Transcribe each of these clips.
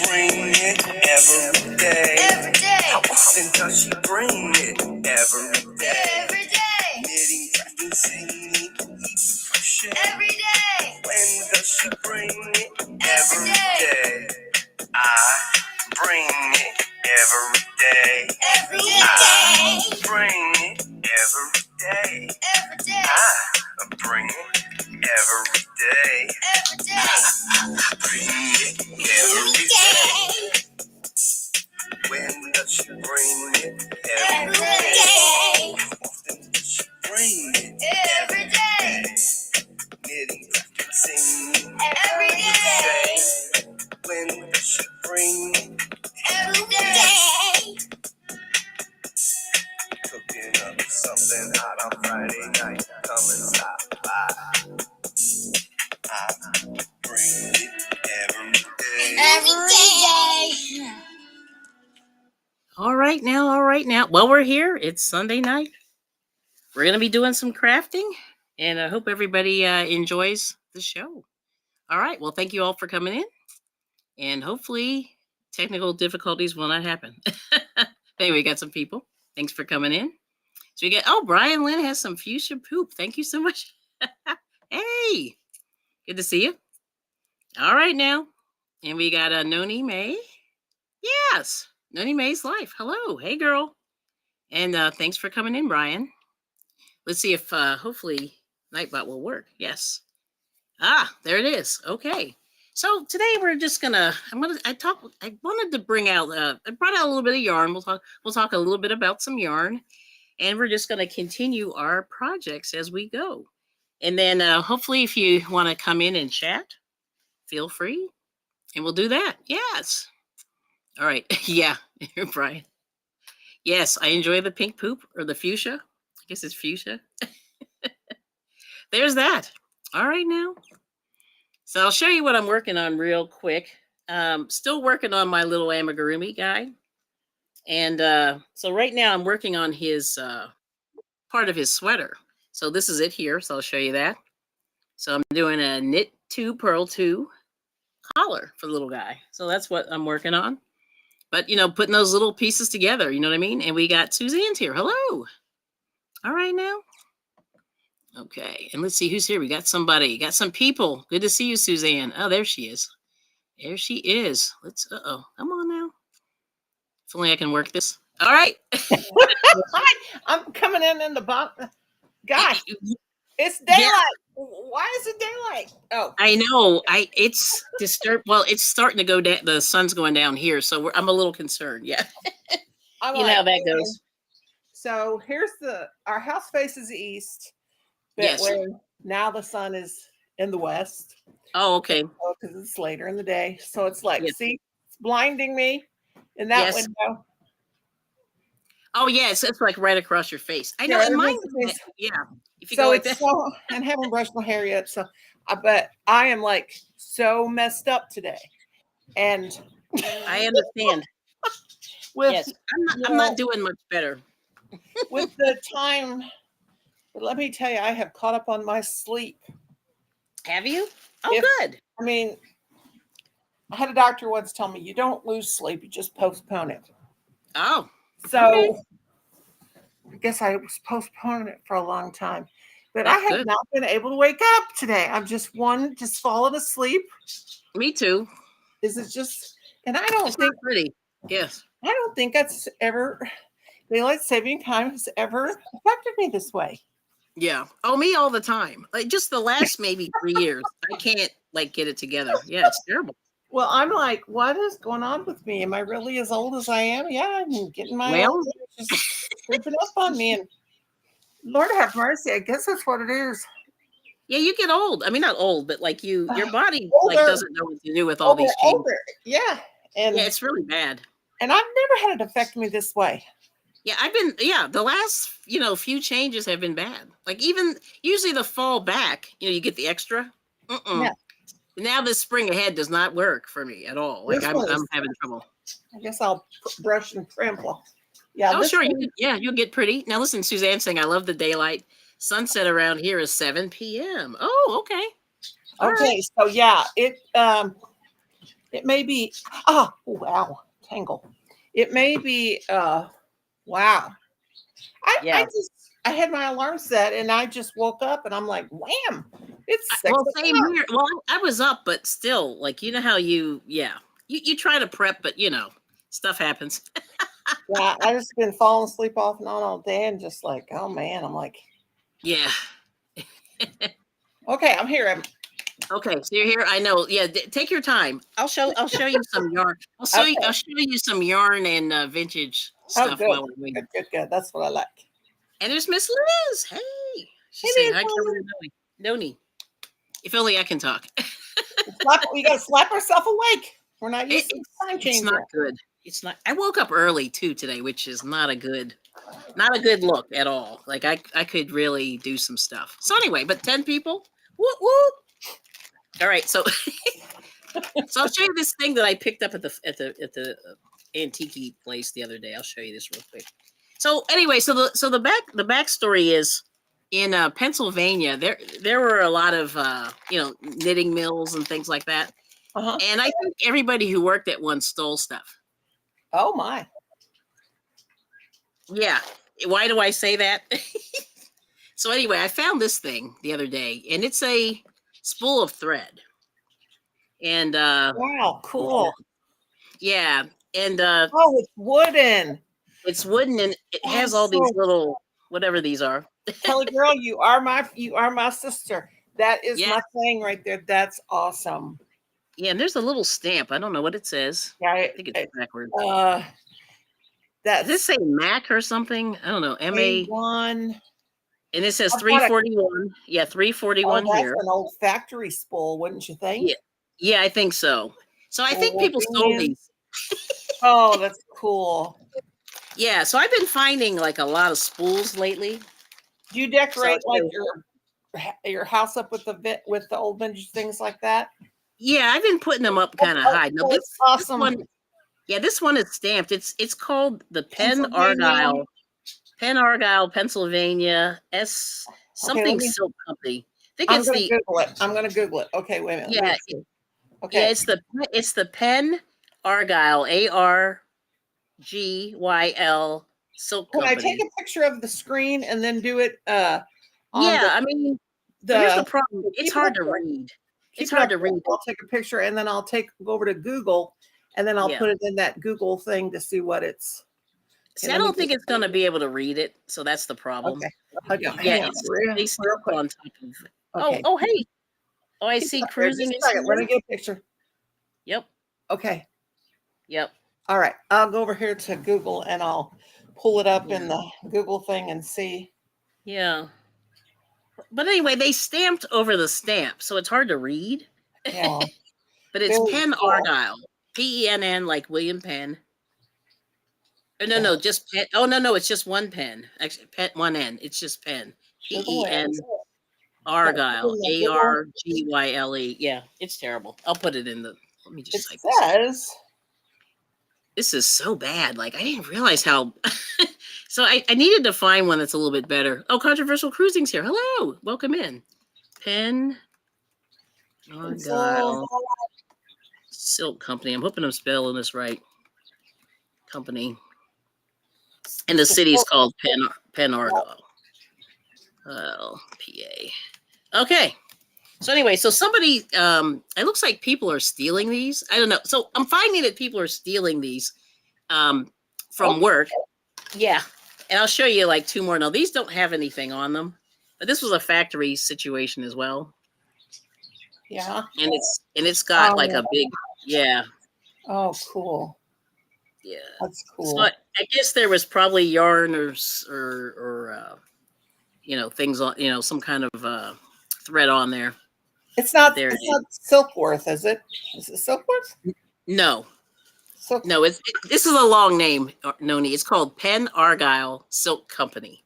bring it every day? How often does she bring it every day? Knitting, crafting, singing, even crochet. When does she bring it every day? I bring it every day. I bring it every day. I bring it every day. I bring it every day. When does she bring it every day? How often does she bring it every day? Knitting, crafting, singing, crochet. When does she bring it every day? Cooking up something hot on Friday night. Come and stop by. I bring it every day. All right now. Well, we're here. It's Sunday night. We're going to be doing some crafting, and I hope everybody enjoys the show. All right. Well, thank you all for coming in, and hopefully technical difficulties will not happen. Anyway, we got some people. Thanks for coming in. So we get, Brian Lynn has some fuchsia poop. Thank you so much. Hey, good to see you. All right now. And we got Noni May. Yes, Noni May's life. Hello. Hey, girl. And thanks for coming in, Brian. Let's see if hopefully Nightbot will work. Yes. There it is. Okay. So today we're just gonna. I wanted to bring out. I brought out a little bit of yarn. We'll talk a little bit about some yarn, and we're just gonna continue our projects as we go. And then hopefully, if you want to come in and chat, feel free, and we'll do that. Yes. All right. Yeah, Brian. Yes, I enjoy the pink poop or the fuchsia. I guess it's fuchsia. There's that. All right now. So I'll show you what I'm working on real quick. Still working on my little amigurumi guy. And so right now I'm working on his part of his sweater. So this is it here. So I'll show you that. So I'm doing a knit 2, purl 2 collar for the little guy. So that's what I'm working on. But, putting those little pieces together, you know what I mean? And we got Suzanne's here. Hello. All right now. Okay. And let's see who's here. We got somebody. Got some people. Good to see you, Suzanne. Oh, there she is. There she is. Come on now. If only I can work this. All right. I'm coming in the bottom. Gosh, it's daylight. Yeah. Why is it daylight? Oh, I know. It's disturbed. Well, it's starting to go down. The sun's going down here, so I'm a little concerned. Yeah. You know how that goes. So here's our house faces east. Yes. Now the sun is in the west. Oh, okay. Because it's later in the day, so it's like, see, it's blinding me in that window. Oh yes, it's like right across your face. I know. Yeah. If you go like that. And haven't brushed my hair yet, so but I am like so messed up today, and I understand. I'm not doing much better with the time. But let me tell you, I have caught up on my sleep. Have you? Oh, good. I mean, I had a doctor once tell me you don't lose sleep; you just postpone it. Oh. So I guess I was postponing it for a long time, but I have not been able to wake up today. I'm just falling asleep. Me too. Is it just? And I don't think pretty. Yes. I don't think that's ever daylight saving time has ever affected me this way. Yeah. Oh, me all the time. Like just the last maybe 3 years, I can't get it together. Yeah, it's terrible. Well, I'm like, what is going on with me? Am I really as old as I am? Yeah, I'm getting my old age just creeping up on me. And Lord have mercy, I guess that's what it is. Yeah, you get old. I mean, not old, but your body doesn't know what to do with all these changes. Yeah, and it's really bad. And I've never had it affect me this way. Yeah, the last few changes have been bad. Like even usually the fall back, you get the extra. Yeah. Now this spring ahead does not work for me at all. Like I'm having trouble. I guess I'll brush and trimble. Yeah. Oh, sure. You'll get pretty. Now listen, Suzanne's saying I love the daylight. Sunset around here is 7 p.m. Oh, okay. Okay. Right. So yeah, it It may be, oh, wow, tangle. It may be, wow. Yeah. I had my alarm set and I just woke up and I'm like, wham, it's 6 Well, o'clock. same here. Well, I was up, but still, like, you know how you try to prep, but stuff happens. Yeah, I just been falling asleep off and on all day and just like, oh man, I'm like, Yeah. okay, I'm here. Okay, so you're here. I know. Yeah, take your time. I'll show you some yarn. Okay. I'll show you some yarn and vintage Oh, stuff good. while we're waiting. Good. That's what I like. And there's Miss Liz. Hey, she's Hey, saying Miss hi, Kimberly. Noni. If only I can talk. We got to slap ourselves awake. We're not used to the time change. It's not good. It's not. I woke up early too today, which is not a good look at all. Like I could really do some stuff. So anyway, but 10 people. Whoop whoop. All right, so so I'll show you this thing that I picked up at the antique place the other day. I'll show you this real quick. So anyway, so the backstory is in Pennsylvania. There were a lot of knitting mills and things like that. And I think everybody who worked at one stole stuff. Oh my. Yeah. Why do I say that? So anyway, I found this thing the other day, and it's a spool of thread. And wow, cool. Yeah. And oh, it's wooden. It's wooden, and it has all these little whatever these are. Kelly girl, you are my sister. That is my thing right there. That's awesome. Yeah, and there's a little stamp. I don't know what it says. Yeah, I think it's backwards. Does this say Mac or something? I don't know. A1. And it says 341. Yeah, 341 here. That's an old factory spool, wouldn't you think? Yeah, I think so. So I think people stole these. Oh, that's cool. Yeah, so I've been finding like a lot of spools lately. Do you decorate like your house up with the old vintage things like that? Yeah, I've been putting them up kind of high. Now this awesome. This one is stamped. It's called the Penn Argyle, Pennsylvania something silk company. I think Google it. I'm gonna Google it. Okay, wait a minute. Yeah. Okay. Yeah, it's the Penn Argyle ARGYL silk company. Can I take a picture of the screen and then do it? I mean, here's the problem. It's hard to read. It's hard to read. I'll take a picture and then I'll go over to Google and then I'll put it in that Google thing to see what it's. See, I don't think it's going to be able to read it, so that's the problem. Okay. It's real quick on top of. Okay. Oh, hey. Oh, I see cruising. Let me get a picture. Yep. Okay. Yep. All right. I'll go over here to Google and I'll pull it up in the Google thing and see. Yeah. But anyway, they stamped over the stamp, so it's hard to read. Yeah. But it's Penn Argyle. PENN, like William Penn. No, just Penn. Oh, no, it's just one Penn. Actually, Penn, one N. It's just Penn. PEN Argyle. ARGYLE. Yeah, it's terrible. I'll put it in the. Let me just type this. This is so bad. Like, I didn't realize how. So I needed to find one that's a little bit better. Oh, Controversial Cruising's here. Hello. Welcome in. Penn Argyle Silk Company. I'm hoping I'm spelling this right. Company. And the city's called Penn Argyle. PA. Okay. So anyway, so somebody, it looks like people are stealing these. I don't know. So I'm finding that people are stealing these from work. Yeah. And I'll show you like two more. Now, these don't have anything on them, but this was a factory situation as well. Yeah. And it's got like a big, Oh, cool. Yeah. That's cool. So I guess there was probably yarn or things on, some kind of thread on there. It's not Silkworth, is it? Is it Silkworth? No. No, this is a long name, Noni. It's called Penn Argyle Silk Company.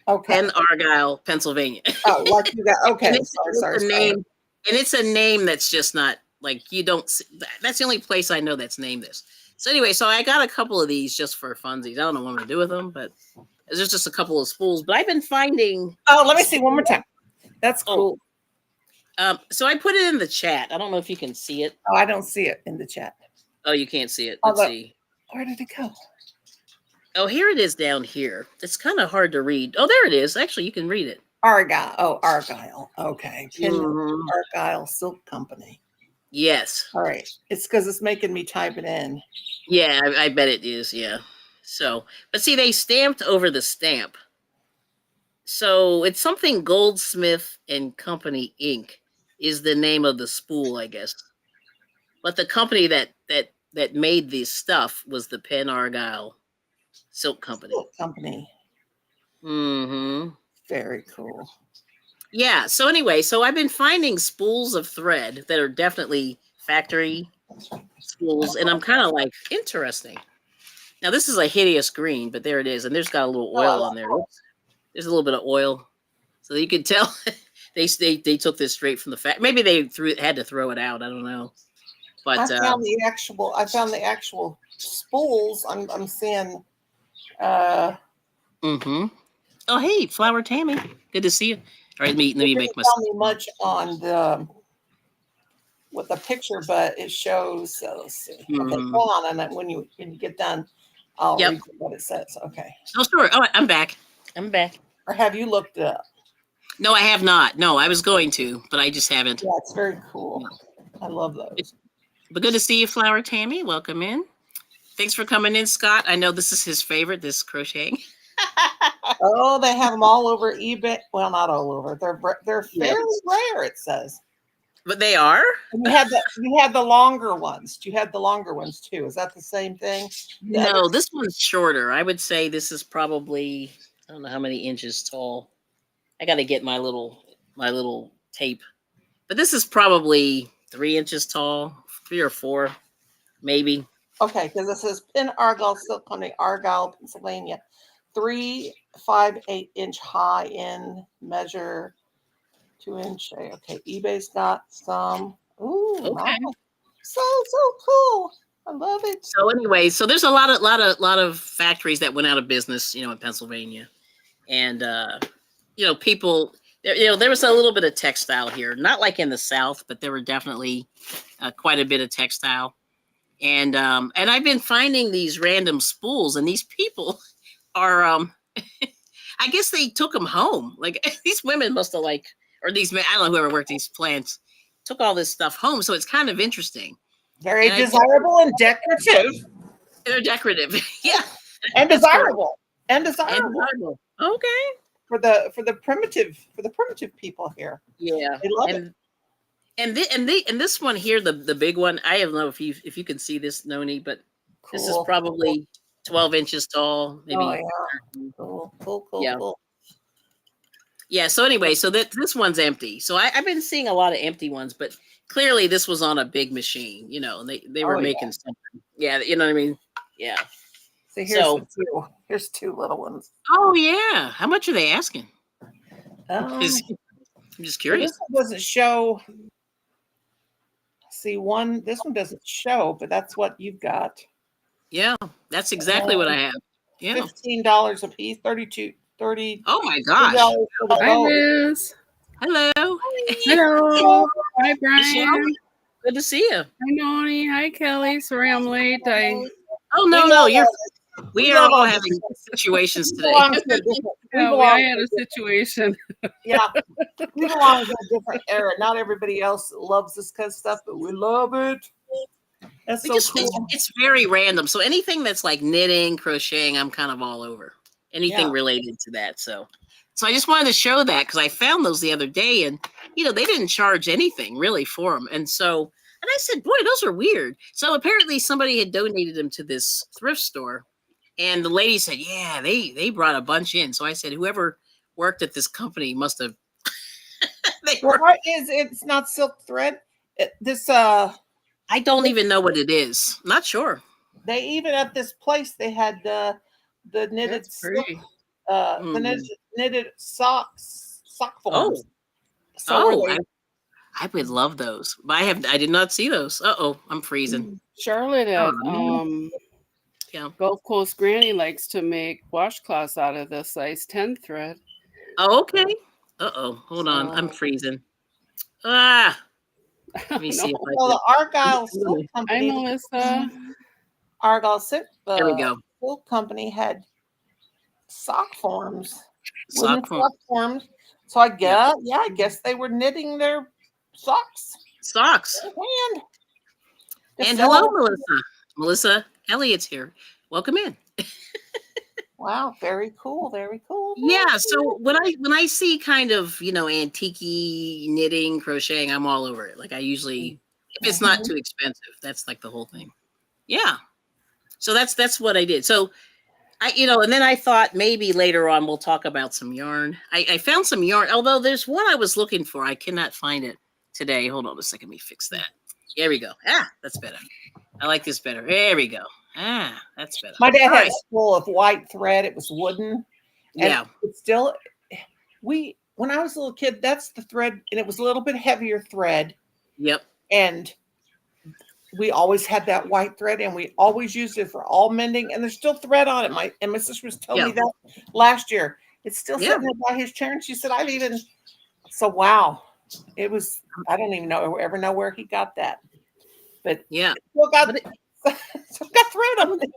Okay. Penn Argyle, Pennsylvania. Oh, like you got okay. Sorry. And it's a name that's just not like you don't see, that's the only place I know that's named this. So anyway, so I got a couple of these just for funsies. I don't know what I'm gonna do with them, but there's just a couple of spools. But I've been finding. Oh, let me see one more time. That's cool. So I put it in the chat. I don't know if you can see it. Oh, I don't see it in the chat. Oh, you can't see it. Let's see. Where did it go? Oh, here it is down here. It's kind of hard to read. Oh, there it is. Actually, you can read it. Argyle. Oh, Argyle. Okay. Mhm. Argyle Silk Company. Yes. All right. It's because it's making me type it in. Yeah, I bet it is. Yeah. So, but see, they stamped over the stamp. So it's something Goldsmith and Company Inc. is the name of the spool, I guess. But the company that made this stuff was the Penn Argyle Silk Company. Silk Company. Mm-hmm. Very cool. Yeah. So anyway, so I've been finding spools of thread that are definitely factory spools, and I'm kind of like, interesting. Now this is a hideous green, but there it is, and there's got a little oil on there. There's a little bit of oil, so you can tell they took this straight from the factory. Maybe they had to throw it out. I don't know. But I found the actual spools. I'm seeing. Mm-hmm. Oh, hey, Flower Tammy. Good to see you. All right, let me make my. Tell me much on the with the picture, but it shows. So let's see. Okay, hold on, and then when you get done, I'll read what it says. Okay. Oh, sure. Oh, I'm back. I'm back. Or have you looked it up? No, I have not. No, I was going to, but I just haven't. Yeah, it's very cool. I love those. But good to see you, Flower Tammy. Welcome in. Thanks for coming in, Scott. I know this is his favorite, this crocheting. Oh, they have them all over eBay. Well, not all over. They're fairly rare, it says. But they are? And you had the longer ones. You had the longer ones too. Is that the same thing? No, this one's shorter. I would say this is probably, I don't know how many inches tall. I got to get my little tape. But this is probably 3 inches tall, 3 or 4, maybe. Okay, because it says Penn Argyle Silk Company, Argyle, Pennsylvania. 3 5/8 inch high in measure 2-inch. Okay, eBay's got some. Ooh, okay. Wow. So cool. I love it. So anyway, so there's a lot of factories that went out of business, in Pennsylvania, and people. There was a little bit of textile here, not like in the South, but there were definitely quite a bit of textile, and I've been finding these random spools, and these people are, I guess they took them home. Like these women must have or these men, I don't know, whoever worked these plants, took all this stuff home. So it's kind of interesting. Very desirable and decorative. They're decorative, yeah, and desirable. And desirable. Okay. For the primitive people here. Yeah, they love it. And this one here, the big one, I don't know if you can see this, Noni, but this is probably 12 inches tall, maybe. Oh, yeah. Cool. Yeah. Cool. Yeah. So anyway, so this one's empty. So I've been seeing a lot of empty ones, but clearly this was on a big machine, and they were making something. Yeah, you know what I mean? Yeah. So here's 2 little ones. Oh yeah. How much are they asking? I'm just curious. This one doesn't show. See, this one doesn't show, but that's what you've got. Yeah, that's exactly what I have. Yeah. $15 a piece, 30. Oh my gosh. Hi, Liz. Hello. Hello. Hi, Brian. Good to see you. Hi, Noni. Hi, Kelly. Sorry I'm late. Oh no, we are all having situations today. I had a situation. Yeah, we belong in a different era. Not everybody else loves this kind of stuff, but we love it. That's so cool. It's very random. So anything that's like knitting, crocheting, I'm kind of all over. Anything related to that. So I just wanted to show that because I found those the other day, and they didn't charge anything really for them. And I said, boy, those are weird. So apparently somebody had donated them to this thrift store, and the lady said, yeah, they brought a bunch in. So I said, whoever worked at this company must have. It's not silk thread. I don't even know what it is. Not sure. They even at this place they had the knitted knitted sock forms. I would love those. But I did not see those. I'm freezing. Charlotte at Gulf Coast Granny likes to make washcloths out of the size 10 thread. Oh, okay. Hold on. I'm freezing. Ah, let me see if I Well, can. the Argyle Silk Hi, Company, Melissa. Argyle Silk, There we the go. Silk Company had sock forms, wooden Sock form. sock forms. So I guess they were knitting their socks Socks. and to And sell hello, them. Melissa. Melissa Elliott's here. Welcome in. Wow, very cool, very cool. Very Yeah. So cool. when I see kind of antique knitting, crocheting, I'm all over it. Like I usually, if it's not too expensive, that's like the whole thing. Yeah. So that's what I did. So and then I thought maybe later on we'll talk about some yarn. I found some yarn, although there's one I was looking for. I cannot find it today. Hold on a second. Let me fix that. There we go. Ah, that's better. I like this better. There we go. Ah, that's better. My dad All had right. a spool of white thread. It was wooden. And Yeah. it's still, when I was a little kid, that's the thread, and it was a little bit heavier thread. Yep. And we always had that white thread, and we always used it for all mending. And there's still thread on it. My sister was telling me that last year. It's still sitting there by his chair, and she said, wow. It was, I don't even ever know where he got that. But yeah, still got thread on it.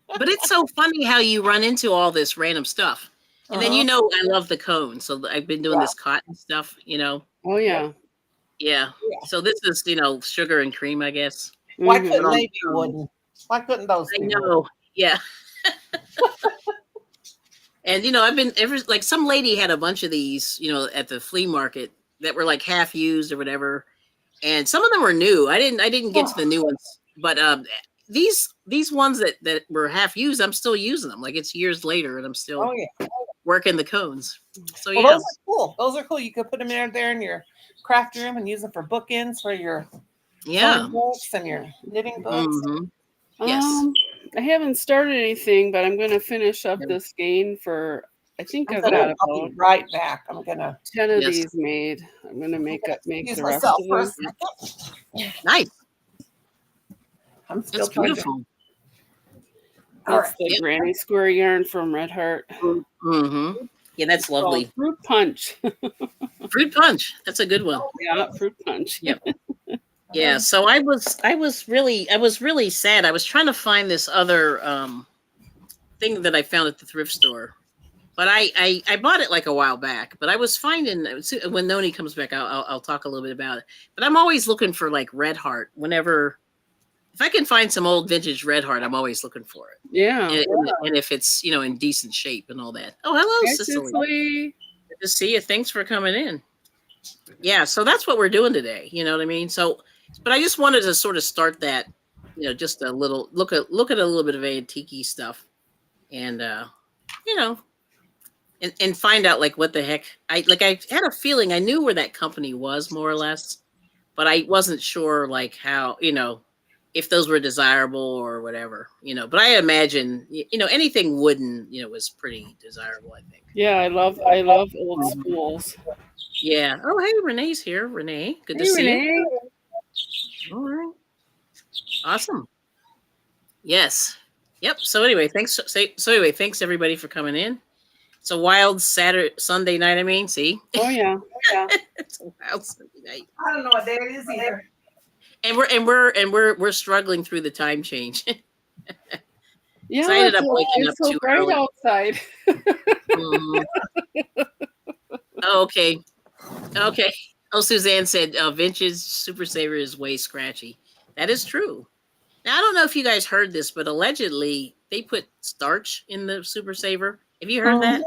But it's so funny how you run into all this random stuff. And then I love the cone. So I've been doing this cotton stuff, Oh yeah. Yeah. So this is, sugar and cream, I guess. Why couldn't they be wooden? Why couldn't those be? I know. Yeah. And I've been like some lady had a bunch of these, at the flea market that were like half used or whatever. And some of them were new. I didn't get to the new ones, but these ones that were half used, I'm still using them. Like it's years later and I'm still working the cones. So those are cool. Those are cool. You could put them there in your craft room and use them for bookends for your sewing books and your knitting books. Yes. I haven't started anything, but I'm going to finish up this skein for. I think I've got about I'll be right back. I'm gonna 10 of these made. I'm going to make the rest of them. Nice. I'm still beautiful. That's the Granny Square yarn from Red Heart. Yeah, that's lovely. Fruit punch. Fruit punch. That's a good one. Yeah, fruit punch. Yep. Yeah. So I was really sad. I was trying to find this other thing that I found at the thrift store, but I bought it like a while back. But I was finding when Noni comes back, I'll talk a little bit about it. But I'm always looking for like Red Heart whenever. If I can find some old vintage Red Heart, I'm always looking for it. Yeah. And if it's, in decent shape and all that. Oh, hello, Cicely. Good to see you. Thanks for coming in. Yeah, so that's what we're doing today. You know what I mean? So, but I just wanted to sort of start that, just a little look at a little bit of antique stuff and, and find out like what the heck I had a feeling I knew where that company was more or less, but I wasn't sure like how, if those were desirable or whatever, but I imagine, anything wooden, was pretty desirable, I think. Yeah, I love old spools. Yeah. Oh, hey, Renee's here. Renee, good to see you. All right. Awesome. Yes. Yep. So anyway, thanks. Thanks everybody for coming in. It's a wild Sunday night. I mean, see. Oh yeah. It's a wild Sunday night. I don't know what day it is either. And we're struggling through the time change. Yeah, so I ended up waking up so too bright early. outside. Okay. Oh, Suzanne said vintage Super Saver is way scratchy. That is true. Now I don't know if you guys heard this, but allegedly they put starch in the Super Saver. Have you heard that?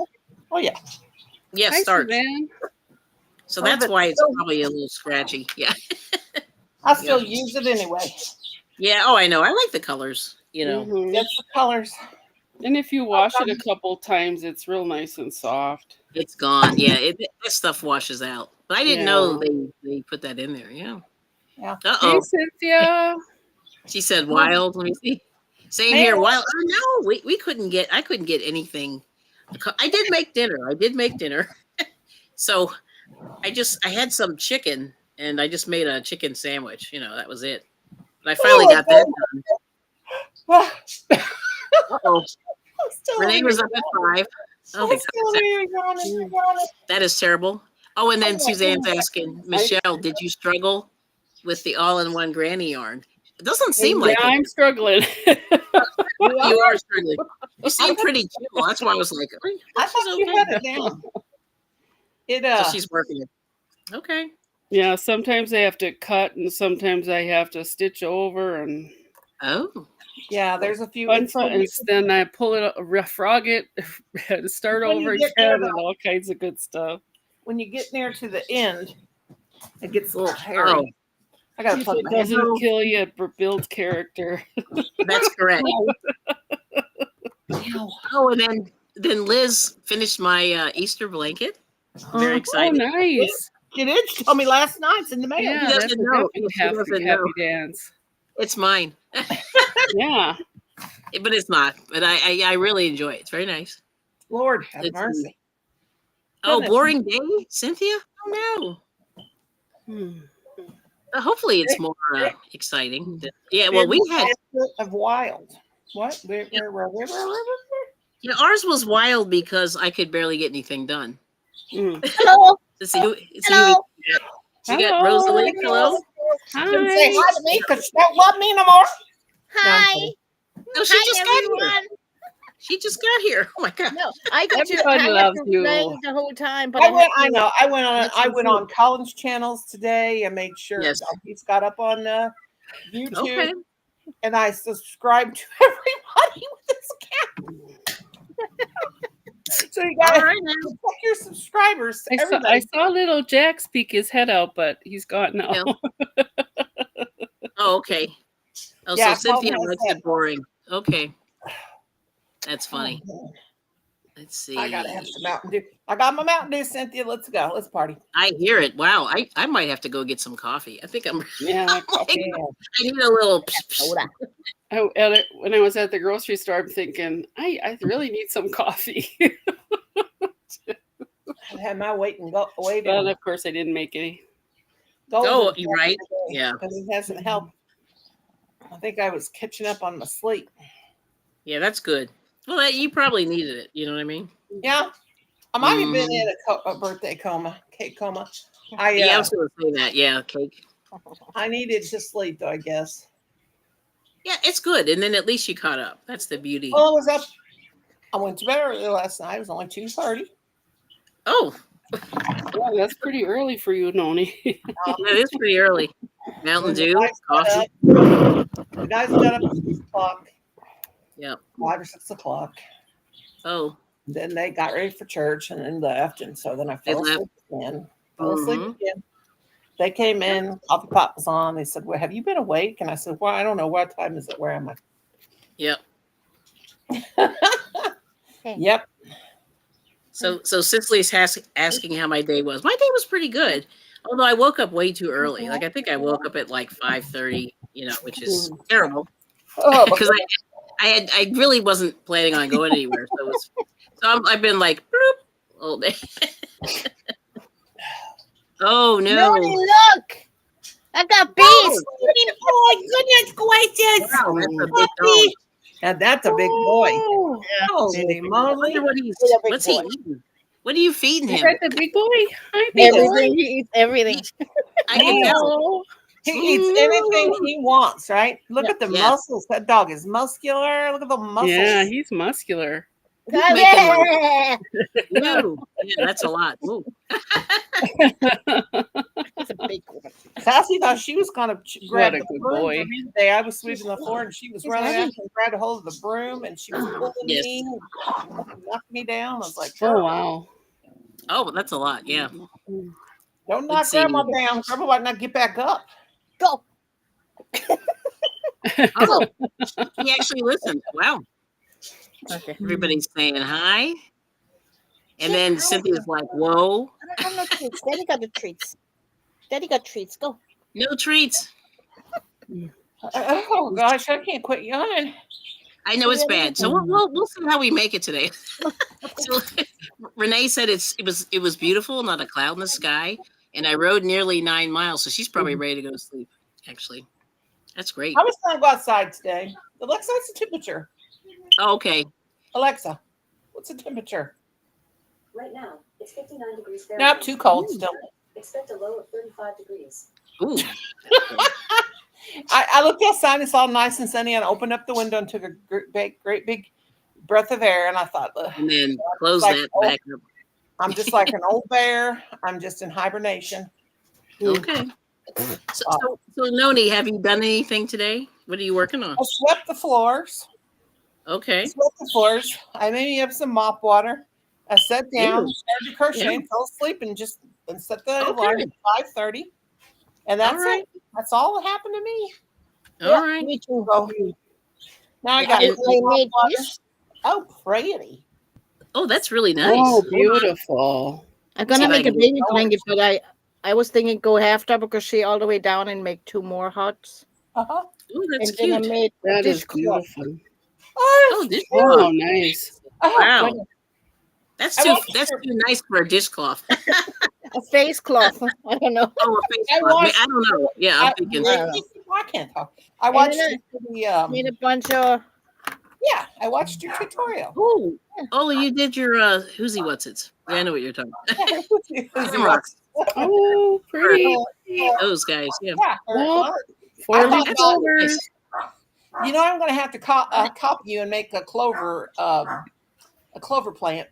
Oh yeah. Yeah, Hi, starch. Suzanne. So that's why it's probably a little scratchy. Yeah. I still use it anyway. Yeah. Oh, I know. I like the colors. That's the colors. And if you wash it a couple times, it's real nice and soft. It's gone. Yeah, this stuff washes out. But I didn't know they put that in there. Yeah. Hey, Cynthia. She said wild. Let me see. Same here. Wild. Oh no, we couldn't get. I couldn't get anything. I did make dinner. So I had some chicken and I just made a chicken sandwich. That was it. But I finally got that done. Uh-oh. Renee was up at 5. Oh, that is terrible. Oh, and then Suzanne's asking, Michelle, did you struggle with the all-in-one granny yarn? It doesn't seem like it. I'm struggling. You are struggling. You seem pretty chill. That's why I was like, I thought you had it down. So she's working it. Okay. Yeah, sometimes I have to cut, and sometimes I have to stitch over, and Oh. Yeah, there's a few. and then I pull it, frog it, start When over you get again, there, and all kinds of good stuff. when you get near to the end, it gets a little hairy. Oh, I gotta If plug it my doesn't kill you, it builds character. that's correct. Ow. Oh, and then Liz finished my Easter blanket. Very Oh, excited. nice. She did. She told me last night. It's in the mail. Yeah, He that's doesn't a know. definitely He doesn't happy know. dance. It's mine. Yeah. But it's not. But I really enjoy it. It's very nice. Lord have It's- mercy. Oh, Goodness. boring day, Cynthia? Oh no. Hopefully it's more exciting. Yeah, well, we had of wild. What? Where? yeah, ours was wild because I could barely get anything done. Hello. Let's see who Hello. we got Rosalie. Hello. Didn't say Hi. hi to me because she don't love me no more. Hi. No, she Hi, just got here. everyone. She just got here. Oh my god. No, I got you. Everyone I loves had you. you the whole time, but I went. I had to- know. I went on. Let's I see went food. on Colin's channels today. I made sure Yes. he's got up on YouTube, Okay. and I subscribed to everybody with this account. So you got All to right now. check your subscribers. To I everybody. saw little Jack speak his head out, but he's gone now. Yeah. Oh, okay. Oh, Yeah, so Cynthia Colin has likes that. it boring. Okay. That's funny. Oh, Let's see. I gotta have some Mountain Dew. I got my Mountain Dew, Cynthia. Let's go. Let's party. I hear it. Wow. I might have to go get some coffee. I think I'm Yeah. I need a little soda. When I was at the grocery store, I'm thinking, I really need some coffee. I had my waiting waving. But of course, I didn't make any. Oh, you're right. Yeah. Because it hasn't helped. I think I was catching up on my sleep. Yeah, that's good. Well, you probably needed it. You know what I mean? Yeah. I might have been in a birthday coma, cake coma. Yeah, I was going to say that. Yeah, cake. I needed to sleep, though, I guess. Yeah, it's good. And then at least you caught up. That's the beauty. Well, I was up. I went to bed early last night. It was only 2:30. Oh, Yeah, that's pretty early for you, Noni. that is pretty early. Mountain Dew, coffee. The guys got up at 6 o'clock. Yeah. 5 or 6 o'clock. Oh. Then they got ready for church and then left. And so then I fell asleep again. Again. They came in, coffee pot was on. They said, well, have you been awake? And I said, well, I don't know. What time is it? Where am I? Yep. Yep. So Cicely's asking how my day was. My day was pretty good. Although I woke up way too early. Like I think I woke up at like 5:30, which is terrible. Oh, Because I really wasn't planning on going anywhere. I've been like bloop, all day. Oh no! Noni, look! I got bees. Oh my goodness gracious! Wow, that's a big dog. Now that's a big boy. Oh, Holy I moly. wonder what's he eating? What are you feeding Is him? that the big boy? Hi, big boy. Everything. He eats everything. I can tell. Oh, He eats anything he wants, right? Look at the Yes. muscles. That dog is muscular. Look at the muscles. yeah, he's muscular. Come making here. Ooh, yeah, that's a lot. Ooh. He's a big one. Sassy thought she was going to grab What a the good broom boy. for me today. I was sweeping the floor and she was He's running heavy. after and grabbed a hold of the broom and she was pulling Yes. me, knocked me down. I was like, Oh, girl, wow. Oh, that's a lot. Yeah. don't knock Let's see. grandma down. Grandma might not get back up. Go. Oh, he actually listened. Wow. Okay. Everybody's saying hi. And then Cynthia's like, whoa, I don't have no treats. Daddy got the treats. Daddy got treats. Go. no treats. Oh gosh, I can't quit yawning. I know it's bad. So we'll see how we make it today. So Renee said it was beautiful, not a cloud in the sky. And I rode nearly 9 miles. So she's probably ready to go to sleep, actually. That's great. I was going to go outside today. Alexa, what's the temperature? Oh, okay. Alexa, what's the temperature? Right now, It's 59 degrees Nope, Fahrenheit. too cold still. Expect a low of 35 degrees. Ooh. I looked outside and it's all nice and sunny, and I opened up the window and took a great big breath of air, and I thought, "Ugh, And then close like, that oh, back up. I'm just like an old bear. I'm just in hibernation." Okay. So Noni, have you done anything today? What are you working on? I swept the floors. Okay. I made up some mop water. I sat down, Ew. started to crochet, Yeah. and fell asleep, and set the Okay. alarm at 5:30. And that's All right. it. That's all that happened to me. All right. Me too. So now I got And- I mop made water. this. Oh, pretty. Oh, that's really nice. Oh, Hold on. beautiful. I'm gonna See if I make a can- baby blanket, but I was thinking go half double crochet all the way down and make 2 more hearts. Uh-huh. Oh, that's And then I cute. made a That is dishcloth. beautiful. Oh, this Oh, nice. wow. But That's I too watched that's your- too nice for a dishcloth. a face cloth. I don't know. Oh, a face I cloth. watched- I don't know. Yeah, I'm thinking. I can't talk. I watched then the Made a bunch of yeah, I watched your tutorial. Oh, you did your who's he what's it? Yeah, I know what you're talking about. Shamrocks. Oh, pretty. Those guys, yeah. Yeah. Well, I 4 thought leaf that was clovers. You know, I'm going to have to copy you and make a clover plant.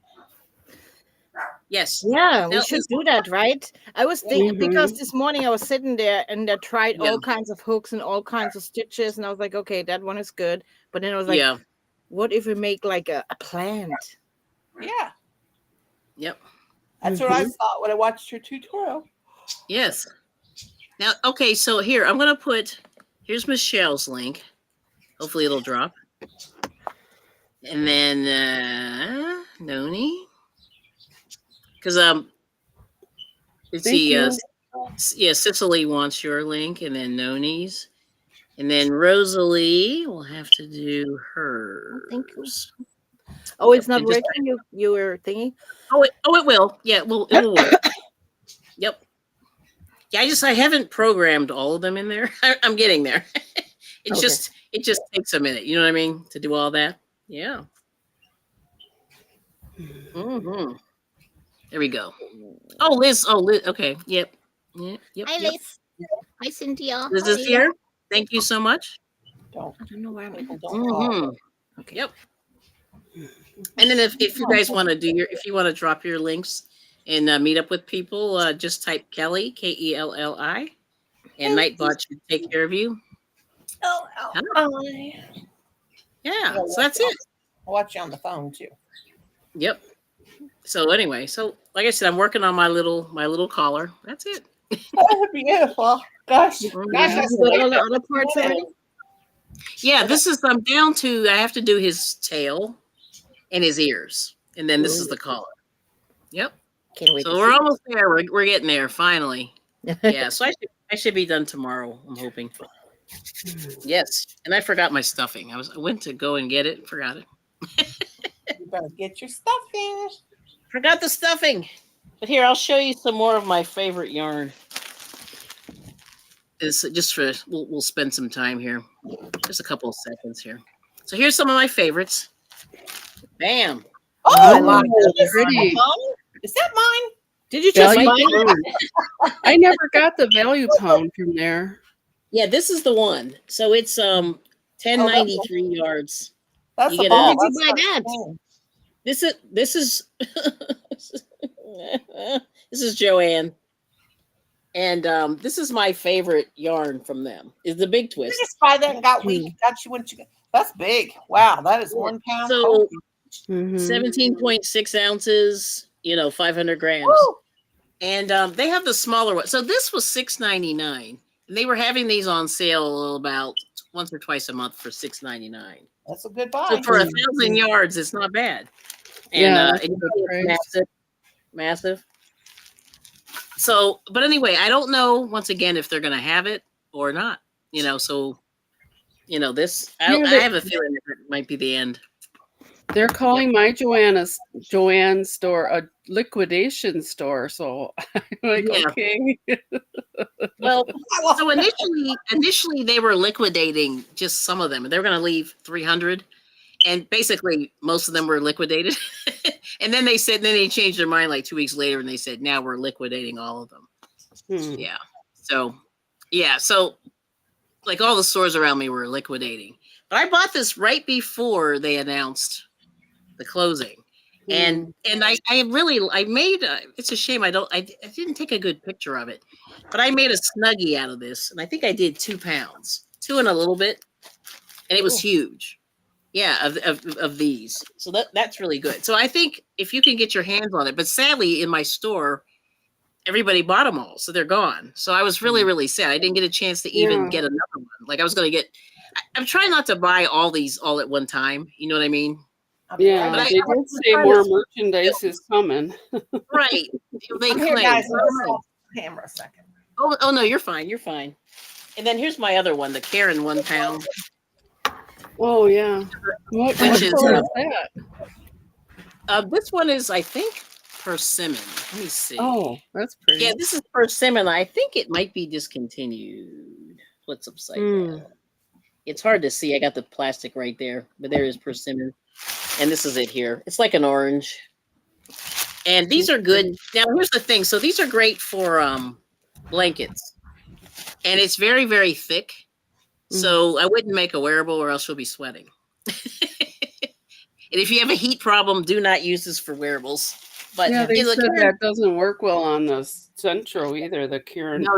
Yes. yeah, we Now, should do that, right? I was thinking because Mhm. this morning I was sitting there and I tried Yeah. all kinds of hooks and all kinds of stitches, and I was like, okay, that one is good. But then I was like, Yeah. what if we make like a plant? Yeah, Yep. that's what I thought when I watched your tutorial. Yes. Now, okay, so here I'm gonna here's Michelle's link. Hopefully it'll drop. And then Noni. Because let's Thank see, you. yeah, Cicely wants your link, and then Noni's. And then Rosalie will have to do hers. Thank you. Oh, it's not And just- working. You were thinking. Oh, it will. Yeah, it will work. Yep. Yeah, I haven't programmed all of them in there. I'm getting there. It Okay. just takes a minute. You know what I mean? To do all that. Yeah. Mm-hmm. There we go. Oh, Liz. Oh, Liz. Okay. Yep. Yep. Hi, Yep. Liz. Hi, Cynthia. Liz is here. Thank you so much. Don't I don't know where I'm people at. don't talk. Mm-hmm. Okay. Yep. And then if you guys want to if you want to drop your links and meet up with people, just type Kelly, Kelli, and Nightbot should take care of you. Yeah, so that's it. I'll watch you on the phone too. Yep. So anyway, so like I said, I'm working on my little collar. That's it. Oh, beautiful. Gosh, Mhm. that's You got all the other parts already? Yeah, this is I'm down to I have to do his tail and his ears, and then this is the collar. Yep. Can't wait. So to we're see almost there. We're getting there finally. it. Yeah. So I should be done tomorrow. I'm hoping. Yes. And I forgot my stuffing. I went to go and get it. Forgot it. You better get your stuffing. Forgot the stuffing. But here, I'll show you some more of my favorite yarn. It's just for we'll spend some time here. Just a couple of seconds here. So here's some of my favorites. Bam. Oh, I love is pretty. Is that mine? Did you just Value buy it? pound. I never got the value pound from there. Yeah, this is the one. So it's 1093 yards. That's You the get ball. a- Where did you buy That's that? the thing. This is this is Joanne. And this is my favorite yarn from them. Is the big You twist. just buy that and got you what you got. That's big. Wow, that is 1 pound. So Mhm. 17.6 ounces, 500 grams. Woo! And they have the smaller one. So this was $6.99. And they were having these on sale about once or twice a month for $6.99. That's a good buy. So for 1,000 yards, it's not bad. And Yeah, that's it's a good price. massive. So, but anyway, I don't know once again if they're going to have it or not. So this I have a feeling that it might be the end. They're calling my Joanne store a liquidation store. So I'm like, Yeah. okay. Well, I love so initially they were liquidating just some of them. They were going to leave 300, And basically most of them were liquidated. And then they changed their mind like 2 weeks later and they said, now we're liquidating all of them. Yeah. So, yeah. So like all the stores around me were liquidating, but I bought this right before they announced the closing. And I made it's a shame I didn't take a good picture of it, but I made a snuggie out of this, and I think I did 2 pounds, 2 and a little bit, and it was huge. Yeah, of these. So that's really good. So I think if you can get your hands on it, but sadly in my store, everybody bought them all, so they're gone. So I was really, really sad. I didn't get a chance to even get another one. Like I was going to get. I'm trying not to buy all these all at one time. You know what I mean? Yeah, But they did say more merchandise is coming. Right. They I'm here, claim. guys. I'm just off the camera a second. Oh no, you're fine. You're fine. And then here's my other one, the Karen 1 pound. Oh yeah. What Which is that? This one is, I think, persimmon. Let me see. Oh, that's pretty. Yeah, this is persimmon. I think it might be discontinued. What's upside down? It's hard to see. I got the plastic right there, but there is persimmon. And this is it here. It's like an orange. And these are good. Now, here's the thing. So these are great for blankets. And it's very, very thick. So I wouldn't make a wearable or else you'll be sweating. And if you have a heat problem, do not use this for wearables. But yeah, they said that doesn't work well on the Centro either. The Karen. No.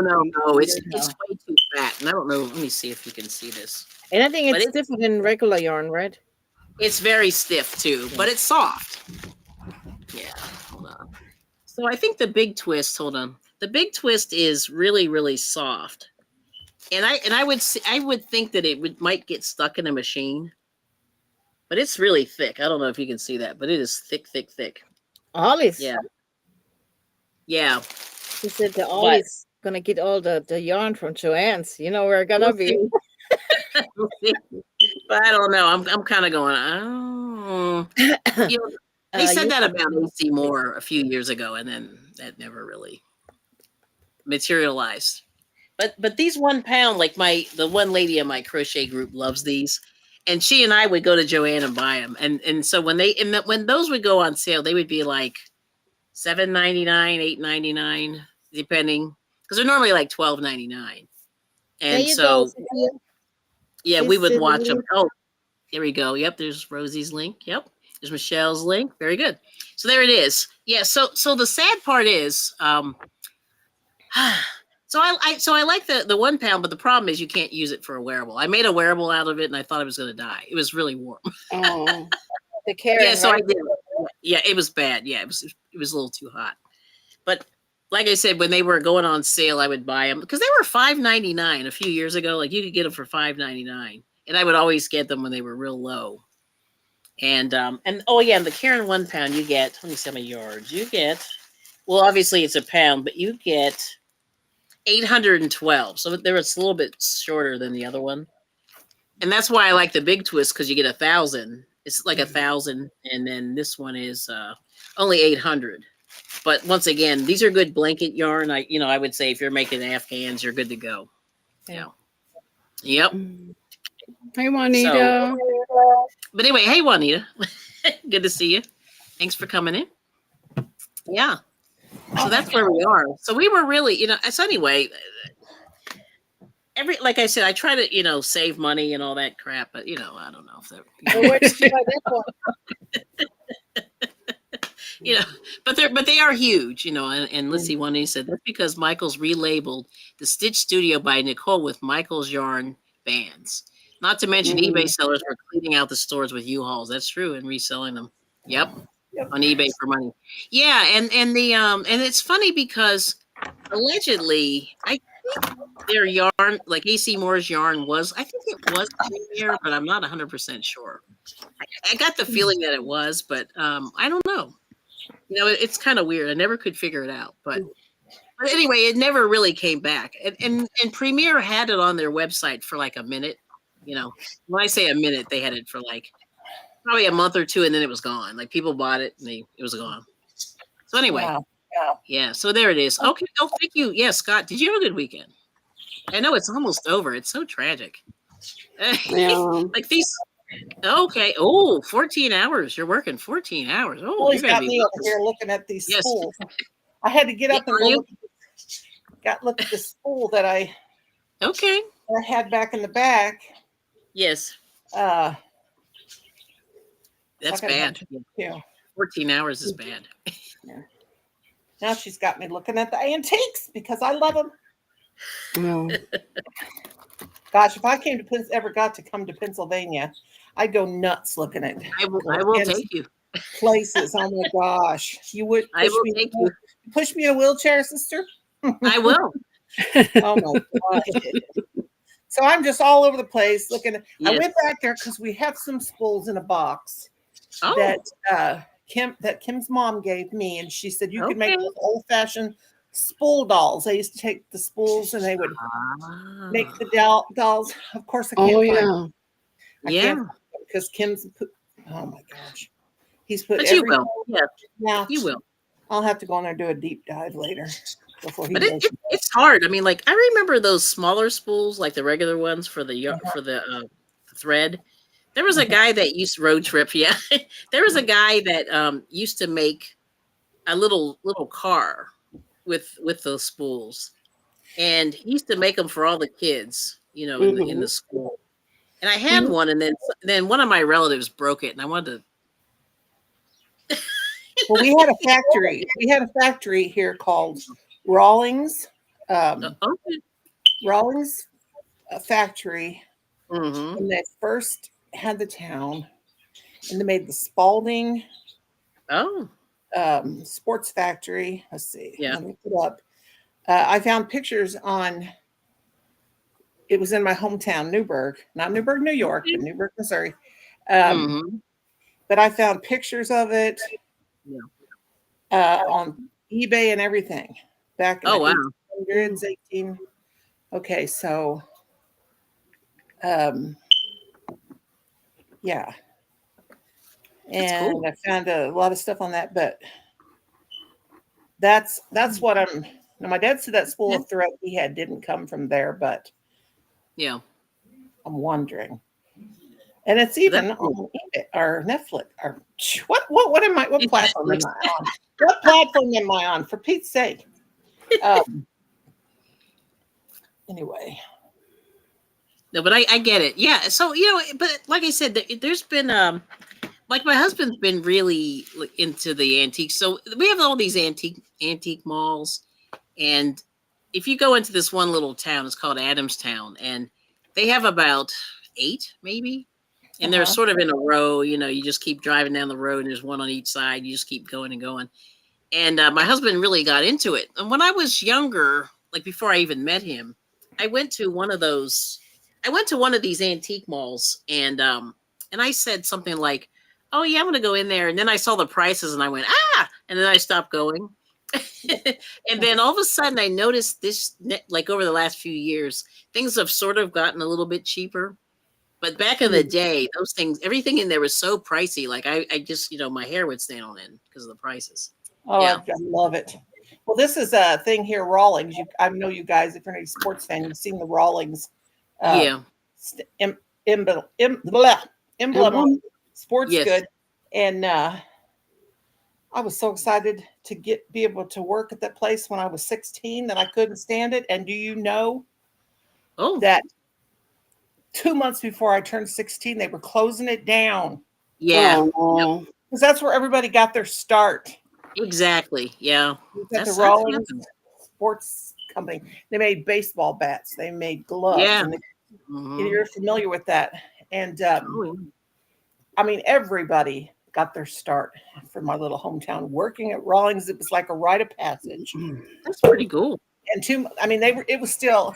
It's way too fat. And I don't know. Let me see if you can see this. And I think it's different than regular yarn, right? It's very stiff too, but it's soft. Yeah, hold on. So I think the big twist, hold on. The big twist is really, really soft. And I would think that it might get stuck in a machine. But it's really thick. I don't know if you can see that, but it is thick, thick, thick. Ollie's. Yeah. Yeah. She said the Ollie's gonna get all the yarn from Joanne's. You know where it's gonna be. But I don't know. I'm kind of going, oh. You know, they said that about AC Moore a few years ago, and then that never really materialized. But these 1 pound, like the one lady in my crochet group loves these, and she and I would go to Joanne and buy them, and so when those would go on sale, they would be like $7.99, $8.99, depending, because they're normally like $12.99, and so. Yeah, we would watch them. Oh, here we go. Yep, there's Rosie's link. Yep, there's Michelle's link. Very good. So there it is. Yeah. So the sad part is, so I like the 1 pound, but the problem is you can't use it for a wearable. I made a wearable out of it, and I thought I was going to die. It was really warm. Oh, the Karen. Yeah, so I did. Yeah, it was bad. Yeah, it was a little too hot. But like I said, when they were going on sale, I would buy them because they were $5.99 a few years ago. Like you could get them for $5.99, and I would always get them when they were real low. And oh yeah, and the Karen 1 pound you get. Let me see how many yards you get. Well, obviously it's a pound, but you get 812. So it's a little bit shorter than the other one, and that's why I like the big twist because you get 1,000. It's like 1,000, and then this one is only 800. But once again, these are good blanket yarn. I would say if you're making Afghans, you're good to go. Yeah. Yep. Hey, Juanita. But anyway, hey, Juanita. Good to see you. Thanks for coming in. Yeah. So that's where we are. So we were really, so anyway, like I said, I try to, save money and all that crap, but, I don't know if that. Where did you buy that one? But they are huge, and Lizzie Juanita said that's because Michael's relabeled the Stitch Studio by Nicole with Michael's yarn bands. Not to mention eBay sellers were cleaning out the stores with U-Hauls. That's true, and reselling them. Yep. On eBay for money. Yeah, and it's funny because allegedly I think their yarn, like AC Moore's yarn was Premier, but I'm not 100% sure. I got the feeling that it was, but I don't know. It's kind of weird. I never could figure it out, but anyway, it never really came back. And Premier had it on their website for like a minute. When I say a minute, they had it for like probably a month or two, and then it was gone. Like people bought it, and it was gone. So anyway, yeah. So there it is. Okay. Oh, thank you. Yeah, Scott. Did you have a good weekend? I know it's almost over. It's so tragic. Yeah. Like these Okay. Oh, 14 hours. You're working 14 hours. Oh, Always you're going to got be me over working. here looking at these Yes. spools. I had to get Yeah, up and are go you? look at the spool that I Okay. had back in the back. Yes. So I That's gotta bad. have to. 14 hours is bad. Yeah. Now she's got me looking at the antiques because I love them. Well, Gosh, if I ever got to come to Pennsylvania, I'd go nuts looking at I will antique take you. places. Oh my gosh, you would I will take you. push me in a wheelchair, sister. I will. Oh my god. So I'm just all over the place looking. I Yes. went back there because we have some spools in a box Oh, that Kim's mom gave me, and she said you could make okay. those old-fashioned spool dolls. They used to take the spools and they would make the dolls. Of course, I can't oh find. yeah. I Yeah. can't because Kim's put. Oh my gosh, he's put But you everything. will. Yeah, Now you will. I'll have to go in there and do a deep dive later before he But goes. it's hard. I mean, like I remember those smaller spools, like the regular ones for the thread. There was a guy that used road trip. Yeah, there was a guy that used to make a little car with those spools, and he used to make them for all the kids, you know, in the school. And I had one, and then one of my relatives broke it, and I wanted to. Well, we had a factory. We had a factory here called Rawlings. Okay. Rawlings factory Mm-hmm. when they first had the town, and they made the Spalding Oh, sports factory. Let's see. yeah. Let me put up. I found pictures on. It was in my hometown, Newburgh, not Newburgh, New York, but Newburgh, Missouri. Mm-hmm. But I found pictures of it Yeah. on eBay and everything back in Oh, the wow. 1800s, 18. Okay, so yeah. That's cool. And I found a lot of stuff on that, but that's what I'm. Now, my dad said that spool of thread he had didn't come from there, but Yeah. I'm wondering. And it's even That's cool. on eBay or Netflix or what am I? What platform am I on? What platform am I on? For Pete's sake. Anyway. No, but I get it. Yeah. So, you know, but like I said, there's been like my husband's been really into the antiques. So we have all these antique malls, and if you go into this one little town, it's called Adamstown, and they have about 8 maybe, and they're sort of in a row. You know, you just keep driving down the road, and there's one on each side. You just keep going and going. And my husband really got into it. And when I was younger, like before I even met him, I went to one of those. I went to one of these antique malls, and I said something like, "Oh yeah, I'm going to go in there." And then I saw the prices, and I went, "Ah!" And then I stopped going. And then all of a sudden, I noticed this, like over the last few years, things have sort of gotten a little bit cheaper. But back in the day, those things, everything in there was so pricey. Like I just, you know, my hair would stand on end because of the prices. Oh, Yeah. I love it. Well, this is a thing here, Rawlings. I know you guys, if you're any sports fan, you've seen the Rawlings Yeah. emblem sports Yes. good. And I was so excited to be able to work at that place when I was 16 that I couldn't stand it. And do you know Oh, that 2 months before I turned 16, they were closing it down yeah. Oh, no. because that's where everybody got their start. Exactly. Yeah. You got the That's Rawlings happened. Sports Company. They made baseball bats. They made gloves. Yeah. And Mhm. you're familiar with that. And Oh, yeah. I mean, everybody got their start from my little hometown working at Rawlings. It was like a rite of passage. That's pretty cool. And I mean, it was still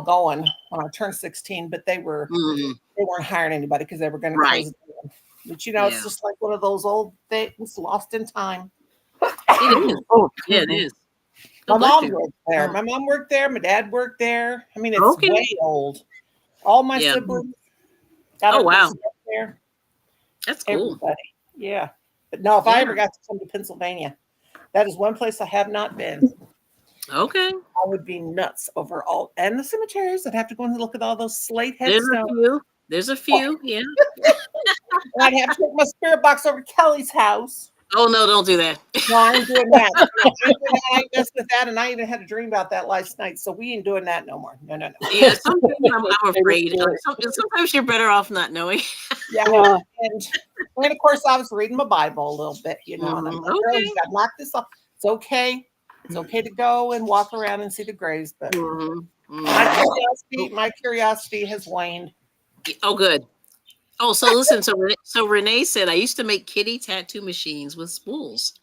going when I turned 16, but they weren't hiring anybody because they were going to Right. close it down. But you know, it's Yeah. just like one of those old things lost in time. It is. Oh, Yeah, it is. My God bless mom you. worked there. Oh. My mom worked there. My dad worked there. I mean, it's Okay. way old. All my Yeah. siblings got Oh, wow. there. That's cool. Everybody. Yeah. But no, if I Yeah. ever got to come to Pennsylvania, that is one place I have not been. Okay. I would be nuts over all and the cemeteries. I'd have to go and look at all those slate There's a headstones. few. There's a few, yeah. And I'd have to take my spirit box over to Kelly's house. Oh no, don't do that. No, I ain't doing that. No, I ain't doing that. I ain't messing with that. And I even had a dream about that last night. So we ain't doing that no more. No, no, no. Yeah, sometimes I'm afraid. Sometimes you're better off not knowing. Yeah. Yeah. And of course, I was reading my Bible a little bit, you know. And I'm like, girl, Okay. you got to knock this off. It's okay. It's okay to go and walk around and see the graves. But my curiosity has waned. Oh, good. Oh, so listen. So Renee said I used to make kitty tattoo machines with spools,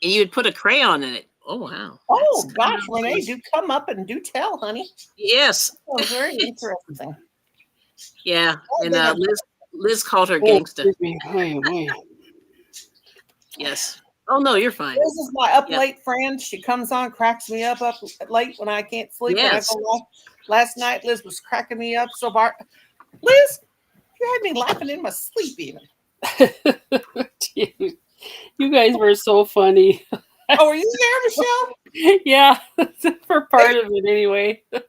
and you'd put a crayon in it. Oh wow. Oh That's gosh, Renee, do come up and do tell, honey. Yes. That was very interesting. Yeah. Oh, And they have- Liz called her Oh, gangsta. excuse me. Wait, wait. Yes. Oh no, you're fine. This is my up Yep. late friend. She comes on, cracks me up late when I can't sleep. Yes. When I go last night, Liz was cracking me up so hard. Liz, you had me laughing in my sleep even. You guys were so funny. Oh, were you there, Michelle? Yeah, for part of it anyway. You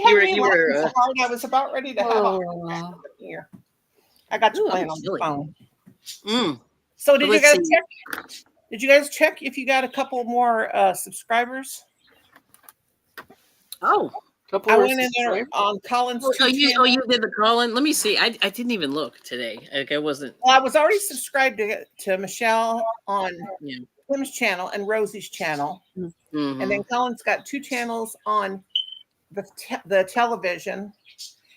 had me you laughing were, so hard I was about ready to have a heart attack Oh. up here. I got you Ooh, playing I'm on the silly. phone. Mm. So did you Let's guys see. check? Did you guys check if you got a couple more subscribers? Oh. Couple I more went in there subscribers. on Colin's Oh, two channel. you did the call in. Let me see. I didn't even look today. Like I wasn't. Well, I was already subscribed to Michelle on Yeah. Tim's channel and Rosie's channel. Mhm. And then Colin's got two channels on the television.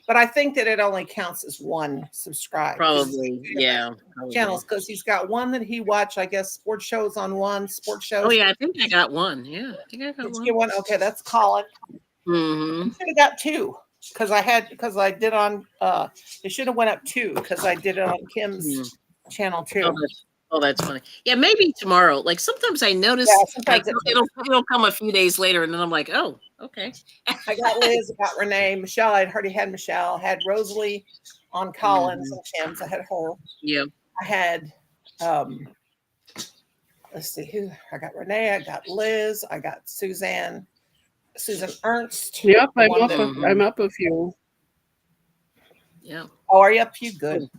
But I think that it only counts as one subscribe. Probably, yeah. Probably. Channels, because he's got one that he watched, I guess, sports shows on one, sports shows. Oh yeah, I think I got one. Yeah, I think I got Did you one. get one? Okay, that's Colin. Mm-hmm. You should have got two because I did on it should have went up two because I did it on Kim's channel too. That's funny. Yeah, maybe tomorrow. Like sometimes I notice Yeah, like sometimes it'll come a few days later, and then I'm like, oh, okay. I got Liz, I got Renee, Michelle. I'd already had Michelle. Had Rosalie on Colin's and Tim's. I had her. Yeah. I had let's see who I got. Renee. I got Liz. I got Susan Ernst. Yep, the I'm one up. that- I'm up a few. Yeah. Oh, are you up? You good?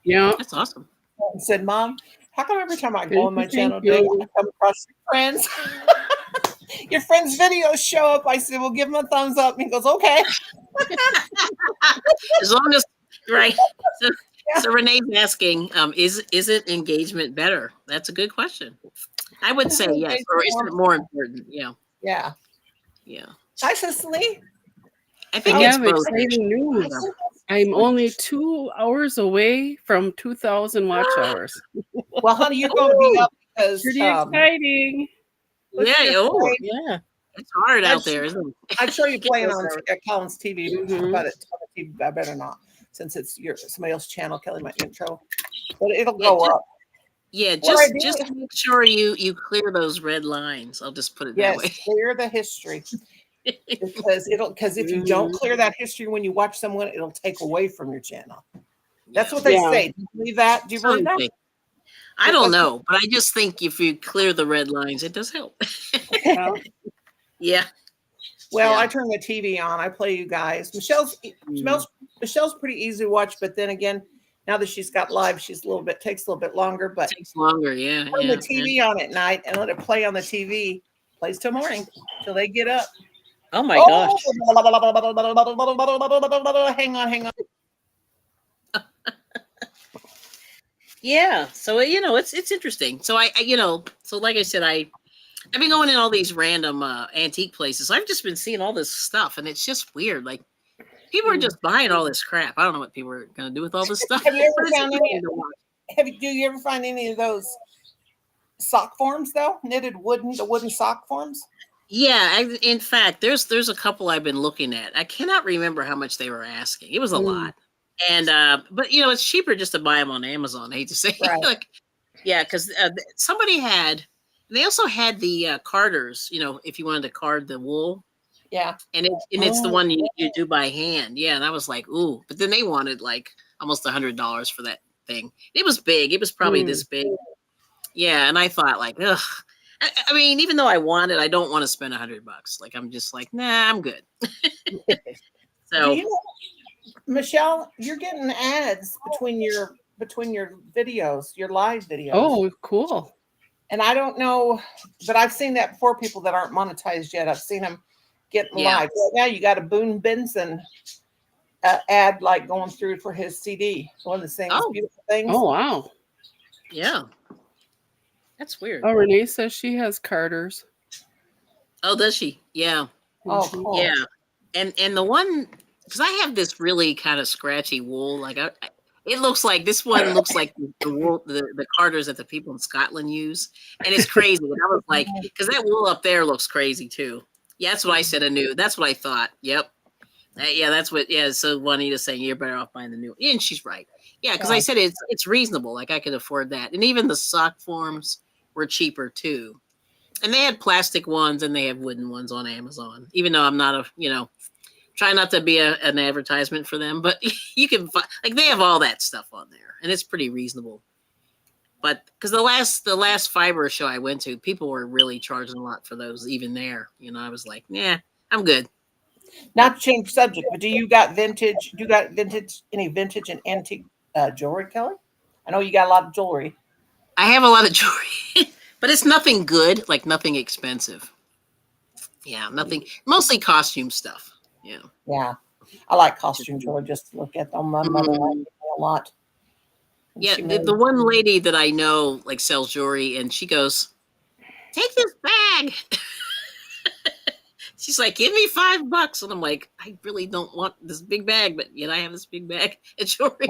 Yeah. That's awesome. And said, Mom, how come every time I Thank go on my you, channel, thank Dave, you. I come across your friends? Your friends' videos show up. I said, well, give him a thumbs up. And he goes, okay. As long as right. So Renee's asking, is it engagement better? That's a good question. I would say yes, or is it more important? Yeah. Yeah. Yeah. Hi, Cicely. I I think it's have both. exciting news. I'm only 2 hours away from 2,000 watch hours. Well, honey, you're going to be up because Pretty exciting. let's Yeah. just Oh, say- yeah. It's hard out there, isn't it? I'm sure you're playing on those Colin's TV, Mhm. but it's on the TV. I better not, since it's somebody else's channel. Kelly might intro, but it'll Yeah, go up. Yeah, What I do just is- make sure you clear those red lines. I'll just put it that Yes, way. clear the history because if you don't clear that history when you watch someone, it'll take away from your channel. That's what they Yeah. say. Do you believe that? Do you believe that? Something. I don't know, but I just think if you clear the red lines, it does help. Yeah. Yeah. Well, Yeah. I turn the TV on. I play you guys. Michelle's pretty easy to watch, but then again, now that she's got live, takes a little bit longer. But It takes longer. Yeah. turn Yeah. the TV on at night and let it play on the TV. Plays till morning, till they get up. Oh my gosh. Hang on. Yeah. So it's interesting. So I so like I said, I've been going in all these random antique places. I've just been seeing all this stuff, and it's just weird. Like people are just buying all this crap. I don't know what people are gonna do with all this stuff. Have you ever but it's found interesting to watch. Do you ever find any of those sock forms though? The wooden sock forms? Yeah, in fact, there's a couple I've been looking at. I cannot remember how much they were asking. It was a lot, and but it's cheaper just to buy them on Amazon. I hate to say, it. Right. Like, yeah, because somebody had. They also had the carders. If you wanted to card the wool, Yeah. and it's the one you do by hand. Yeah, and I was like, ooh, but then they wanted like almost $100 for that thing. It was big. It was probably this big. Yeah, and I thought like, ugh. I mean, even though I want it, I don't want to spend $100. Like, I'm just like, nah, I'm good. So Michelle, you're getting ads between your videos, your live videos. Oh, cool. And I don't know, but I've seen that before. People that aren't monetized yet, I've seen them get Yeah. live. Right now, you got a Boone Benson ad like going through for his CD. One of the things, Oh. beautiful things. Oh, wow. Yeah. That's weird. Oh, Renee says she has Carter's. Oh, does she? Yeah. Oh, Mhm. cool. Yeah. And the one, because I have this really kind of scratchy wool, like it looks like this one looks like the wool, the Carters that the people in Scotland use, and it's crazy. And I was like, because that wool up there looks crazy too. Yeah, that's what I said. I knew. That's what I thought. Yep. Yeah, that's what. Yeah. So Juanita's saying you're better off buying the new, and she's right. Yeah, because I said it's reasonable. Like I could afford that, and even the sock forms were cheaper too. And they had plastic ones and they have wooden ones on Amazon. Even though I'm not try not to be an advertisement for them, but you can find, like, they have all that stuff on there, and it's pretty reasonable. But because the last fiber show I went to, people were really charging a lot for those. Even there, I was like, nah, I'm good. Not to change subject, but do you got vintage? Do you got any vintage and antique jewelry, Kelly? I know you got a lot of jewelry. I have a lot of jewelry, but it's nothing good, like nothing expensive. Yeah, nothing. Mostly costume stuff. Yeah. Yeah, I like costume jewelry just to look at them. My mother liked me a lot. Yeah, the one lady that I know like sells jewelry, and she goes, "Take this bag." She's like, "Give me $5," and I'm like, "I really don't want this big bag, but yet I have this big bag of jewelry."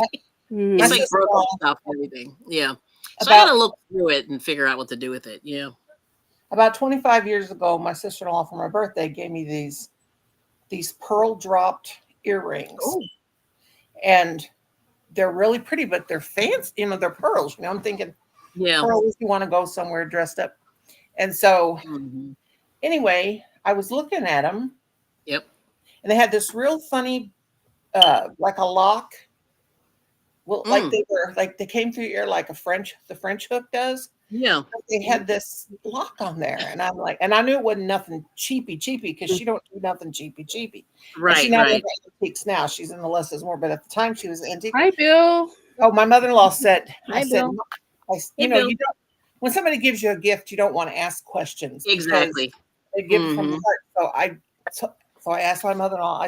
Mhm. It's like broken stuff and everything. Yeah, so I gotta look through it and figure out what to do with it. Yeah. About 25 years ago, my sister-in-law for my birthday gave me these pearl dropped earrings, and they're really pretty, but they're fancy. They're pearls. I'm thinking, Yeah. pearls. You want to go somewhere dressed up, and so anyway, I was looking at them. Yep. And they had this real funny, like a lock. Well, like they came through your ear like the French hook does. Yeah. They had this lock on there, and I'm like, and I knew it wasn't nothing cheapy because she don't do nothing cheapy. Right. And she now Right. does antiques now. She's in the less is more, but at the time she was antique. Hi, Bill. Oh, my mother-in-law said, Hi, Bill. you know, you don't, when somebody gives you a gift, you don't want to ask questions. Exactly. They give it from the heart. So I asked my mother-in-law. I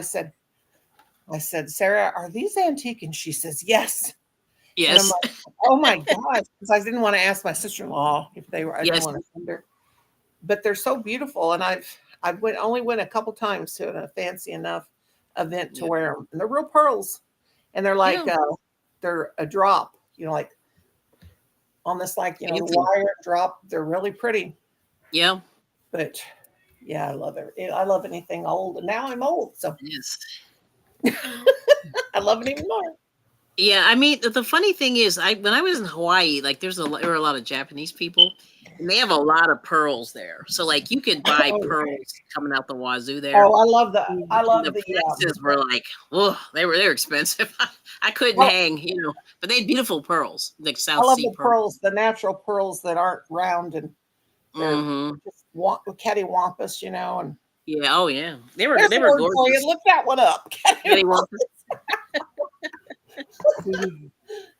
said, Sarah, are these antique? And she says, yes. Yes. And I'm like, oh my gosh, because I didn't want to ask my sister-in-law if they were. I didn't want to send her. But they're so beautiful, and I only went a couple times to a fancy enough event to wear them. And they're real pearls, and they're like they're a drop, like on this wire drop. They're really pretty. Yeah. But yeah, I love it. I love anything old, and now I'm old, so Yes. I love it even more. Yeah, I mean, the funny thing is, when I was in Hawaii, like there were a lot of Japanese people, and they have a lot of pearls there. So like you could buy pearls coming out the wazoo there. Oh, I love that. I love the prices were like, oh, they were expensive. I couldn't hang, but they had beautiful pearls, like South I love Sea the pearls, the natural pearls that aren't round and just cattywampus, and yeah, oh yeah, they were gorgeous. Look that one up. Cattywampus.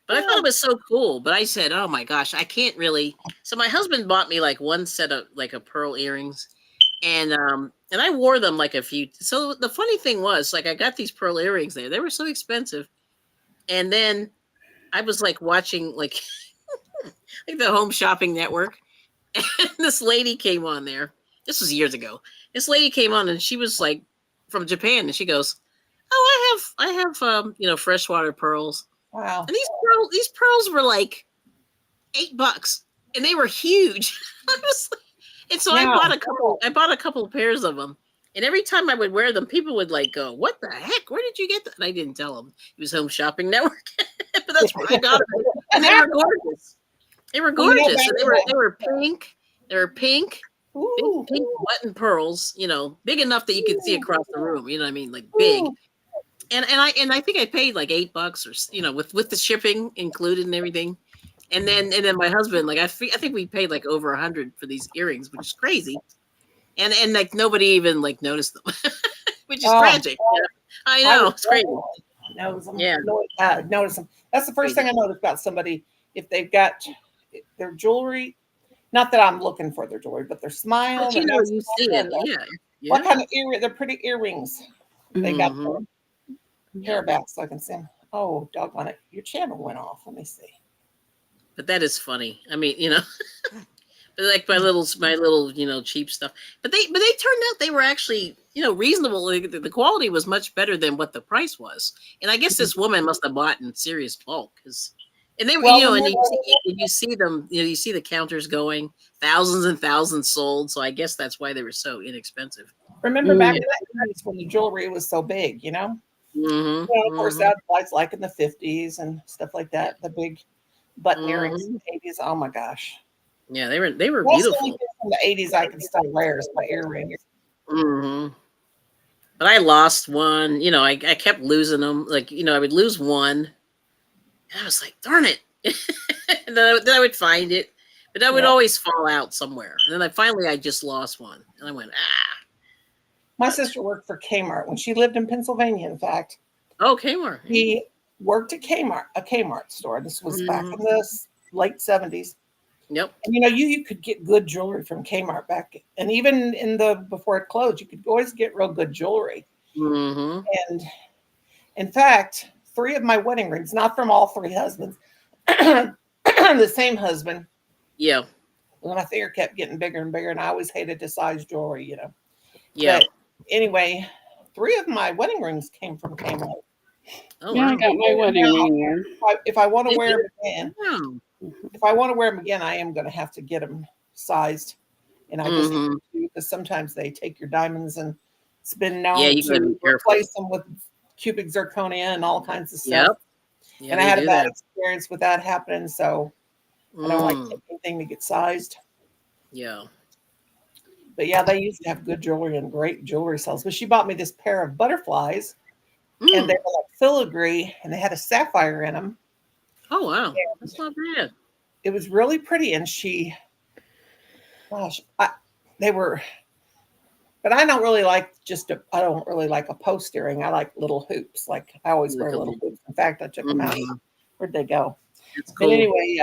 But I thought it was so cool. But I said, oh my gosh, I can't really. So my husband bought me like one set of like a pearl earrings, and I wore them like a few. So the funny thing was, like, I got these pearl earrings there. They were so expensive, and then I was like watching like the Home Shopping Network, and this lady came on there. This was years ago. This lady came on, and she was like from Japan, and she goes, "Oh, I have freshwater pearls." Wow. And these pearls were like $8, and they were huge. And so I bought a couple of pairs of them. And every time I would wear them, people would like go, "What the heck? Where did you get that?" And I didn't tell them. It was Home Shopping Network. But that's where I got them. And they were gorgeous. They were gorgeous. And they were pink. They were pink. Big pink button pearls, big enough that you could see across the room. You know what I mean? Like big. And I think I paid like $8 or with the shipping included and everything. And then my husband, like I think we paid like over $100 for these earrings, which is crazy. And like nobody even like noticed them, which is tragic. I know, it's crazy. knows them. Yeah. Notice them. That's the first thing I noticed about somebody if they've got their jewelry. Not that I'm looking for their jewelry, but their smile. But you their know, nice you see smile, it. and Yeah. what Yeah. kind of earring? They're pretty earrings. They got Mhm. the hair back so I can see them. Oh, doggone it! Your channel went off. Let me see. But that is funny. I mean, you know, but like my little, you know, cheap stuff. But they turned out they were actually, you know, reasonable. Like, the quality was much better than what the price was. And I guess this woman must have bought in serious bulk because, and they were, Well, you know, remember, and you see them, you know, you see the counters going thousands and thousands sold. So I guess that's why they were so inexpensive. remember back Mm. in the 80s when the jewelry was so big, you know? Mm-hmm. Well, of course, that was like in the 50s and stuff like that. The big button earrings in the 80s. Oh my gosh. Yeah, they were That's the only beautiful. thing from the 80s I can still wear is my earrings. Mm-hmm. But I lost one. You know, I kept losing them. Like, you know, I would lose one, and I was like, darn it. And then I would find it, but that would Yeah. always fall out somewhere. And then I just lost one, and I went, ah. My sister worked for Kmart when she lived in Pennsylvania, in fact. Oh, Kmart. Yeah. He worked at Kmart, a Kmart store. This was back in Mhm. the late 70s. Yep. And you know, you could get good jewelry from Kmart back, and even in the before it closed, you could always get real good jewelry. Mm-hmm. And in fact, 3 of my wedding rings, not from all 3 husbands, the same husband. Yeah. And my finger kept getting bigger and bigger, and I always hated to size jewelry, you know. Yeah. But anyway, 3 of my wedding rings came from Kmart. Oh, Yeah, I wow. got my wedding ring there. If I want to Did wear you? them again, Wow. if I want to wear them again, I am going to have to get them sized. And I just Mhm. because sometimes they take your diamonds, and it's been known Yeah, you gotta be to careful. replace them with cubic zirconia and all kinds of Yep. stuff. Yeah, And I they had a do bad that. experience with that happening, so I don't like Mm. anything to get sized. Yeah. But yeah, they used to have good jewelry and great jewelry sales. But she bought me this pair of butterflies, and they Mm. were like filigree, and they had a sapphire in them. Oh, wow. And That's not bad. it was really pretty. And she, gosh, they were. But I don't really like I don't really like a post earring. I like little hoops. Like I always wear Like a little little. hoops. In fact, I took them out. Mhm. Where'd they go? That's But cool. anyway,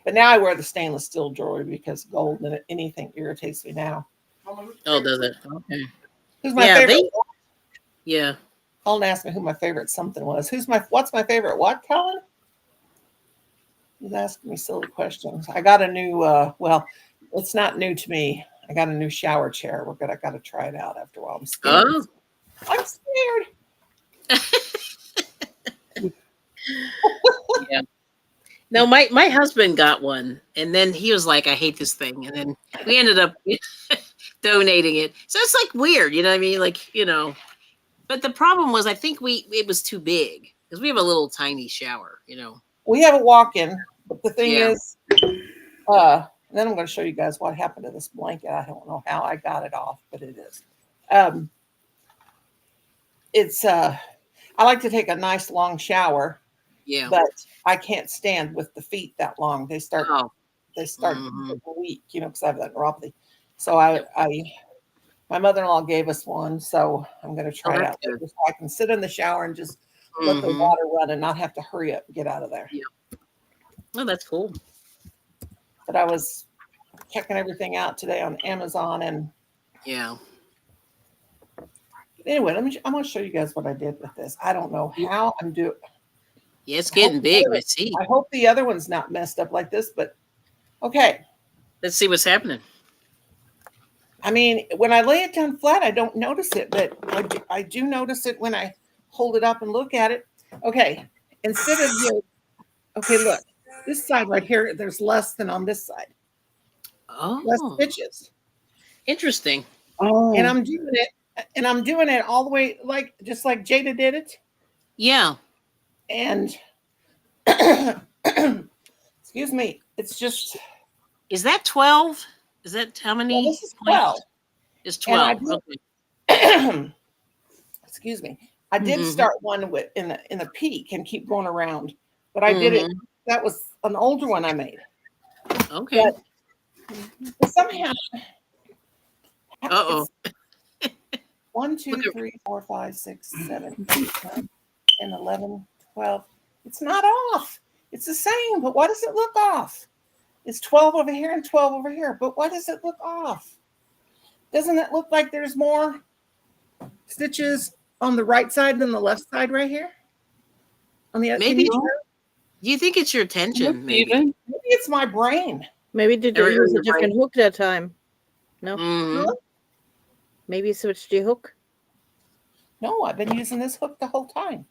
but now I wear the stainless steel jewelry because gold and anything irritates me now. Oh, does it? Okay. Who's my Yeah, favorite? yeah. Colin asked me who my favorite something was. What's my favorite what, Colin? He's asking me silly questions. I got a new well, it's not new to me. I got a new shower chair. I gotta try it out after a while. I'm scared. Oh. I'm scared. Yeah. No, my husband got one, and then he was like, "I hate this thing," and then we ended up donating it. So it's like weird, you know what I mean? Like, you know. But the problem was, I think it was too big because we have a little tiny shower, you know. We have a walk-in, but the thing Yeah. is, then I'm going to show you guys what happened to this blanket. I don't know how I got it off, but it is. It's I like to take a nice long shower, Yeah. but I can't stand with the feet that long. They start Oh. getting Mhm. weak, you know, because I have that neuropathy. So Yep. my mother-in-law gave us one, so I'm going to Oh, try it that's out good. later so I can sit in the shower and just let the Mhm. water run and not have to hurry up and get out of there. Yeah. Oh, that's cool. But I was checking everything out today on Amazon, and Yeah. anyway, I'm going to show you guys what I did with this. I don't know how I'm doing. Yeah, it's I hope getting the big. other- I see. I hope the other one's not messed up like this, but okay. Let's see what's happening. I mean, when I lay it down flat, I don't notice it, but I do notice it when I hold it up and look at it. Okay, instead of okay, look, this side right here, there's less than on this side, less Oh, stitches, interesting. Oh, and I'm doing it all the way just like Jada did it, Yeah. and excuse me, it's just Is that 12? Is that how well, many this is points? 12, It's and 12. Okay. excuse me, I did Mhm. start one with in the peak and keep going around, but I did it. Mhm. That was an older one I made, Okay. but somehow Uh-oh. it's 1, 2, Look at 3, 4, 5, 6, 7, 8, 9. 10, 11, 12. It's not off. It's the same, but why does it look off? It's 12 over here and 12 over here, but why does it look off? Doesn't it look like there's more stitches on the right side than the left side right here? On the Maybe. maybe Do you think it's your tension? Maybe. Even. it's my brain. Maybe did you use a different hook that time? No. Mhm. Maybe you switched your hook. No, I've been using this hook the whole time.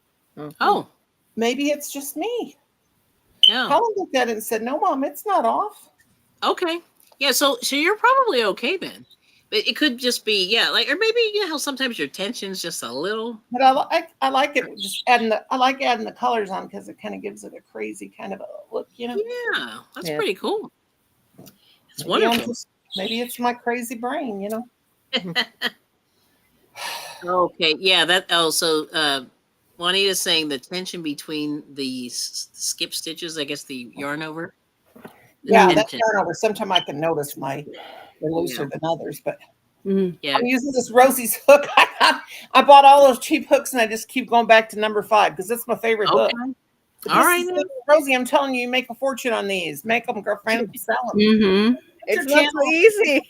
Oh, Maybe it's just me. yeah. Helen looked at it and said, "No, Mom, it's not off." Okay. Yeah. So you're probably okay then. But it could just be, yeah, like, or maybe you know how sometimes your tension's just a little. But I like it just adding the colors on because it kind of gives it a crazy kind of a look, you know. Yeah, that's Yeah. pretty cool. It's Maybe wonderful. maybe it's my crazy brain, you know. Okay. Yeah. That. Oh, so Juanita's saying the tension between the skip stitches. I guess the yarn over. The Yeah, that's tension. yarn over. Sometimes I can notice they're looser than others, but Mhm. Yeah. I'm using this Rosie's hook. I bought all those cheap hooks and I just keep going back to number 5 because it's my favorite hook. Okay. But All this right. is Then. the- Rosie, I'm telling you, you make a fortune on these. Make them, girlfriend. Sell them. Mhm. It's not so easy.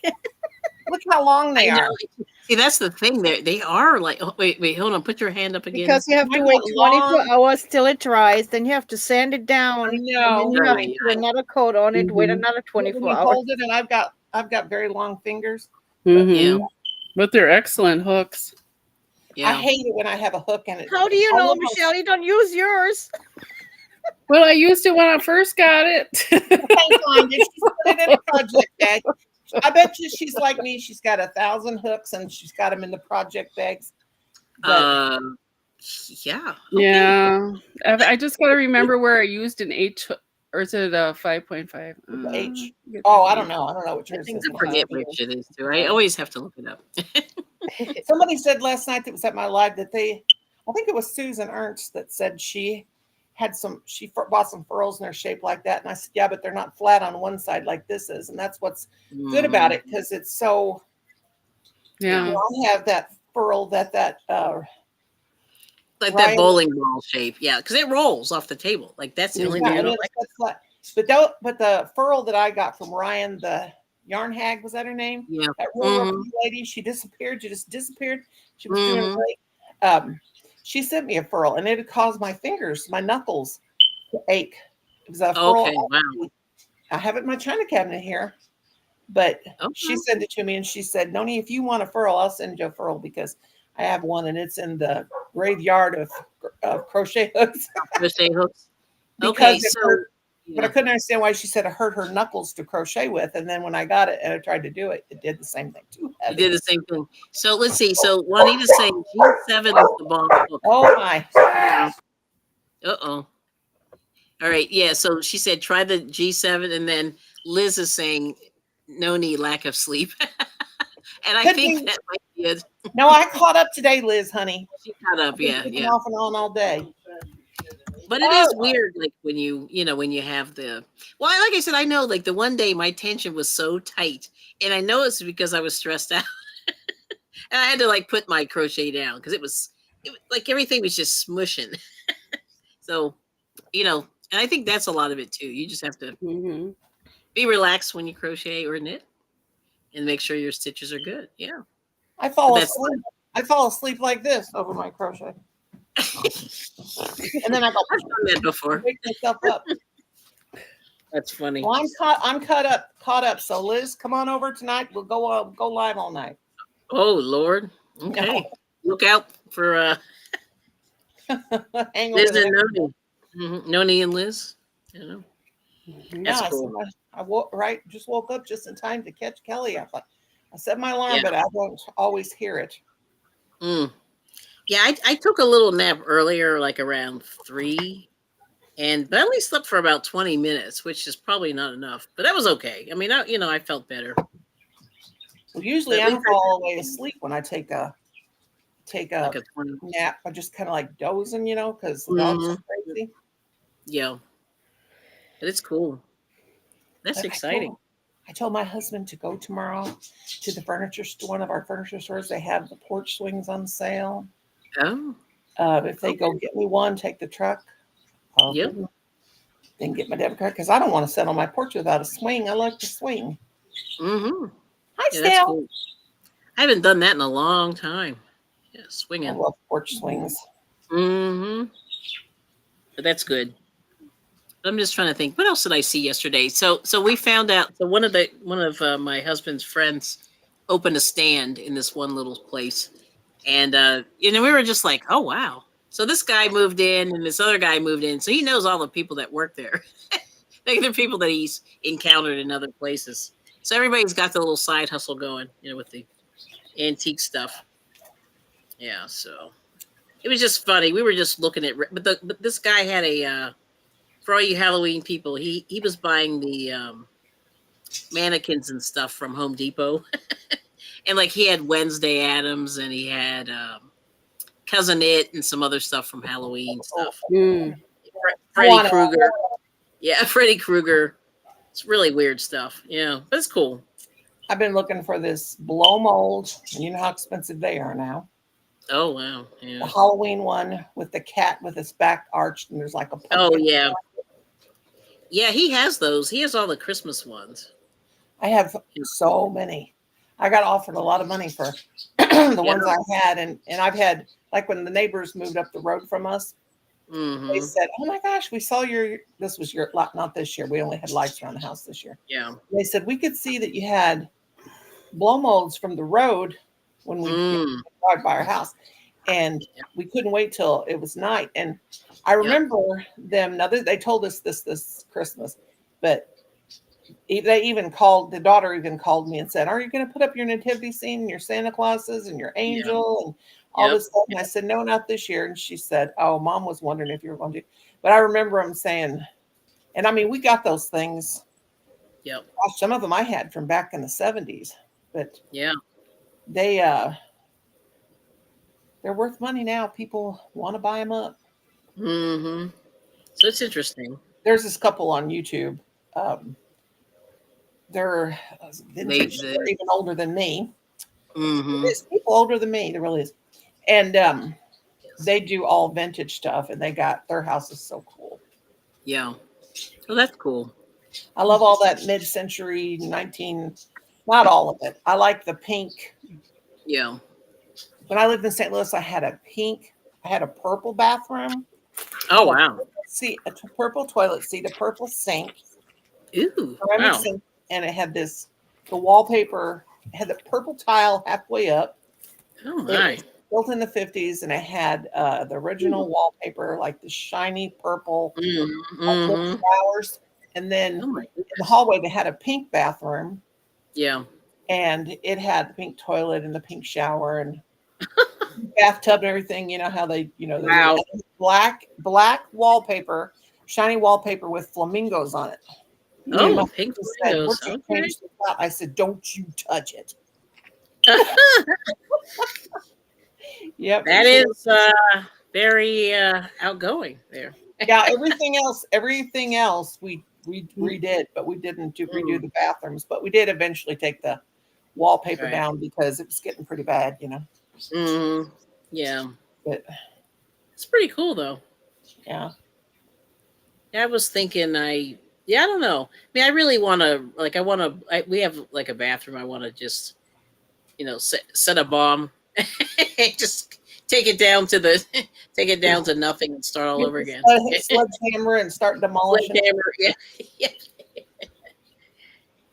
Look how long they I know. are. See, that's the thing. They are like. Oh, wait, hold on. Put your hand up again. Because you have to Mine wait got 24 long. hours till it dries. Then you have to sand it down. I And know. then you have Right, to do another coat on it. Wait Mhm. another But when 24 you hours. hold it, and I've got very long fingers. Mhm. But they're excellent hooks. Yeah. I hate it when I have a hook in it. How do you I know, look how- Michelle? You don't use yours. Well, I used it when I first got it. Can't find it. She's put it in a project bag. I bet you she's like me. She's got 1,000 hooks and she's got them in the project bags. But Yeah. Okay. Yeah. I just got to remember where I used an H, or is it a 5.5? the H. Oh, I don't know. I don't know what yours is. I forget which it is too. I always have to look it up. Somebody said last night that was at my live that I think it was Susan Ernst that said she bought some furls and they're shaped like that. And I said, yeah, but they're not flat on one side like this is. And that's what's good about it because it's so, Yeah. I have that furl like Ryan- that bowling ball shape. Yeah, because it rolls off the table. Like that's the only thing I don't like. But the furl that I got from Ryan, the yarn hag, was that her name? Yeah. That real lady, she disappeared. She just disappeared. She was doing great. She sent me a furl, and it had caused my fingers, my knuckles, to ache. It was a furl. Okay, wow. I have it in my china cabinet here, but she sent it to me, and she said, "Noni, if you want a furl, I'll send you a furl because I have one, and it's in the graveyard of crochet hooks." Crochet hooks. Because Okay, it so hurt. But I couldn't understand why she said it hurt her knuckles to crochet with. And then when I got it and I tried to do it, it did the same thing too. you did the same thing. So let's see. So Juanita's saying G7 is the ball hook. Oh my. Uh-oh. All right. Yeah. So she said try the G7, and then Liz is saying no need, lack of sleep. And I think that might be it. No, I caught up today, Liz, honey. She caught up. Yeah. Yeah. Off and on all day. But it is weird, like when when you have the like I said, I know like the one day my tension was so tight, and I know it's because I was stressed out, and I had to like put my crochet down because it was like everything was just smushing. So, and I think that's a lot of it too. You just have to be relaxed when you crochet or knit, and make sure your stitches are good. Yeah, I fall asleep like this over my crochet. And then I go, I've done that before. Wake myself up. That's funny. Well, I'm caught up. So Liz, come on over tonight. We'll go live all night. Oh Lord. Okay. No. Look out for Liz and Noni. Noni and Liz. That's cool. I just woke up just in time to catch Kelly. I set my alarm, but I won't always hear it. Yeah, I took a little nap earlier, like around 3, but I only slept for about 20 minutes, which is probably not enough. But that was okay. I mean, I felt better. Well, usually I fall all the way asleep when I take a like nap. I just kind of like dozing, because the dog's so crazy. Yeah, but it's cool. That's exciting. I told my husband to go tomorrow to the furniture store, one of our furniture stores. They have the porch swings on sale. Oh. If they go get me one, take the truck, I'll Yep. give them, then get my debit card because I don't want to sit on my porch without a swing. I like to swing. Mm-hmm. Hi, Yeah, that's Stell. cool. I haven't done that in a long time. Yeah, I swinging. love porch swings. Mm-hmm. But that's good. I'm just trying to think. What else did I see yesterday? So we found out. So one of my husband's friends opened a stand in this one little place, and we were just like, oh wow. So this guy moved in, and this other guy moved in. So he knows all the people that work there. They're people that he's encountered in other places. So everybody's got the little side hustle going, with the antique stuff. Yeah. So it was just funny. We were just looking at, but this guy had a for all you Halloween people, he was buying the mannequins and stuff from Home Depot, and like he had Wednesday Adams and he had Cousin It and some other stuff from Halloween stuff. Mm. Freddy Krueger, yeah, Freddy Krueger. It's really weird stuff, but it's cool. I've been looking for this blow mold, and you know how expensive they are now. Oh wow, The yeah. Halloween one with the cat with its back arched, and there's like a pumpkin. Oh yeah, yeah. He has those. He has all the Christmas ones. I have so many. I got offered a lot of money for the ones I had, and I've had, like, when the neighbors moved up the road from us, they said, "Oh my gosh, we saw your." This was your, not this year. We only had lights around the house this year. Yeah. They said we could see that you had blow molds from the road when we drive by our house, and we couldn't wait till it was night. And I remember them. Now they told us this Christmas, but they even called, the daughter even called me and said, "Are you going to put up your nativity scene and your Santa Clauses and your angel and all this stuff?" And I said, "No, not this year." And she said, "Oh, Mom was wondering if you were going to." But I remember them saying, and I mean, we got those things. Yep. Gosh, some of them I had from back in the 70s, but they're worth money now. People want to buy them up. Mm-hmm. So it's interesting. There's this couple on YouTube. They're vintage. They're even older than me. There's people older than me. There really is. And they do all vintage stuff, and their house is so cool. Yeah. Well, that's cool. I love all that mid-century 19, not all of it. I like the pink. Yeah. When I lived in St. Louis, I had a purple bathroom. Oh, wow. A purple toilet seat, a purple sink. Ooh, ceramic sink, and it had the wallpaper, it had the purple tile halfway up. Oh, my. Built in the 50s, and it had the original wallpaper, like the shiny purple flowers. And then in the hallway, they had a pink bathroom. Yeah. And it had the pink toilet and the pink shower and bathtub and everything. You know how they, black wallpaper, shiny wallpaper with flamingos on it. Oh, pink flamingos. Okay. I said, "Don't you touch it." Yep. That is very outgoing there. Yeah, everything else we redid, but we didn't redo the bathrooms. But we did eventually take the wallpaper down because it was getting pretty bad, Yeah. But it's pretty cool though. Yeah. I was thinking I don't know. I mean, I really want to, we have like a bathroom. I want to just, set a bomb, just take it down to nothing and start all over again. Sledgehammer and start demolishing. Yeah.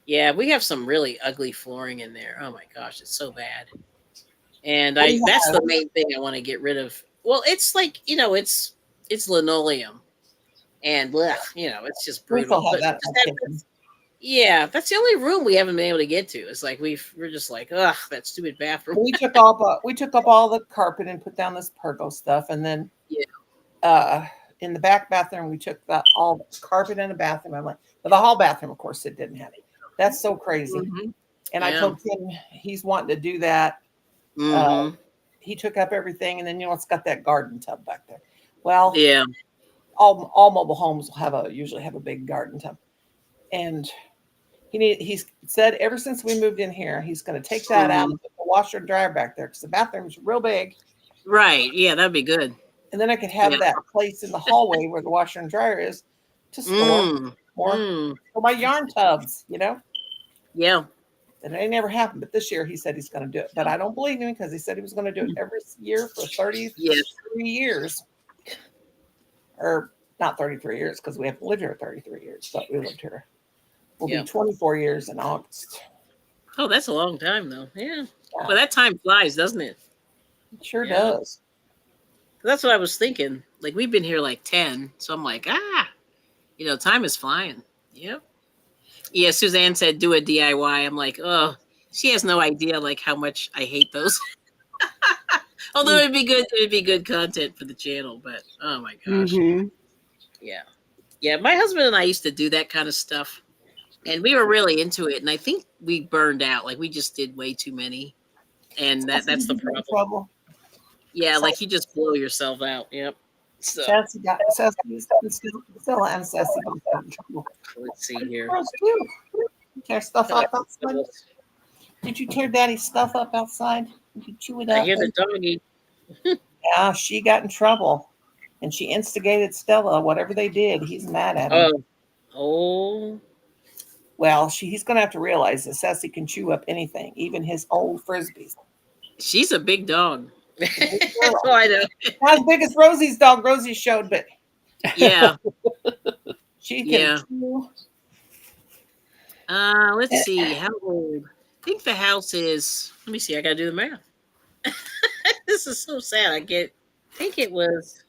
Yeah, we have some really ugly flooring in there. Oh my gosh, it's so bad. And that's the main thing I want to get rid of. Well, it's like, it's linoleum. And it's just brutal. That's the only room we haven't been able to get to. It's like we're just like, ugh, that stupid bathroom. We took up all the carpet and put down this pergo stuff, and then in the back bathroom we took all the carpet in the bathroom. I'm like, but the hall bathroom, of course, it didn't have it. That's so crazy. And I told him he's wanting to do that. He took up everything, and then it's got that garden tub back there. Well, all mobile homes will usually have a big garden tub, and he's said ever since we moved in here, he's going to take that out and put the washer and dryer back there because the bathroom's real big. Right? Yeah, that'd be good. And then I could have that place in the hallway where the washer and dryer is to store more for my yarn tubs, you know? Yeah. And it never happened. But this year he said he's going to do it. But I don't believe him because he said he was going to do it every year for 33 years. Or not 33 years because we haven't lived here 33 years, but we lived here. We'll be 24 years in August. Oh, that's a long time though. Yeah. Well, that time flies, doesn't it? It sure does. That's what I was thinking. Like we've been here like 10. So I'm like, time is flying. Yep. Yeah, Suzanne said do a DIY. I'm like, oh, she has no idea like how much I hate those. Although it'd be good content for the channel, but oh my gosh. Yeah. Yeah, my husband and I used to do that kind of stuff. And we were really into it. And I think we burned out. Like we just did way too many. And that's the problem. Yeah, like you just blow yourself out. Yep. So Sassy still and Sassy got in trouble. Let's see here. Tear stuff up outside. Did you tear Daddy's stuff up outside? Did you chew it up? I hear the doggy. Yeah, she got in trouble. And she instigated Stella. Whatever they did, he's mad at her. Oh. Well, he's going to have to realize that Sassy can chew up anything, even his old Frisbees. She's a big dog. That's all I know. Not as big as Rosie's dog. Rosie showed, but yeah, she can chew. Let's see. How old? I think the house is. Let me see. I got to do the math. This is so sad. I think it was.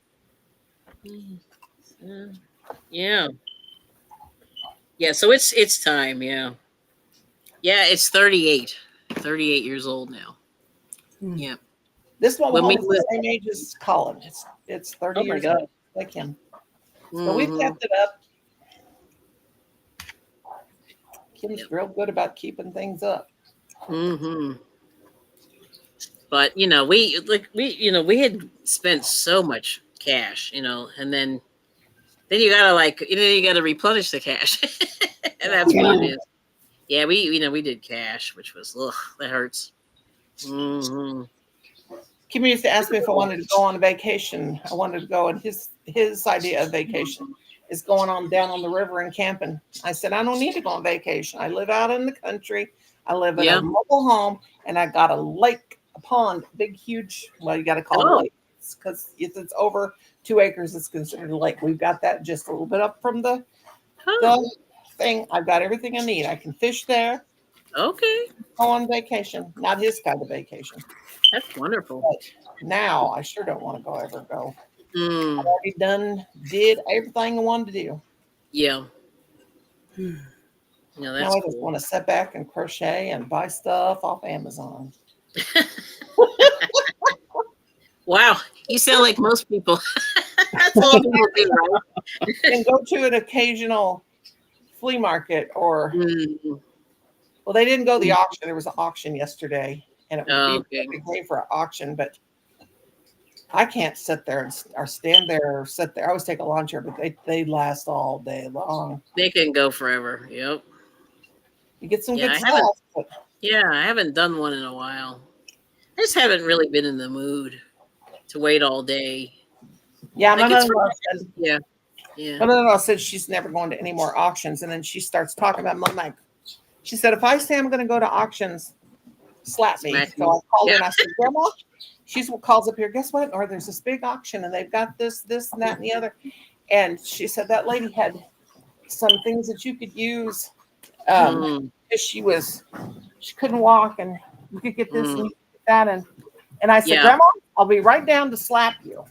Yeah. Yeah. So it's time. Yeah. Yeah. It's 38. 38 years old now. Yeah. This one was the same age as Colin. It's 30 years old, like him. So we've kept it up. Kim's real good about keeping things up. But we had spent so much cash, and then you gotta replenish the cash, and that's what it is. Yeah, we did cash, which was that hurts. Kim used to ask me if I wanted to go on a vacation. I wanted to go, and his idea of vacation is going on down on the river and camping. I said, I don't need to go on vacation. I live out in the country. I live in a mobile home, and I got a lake, a pond, big, huge. Well, you got to call it a lake because if it's over 2 acres, it's considered a lake. We've got that just a little bit up from the thing. I've got everything I need. I can fish there. Okay. Go on vacation. Not his kind of vacation. That's wonderful. But now I sure don't want to ever go. I've already did everything I wanted to do. Yeah. Now I just want to sit back and crochet and buy stuff off Amazon. Wow. You sound like most people. That's all people do, right? And go to an occasional flea market or... Well, they didn't go to the auction. There was an auction yesterday, and it would be a big day for an auction, but I can't sit there or stand there or sit there. I always take a lawn chair, but they last all day long. They can go forever. Yep. You get some good stuff. I haven't done one in a while. I just haven't really been in the mood to wait all day. Yeah, my mother-in-law said she's never going to any more auctions, and then she starts talking about mom like. She said, if I say I'm going to go to auctions, slap me. So I called her and I said, Grandma, she calls up here, guess what? Or there's this big auction and they've got this, and that, and the other. And she said that lady had some things that you could use. She couldn't walk and you could get this and you could get that. And I said, Grandma, I'll be right down to slap you.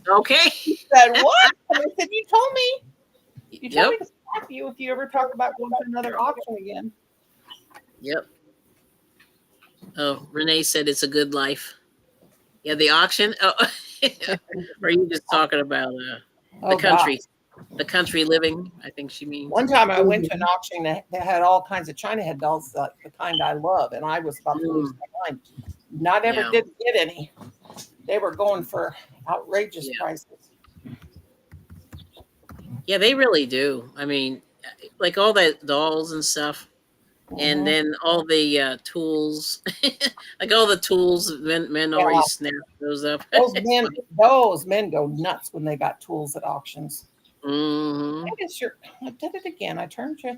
Okay. She said, what? And I said, you told me. You told me to slap you if you ever talk about going to another auction again. Yep. Oh, Renee said it's a good life. Yeah, the auction. Oh, or are you just talking about the country? God. The country living, I think she means. One time I went to an auction that had all kinds of China head dolls, the kind I love, and I was about to lose my mind. Not ever did get any. They were going for outrageous prices. Yeah, they really do. I mean, like all that dolls and stuff. and Mhm. then all the tools, like all the tools, men Yeah, already snap those up. those It's men, funny. those men go nuts when they got tools at auctions. I Hmm. guess you're. I did it again. I turned you.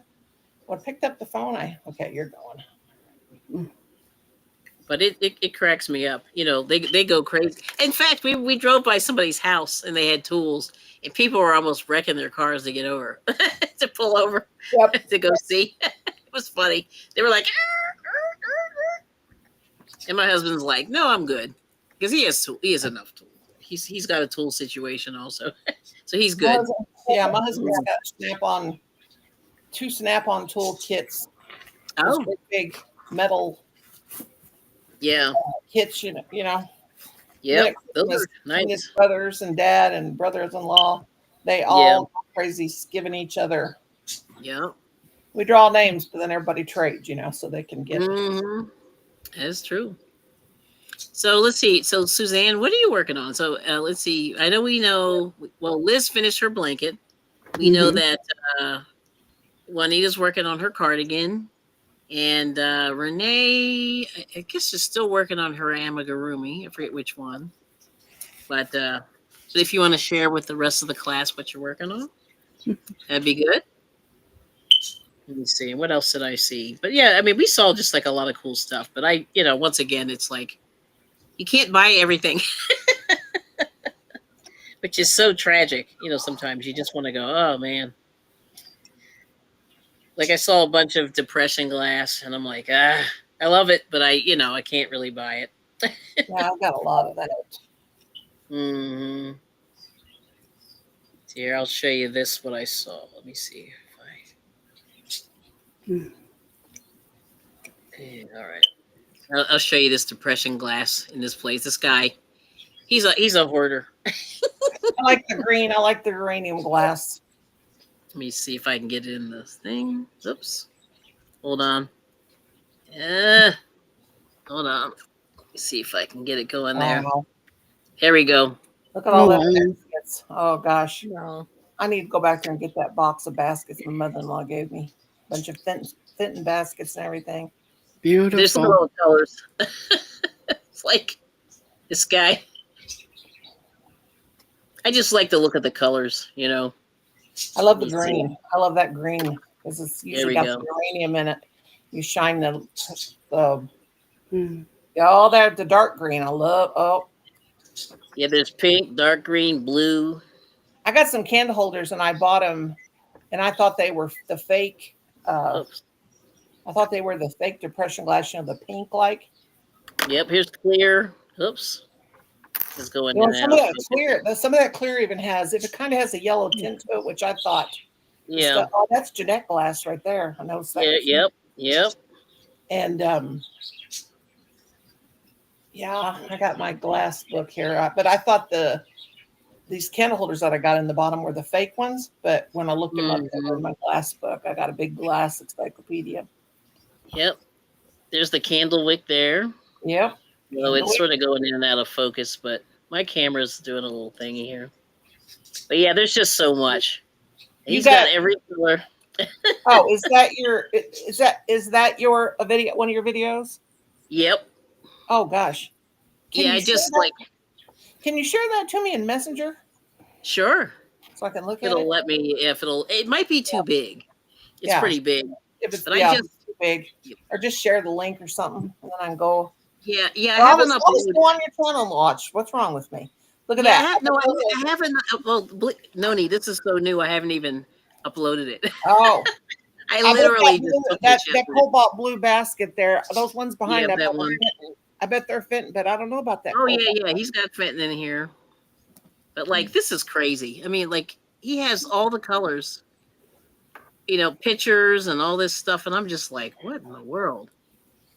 When I picked up the phone, okay, you're going. But it cracks me up. They go crazy. In fact, we drove by somebody's house and they had tools, and people were almost wrecking their cars to get over, to pull over, Yep. to go see. It was funny. They were like, "Arr, arr, arr." And my husband's like, "No, I'm good," because he has enough tools. He's got a tool situation also, so he's My good. husband, yeah, my husband's got two snap-on tool kits. Those Oh great big metal yeah, kits, you know. Then yep, it those was are from his nice. brothers and dad and brothers-in-law. They Yeah, all go crazy giving each other. yeah. We draw names, but then everybody trades, so they can get. Hmm. That's true. So let's see. So Suzanne, what are you working on? So let's see. I know we know. Well, Liz finished her blanket. We know Hmm. that uh, Juanita's working on her cardigan, and Renee, I guess, is still working on her amigurumi. I forget which one. But so if you want to share with the rest of the class what you're working on, that'd be good. Let me see. What else did I see? But yeah, I mean, we saw just like a lot of cool stuff. But once again, it's like you can't buy everything, which is so tragic. Sometimes you just want to go, oh man. Like I saw a bunch of depression glass, and I'm like, I love it, but I can't really buy it. Yeah, I've got a lot of that. Hmm. Here, I'll show you this. What I saw. Let me see. All right. I'll show you this depression glass in this place. This guy, he's a hoarder. I like the green. I like the uranium glass. Let me see if I can get it in this thing. Oops. Hold on. Uh, hold on. Let me see if I can get it going there. Wow. Here we go. Look at all Oh, them baskets. Oh gosh. No. I need to go back there and get that box of baskets my mother-in-law gave me. Bunch of Fenton baskets and everything. There's some beautiful. little colors. It's like this guy. I just like to look at the colors. I love Let the me see. green. I love that green because it's There usually we got the go. uranium in it. You shine the Mm. all that the dark green. I love. Oh, Yeah, there's pink, dark green, blue. I got some candle holders and I bought them, and I thought they were the fake. Uh, Oops. I thought they were the fake depression glass. The pink like. Yep, here's clear. Oops. It's going in and Some out of of that focus. clear, some of that clear even has. If it kind of has a yellow tint to it, which I thought the Yeah. stuff. Oh, that's Jeanette glass right there. I noticed that Yeah, before. yep. Yep. And yeah, I got my glass book here, but I thought these candle holders that I got in the bottom were the fake ones. But when I looked them up, they were Hmm. in my glass book. I got a big glass encyclopedia. Yep. There's the candle wick there. Yep, Well, candle it's wick. sort of going in and out of focus, but my camera's doing a little thingy here. But yeah, there's just so much. You He's got got. every color. Oh, is that your a video? One of your videos? Yep. Oh gosh, can Yeah, you I share just that? like, Can you share that to me in Messenger sure. so I can look at It'll it? let me, if it might be too big. It's Yeah, pretty big. if it's But I just, too big, or just share the link or something, and then I can go. yeah, I Or haven't I'll just uploaded. go on your channel and watch. What's wrong with me? Look at Yeah, that. no, I haven't. Well, Noni, this is so new. I haven't even uploaded it. Oh, I I bet literally just took that pictures of it. cobalt blue basket there. Those ones Yeah, behind that. that one. I bet they're fitting, but I don't know about that Oh cobalt. yeah. He's got Fenton in here, but like this is crazy. I mean, like he has all the colors, pictures and all this stuff, and I'm just like, what in the world?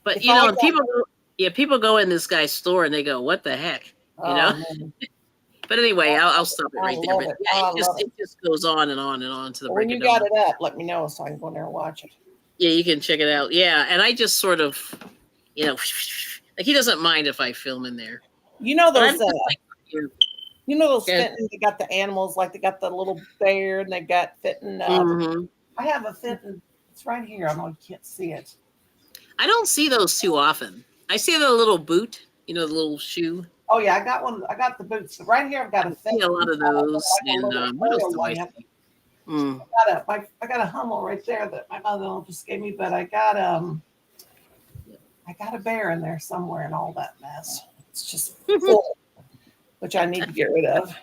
But If I and got, people go in this guy's store and they go, what the heck, you know? oh man, But anyway, I'll stop it I right there. love But it. yeah, I it just love it. it just goes on and on and on to the When break of you got dawn. it up, let me know so I can go in there and watch it. Yeah, you can check it out. Yeah, and I just sort of, like he doesn't mind if I film in there. You know But I'm those. just like, you. Yeah. Fenton. They got the animals, like they got the little bear, and they got Fenton. Hmm. I have a Fenton. It's right here. I know you can't see it. I don't see those too often. I see the little boot, the little shoe. Oh yeah, I got one. I got the boots. Right here, I've got I a see thing. a lot of those. Like a And little what else oil do I lamp. see? Mm. I got a Hummel right there that my mother just gave me, but I got a bear in there somewhere and all that mess. It's just full, which I need to get rid of.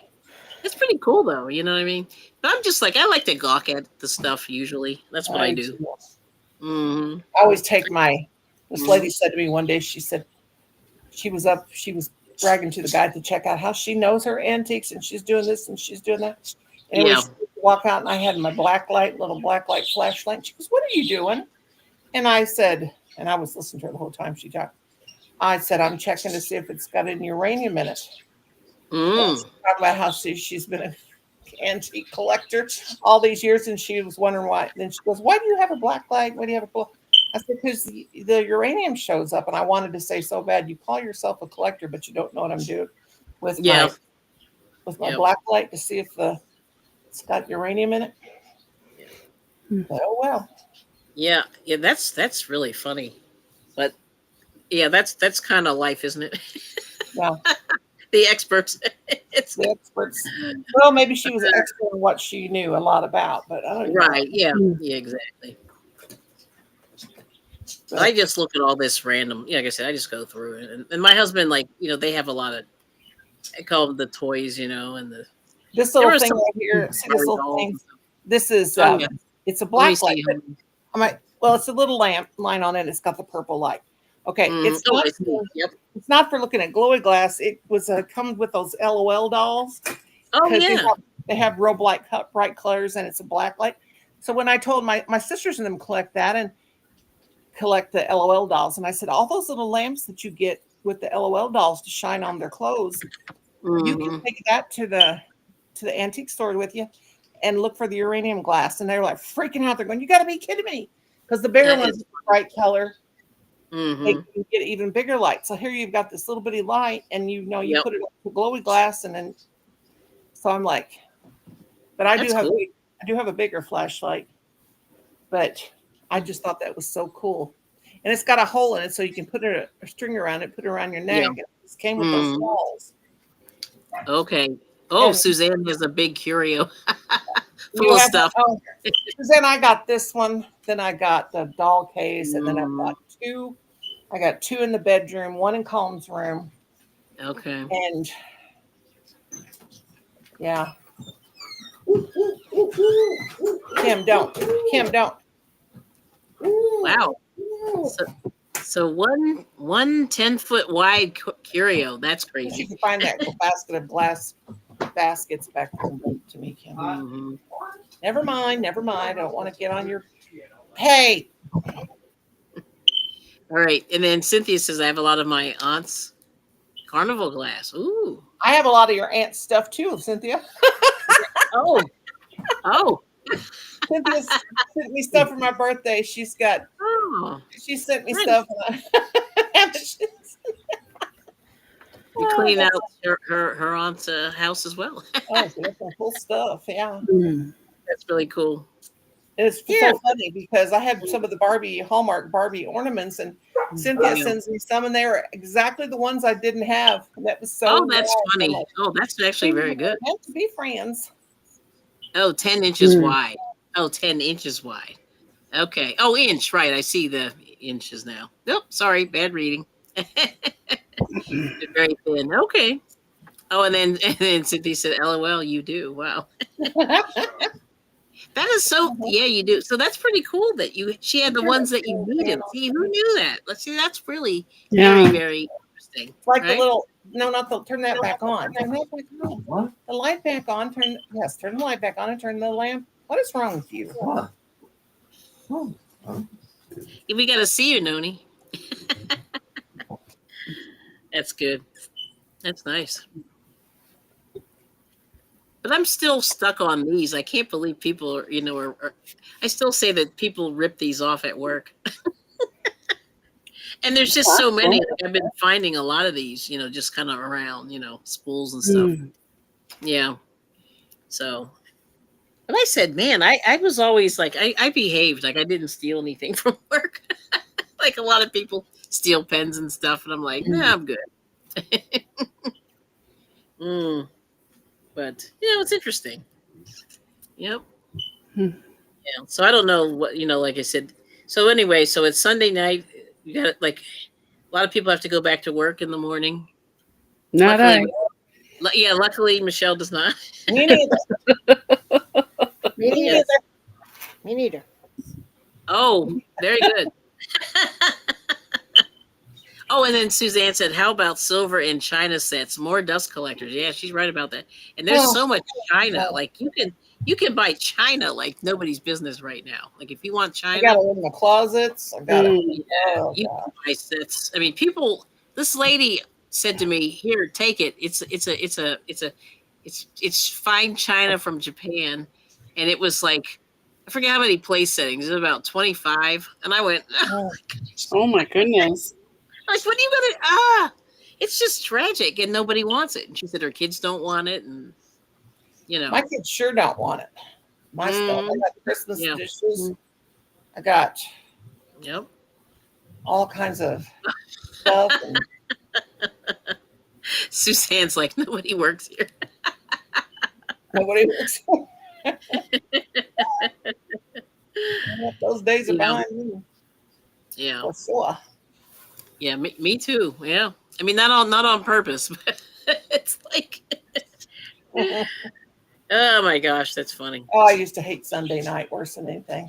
It's pretty cool though, you know what I mean? But I'm just like, I like to gawk at the stuff usually. That's what I do. Hmm. I always take this Mhm. lady said to me one day, she said she was bragging to the guy to check out how she knows her antiques and she's doing this and she's doing that. And Yeah. walk out and I had my little black light flashlight. She goes, "What are you doing?" And I said, and I was listening to her the whole time she talked. I said, "I'm checking to see if it's got any uranium in it." Mm. Talk about how she's been an antique collector all these years, and she was wondering why. Then she goes, "Why do you have a black light? Why do you have a black?" I said, "Because the uranium shows up." And I wanted to say so bad, "You call yourself a collector, but you don't know what I'm doing with Yeah. my black light to see if it's got uranium in it." But, oh well. Yeah. Yeah. That's really funny. But yeah, that's kind of life, isn't it? Yeah. The experts. It's The experts. Well, maybe she was an expert in what she knew a lot about, but I don't know. right. Yeah. Yeah. Exactly. But I just look at all this random. Yeah, like I said, I just go through it, and my husband, like they have a lot of. I call them the toys, and the. this There little was thing some right here, see this Barbie little dolls thing? and stuff. This is Oh yeah. it's a Let me black light, see. but it's a little lamp line on it. It's got the purple light. Okay, it's Oh, not I see. Yep. it's not for looking at glowy glass. It was comes with those LOL dolls Oh because yeah. they have real bright colors and it's a black light. So when I told my sisters and them collect that and collect the LOL dolls, and I said all those little lamps that you get with the LOL dolls to shine on their clothes, you can Mhm. take that to the antique store with you and look for the uranium glass. And they're like freaking out. They're going, "You got to be kidding me!" Because the bigger That ones is. bright color. They Mhm. can get even bigger light. So here you've got this little bitty light, and you Yep. put it up to glowy glass, and then so I'm like, but That's cool. I do have a bigger flashlight, but I just thought that was so cool, and it's got a hole in it, so you can put a string around it, put it around your Yeah. neck. It came with those Mhm. balls. Okay. Oh, And Suzanne has a big curio full you of have stuff. then I got this one, then I got the doll case, and then I've Mm, got two. I got two in the bedroom, one in Colin's room, okay. and yeah. Kim, don't. Kim, don't. Wow. So one 10-foot wide curio. That's You crazy. can find that basket of glass baskets back there and bring it to me, Kim. Mhm. Never mind, never mind. I don't want to get on your. Hey, All right. And then Cynthia says I have a lot of my aunt's carnival glass. Ooh. I have a lot of your aunt's stuff too, Cynthia. Oh. Oh. Cynthia sent me stuff for my birthday. She sent me Nice. stuff. You clean out her aunt's house as well. Oh, so that's some cool stuff. Yeah. That's really cool. It's Yeah. so funny because I had some of the Hallmark Barbie ornaments, and Cynthia sends me some, and they were exactly the ones I didn't have. And that was so. Oh, that's rad. I'm funny. like, Oh, that's actually very good. we have to be friends. Oh, 10 inches wide. Oh, 10 inches wide. Okay. Oh, inch. Right. I see the inches now. Nope. Sorry. Bad reading. Very thin. Okay. Oh, and then Cynthia said, "LOL, you do." Wow. That is so. Yeah, you do. So that's pretty cool that she had the ones that you needed. See, who knew that? Let's see. That's really very, very interesting. It's like right? the little turn that back on. Turn that back on. What? The light back on. Turn the light back on and turn the lamp. What is wrong with you? What? We got to see you, Noni. That's good. That's nice. But I'm still stuck on these. I can't believe people are, I still say that people rip these off at work. And there's just so many. Like, I've been finding a lot of these, just kind of around, spools and stuff. Yeah. So, but I said, man, I was always like, I behaved like I didn't steal anything from work. Like a lot of people steal pens and stuff, and I'm like, nah, I'm good. Mm, but it's interesting. Yep. Hmm. Yeah. So I don't know what like I said. So anyway, so it's Sunday night. You got like a lot of people have to go back to work in the morning. Not Luckily, I. yeah. Luckily, Michelle does not. Me neither. Me Me neither. neither. Me neither. Oh, very good. Oh, and then Suzanne said, "How about silver and china sets? More dust collectors." Yeah, she's right about that. And there's Oh, so much china. no. Like you can buy china like nobody's business right now. Like if you want I got china, it in the closets. I got it. Mm. yeah, Oh you God. can buy sets. I mean, people. This lady said to me, "Here, take it. It's fine china from Japan," and it was like I forget how many place settings. It was about 25, and I went, Oh, Oh my goodness. like, what are you gonna it's just tragic and nobody wants it. And she said her kids don't want it and my kids sure don't want it. My stuff. I mm, got Christmas yeah. dishes. I got Yep. all kinds of stuff. And Suzanne's like, nobody works here. nobody works. Those days are Yeah. behind me. Yeah. For sure. Yeah, me too. Yeah. I mean not on purpose, but it's like Oh, oh my gosh, that's funny. I used to hate Sunday night worse than anything.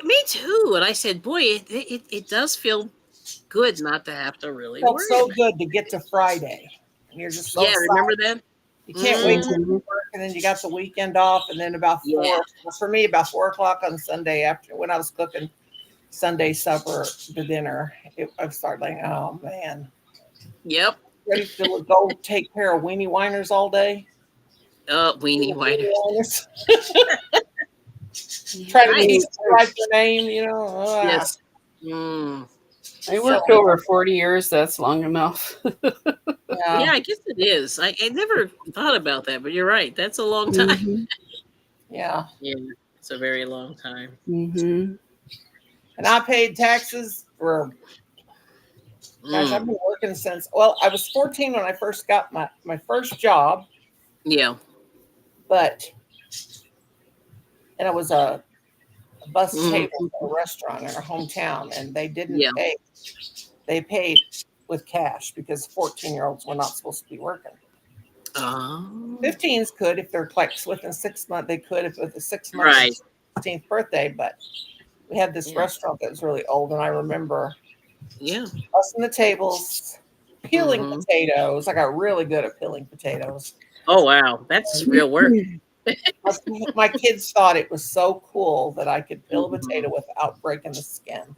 Me too. And I said, boy, it does feel good not to have to really Felt worry so about it. good to get to Friday. And you're just so Yeah, remember excited. that? You can't wait to Mm, Mhm. work, and then you got the weekend off, and then about yeah. for me, about 4 o'clock on Sunday after when I was cooking Sunday supper to dinner, I started like, oh man, Yep. ready to go take care of weenie whiners all day. Oh, weenie Weenie whiner. whiners. Try to Nice. write their name, you know. Yes. Mm. I So worked over 40 years. That's long enough. yeah, Yeah, I guess it is. I never thought about that, but you're right. That's a long time. Hmm. yeah. Yeah, it's a very long time. Hmm. And I paid taxes for gosh, I've Mm. been working since I was 14 when I first got my first job, Yeah. but and it was a bus table Mm. for a restaurant in our hometown, and they didn't Yeah. pay. They paid with cash because 14-year-olds were not supposed to be working. Oh. 15s could if they're like within 6 months. They could if with a 6 month Right. 16th birthday, but we had this Yeah. restaurant that was really old, and I remember Yeah. busting the tables, peeling Hmm. potatoes. I got really good at peeling potatoes. Oh wow, that's real work. My kids thought it was so cool that I could peel a Hmm. potato without breaking the skin.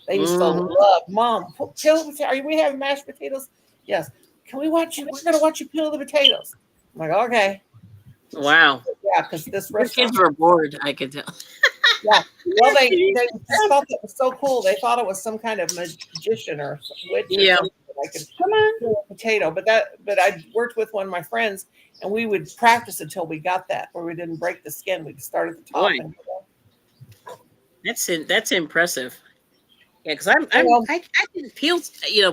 They used to Hmm. love, Mom, peel the potato. Are we having mashed potatoes? Yes. Can we watch you? We're going to watch you peel the potatoes. I'm like, okay. Wow, Yeah, because this your restaurant, kids were bored. I could tell. yeah. Well, they just thought that was so cool. They thought it was some kind of magician or witch or Yeah. something that I could Come on. peel a potato. But I worked with one of my friends, and we would practice until we got that, where we didn't break the skin. We'd start at the top Boy, and that's impressive. Yeah, because I'm you I'm know, I can peel,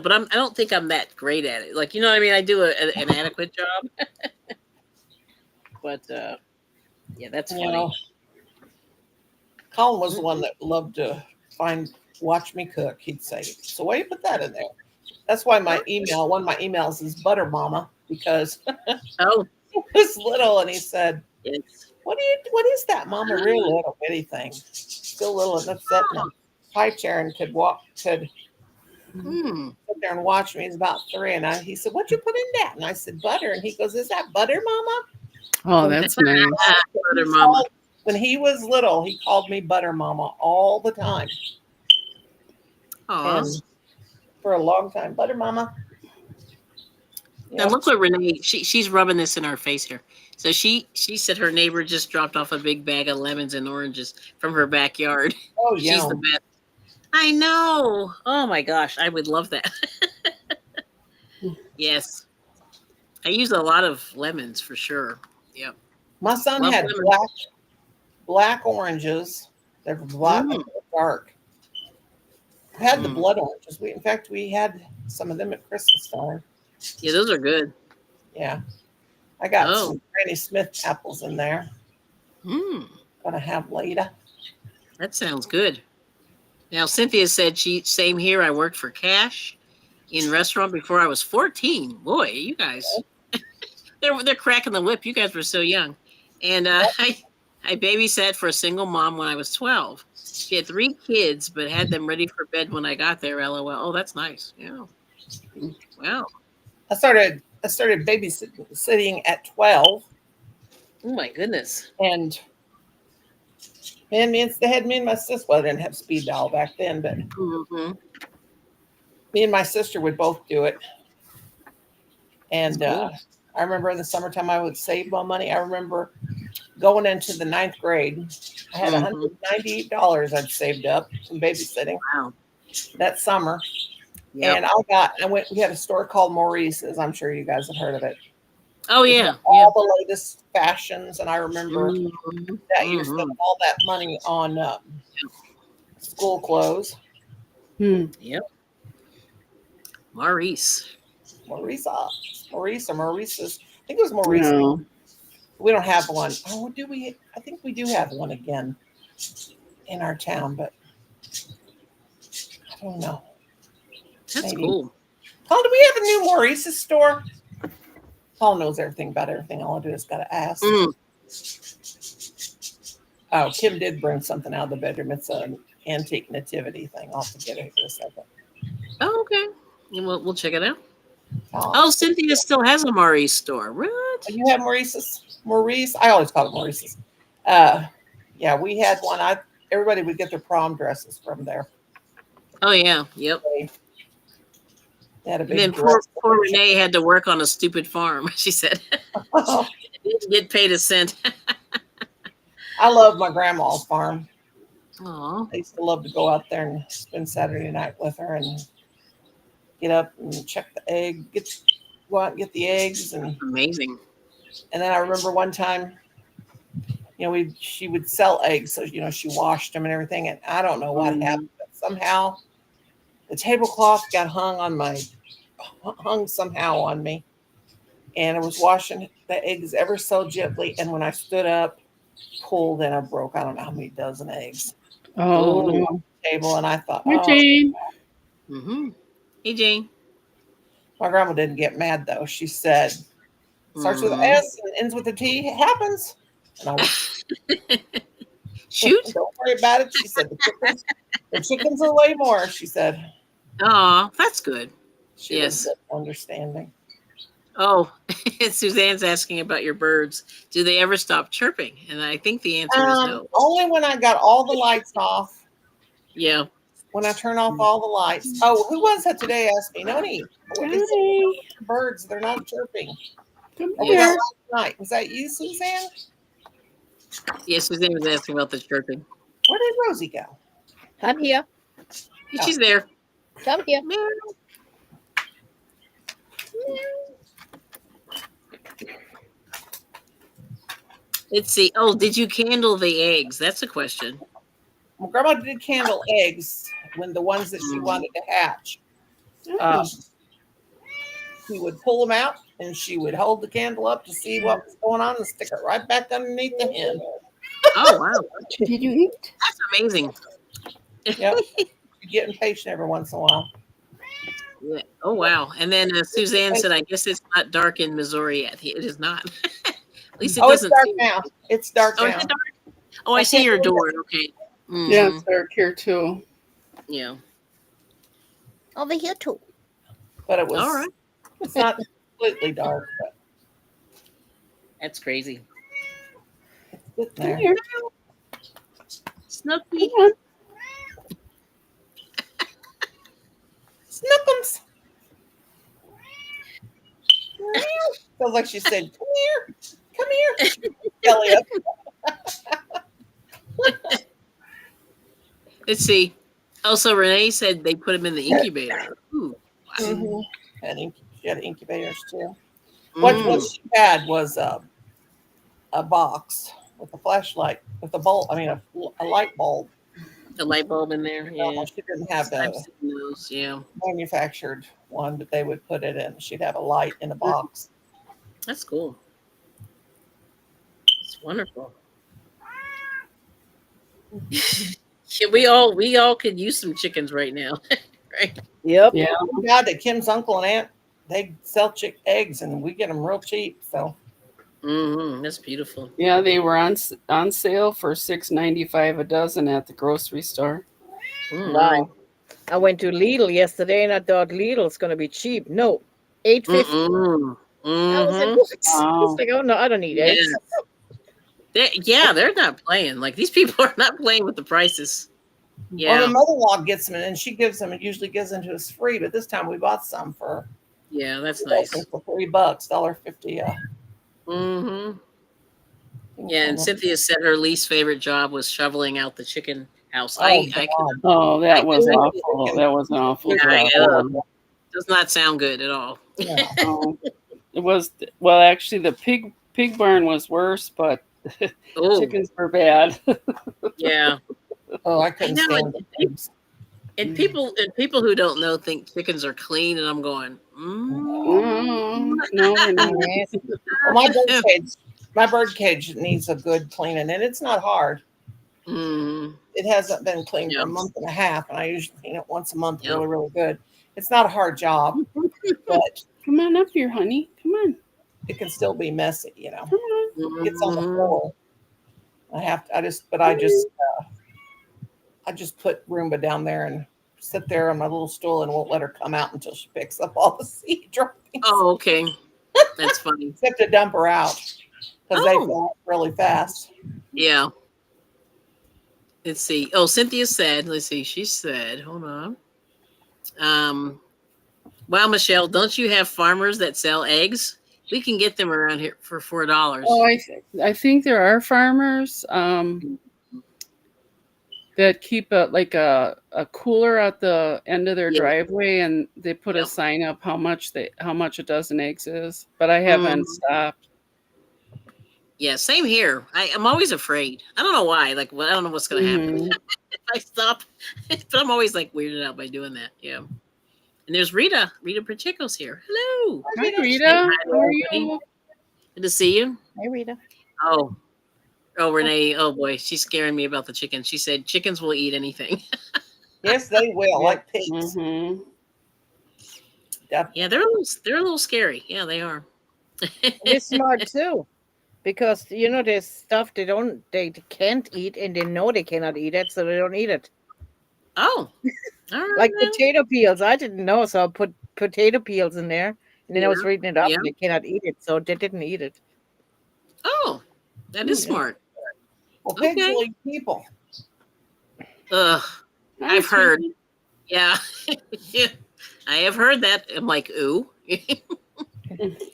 but I don't think I'm that great at it. Like, you know what I mean? I do an adequate job, but yeah, that's you funny. know, Colin was the one that loved to watch me cook. He'd say, "So why you put that in there?" That's why one of my emails is Butter Mama because Oh, he was little and he said, it's What is that, Mama?" Real little bitty thing, still little and upset in a high chair and could hmm. sit there and watch me. He's about 3, and he said, "What'd you put in that?" And I said, "Butter," and he goes, "Is that butter, Mama?" Oh, So that's nice. Butter mama. when he was little, he called me Butter Mama all the time, Aw. and for a long time, Butter Mama. Now Yep. look what Renee, she's rubbing this in her face here. So she said her neighbor just dropped off a big bag of lemons and oranges from her backyard. Oh, She's the yum. best. I know. Oh my gosh, I would love that. Yes. I use a lot of lemons for sure. Yep. My son Love had lemons. black oranges. They're black, Mm. dark. had the blood oranges. In fact, we had some of them at Christmas time. Yeah, those are good. Yeah, I got Oh. some Granny Smith apples in there. Gonna have later. That sounds good. Now, Cynthia said same here. I worked for cash in restaurant before I was 14. Boy, you guys, they're cracking the whip. You guys were so young. And I babysat for a single mom when I was 12. She had 3 kids, but had them ready for bed when I got there. LOL. Oh, that's nice. Yeah. Wow. I started babysitting at 12, Oh my goodness. and they had me and my sister. Well, I didn't have speed dial back then, but me and my sister would both do it. And cool. I remember in the summertime I would save my money. I remember going into the 9th grade, I had $198 I'd saved up from babysitting. Wow. That summer. Yep. And we had a store called Maurice's. I'm sure you guys have heard of it. Oh yeah. All the latest fashions. And I remember that year spent all that money on school clothes. Yep. Maurice or Maurice's. I think it was Maurice. No. We don't have one. Oh, do we? I think we do have one again in our town, but I don't know. That's cool. Paul, do we have a new Maurice's store? Paul knows everything about everything. All I do is got to ask. Oh, Kim did bring something out of the bedroom. It's an antique nativity thing. I'll have to get it for a second. Oh, okay. We'll check it out. Oh, Cynthia still has a Maurice store. What? You have Maurice's? Maurice? I always call it Maurice's. Yeah, we had one. Everybody would get their prom dresses from there. Oh, yeah. Yep. They had a big and then poor Renee had to work on a stupid farm, she said. Didn't get paid a cent. I love my grandma's farm. Aw. I used to love to go out there and spend Saturday night with her and get up and check the egg, go out and get the eggs. And amazing. And then I remember one time, she would sell eggs. So, she washed them and everything. And I don't know what happened, but somehow the tablecloth got hung somehow on me. And I was washing the eggs ever so gently. And when I stood up, pulled, and I broke, I don't know how many dozen eggs. Oh, no. On the table. And I thought, Hi, Jane. Hey, Jane. My grandma didn't get mad, though. She said, starts with an S and ends with a T. It happens. And I was, shoot. Don't worry about it. She said, the chickens will lay more, she said. Oh, that's good. She was understanding. Oh, Suzanne's asking about your birds. Do they ever stop chirping? And I think the answer is no. Only when I got all the lights off. Yeah. When I turn off all the lights. Oh, who was that today? Asked me. Noni. Birds, they're not chirping. Come here. Last night. Was that you, Suzanne? Yes, Suzanne was asking about the chirping. Where did Rosie go? I'm here. She's there. Come here. Meow. Let's see. Oh, did you candle the eggs? That's a question. My grandma did candle eggs when the ones that she wanted to hatch. She would pull them out and she would hold the candle up to see what was going on and stick it right back underneath the hen. Oh, wow. Did you eat? That's amazing. Yep. You're getting patient every once in a while. Yeah. Oh, wow. And then Suzanne said, I guess it's not dark in Missouri yet. It is not. At least it doesn't. It's dark now. It's dark now. Is it dark? Oh, I see your door. Okay. Yeah, it's dark here too. Yeah. Over here too. But it was. All right. It's not completely dark, but that's crazy. It's there. Here. Snooky. Snookums. Feels like she said, "Come here, come here." Belly up. Let's see. Also, Renee said they put them in the incubator. Ooh, wow. She had incubators too. What she had was a box with a flashlight, with a bulb. I mean, a light bulb. The light bulb in there. Yeah. No, she didn't have I've the seen those. Yeah. manufactured one, but they would put it in. She'd have a light in a box. That's cool. It's wonderful. Yeah, we all could use some chickens right now. Right. Yep. Yeah. Thank God that Kim's uncle and aunt, they sell eggs and we get them real cheap. So That's beautiful. Yeah, they were on sale for $6.95 a dozen at the grocery store. Wow. I went to Lidl yesterday and I thought Lidl's gonna be cheap. No, $8.50. I was like, what? Wow. It's like, oh no, I don't need Yeah. eggs. They're not playing. Like these people are not playing with the prices. well, Yeah. my mother-in-law gets them and she gives them and usually gives them to us free. But this time we bought some for Yeah, that's nice. for $3, $1.50. Yeah, and Cynthia said her least favorite job was shoveling out the chicken house. Oh, I God. Oh, that was couldn't- awful. That was an awful Yeah, job. does not sound good at all. Yeah. Oh, it was, well, actually the pig barn was worse, but Oh, chickens were bad. yeah. Oh, I couldn't I know, stand the pigs. And people who don't know think chickens are clean, and I'm going, No, they're not. Nasty. Well, my bird cage needs a good cleaning, and it's not hard. It hasn't been cleaned for a month and a half, and I usually clean it once a month, really, really good. It's not a hard job, but Come on up here, honey. Come on. it can still be messy, you know. Come on. It's on the floor. I just put Roomba down there and sit there on my little stool and won't let her come out until she picks up all the seed droppings. Oh, okay. That's funny. Except to dump her out because they fall really fast. Yeah. Let's see. Oh, Cynthia said, she said, hold on. Wow, Michelle, don't you have farmers that sell eggs? We can get them around here for $4. Oh, I think there are farmers that keep a cooler at the end of their driveway, and they put a sign up how much a dozen eggs is. But I haven't stopped. Yeah, same here. I'm always afraid. I don't know why. Like, I don't know what's going to happen if I stop. But I'm always like weirded out by doing that. Yeah. And there's Rita. Rita Pacheco's here. Hello. Hi, Rita. How are you? Good to see you. Hey, Rita. Oh, Renee. Oh boy, she's scaring me about the chickens. She said chickens will eat anything. Yes, they will, like pigs. Yeah, they're a little scary. Yeah, they are. They're smart too, because there's stuff they can't eat, and they know they cannot eat it, so they don't eat it. Oh, all right. Like potato peels. I didn't know, so I put potato peels in there, and then I was reading it up, and they cannot eat it, so they didn't eat it. Oh, that is smart. Well, pigs will eat people. Ugh, I've heard. Yeah. Yeah, I have heard that. I'm like, ooh.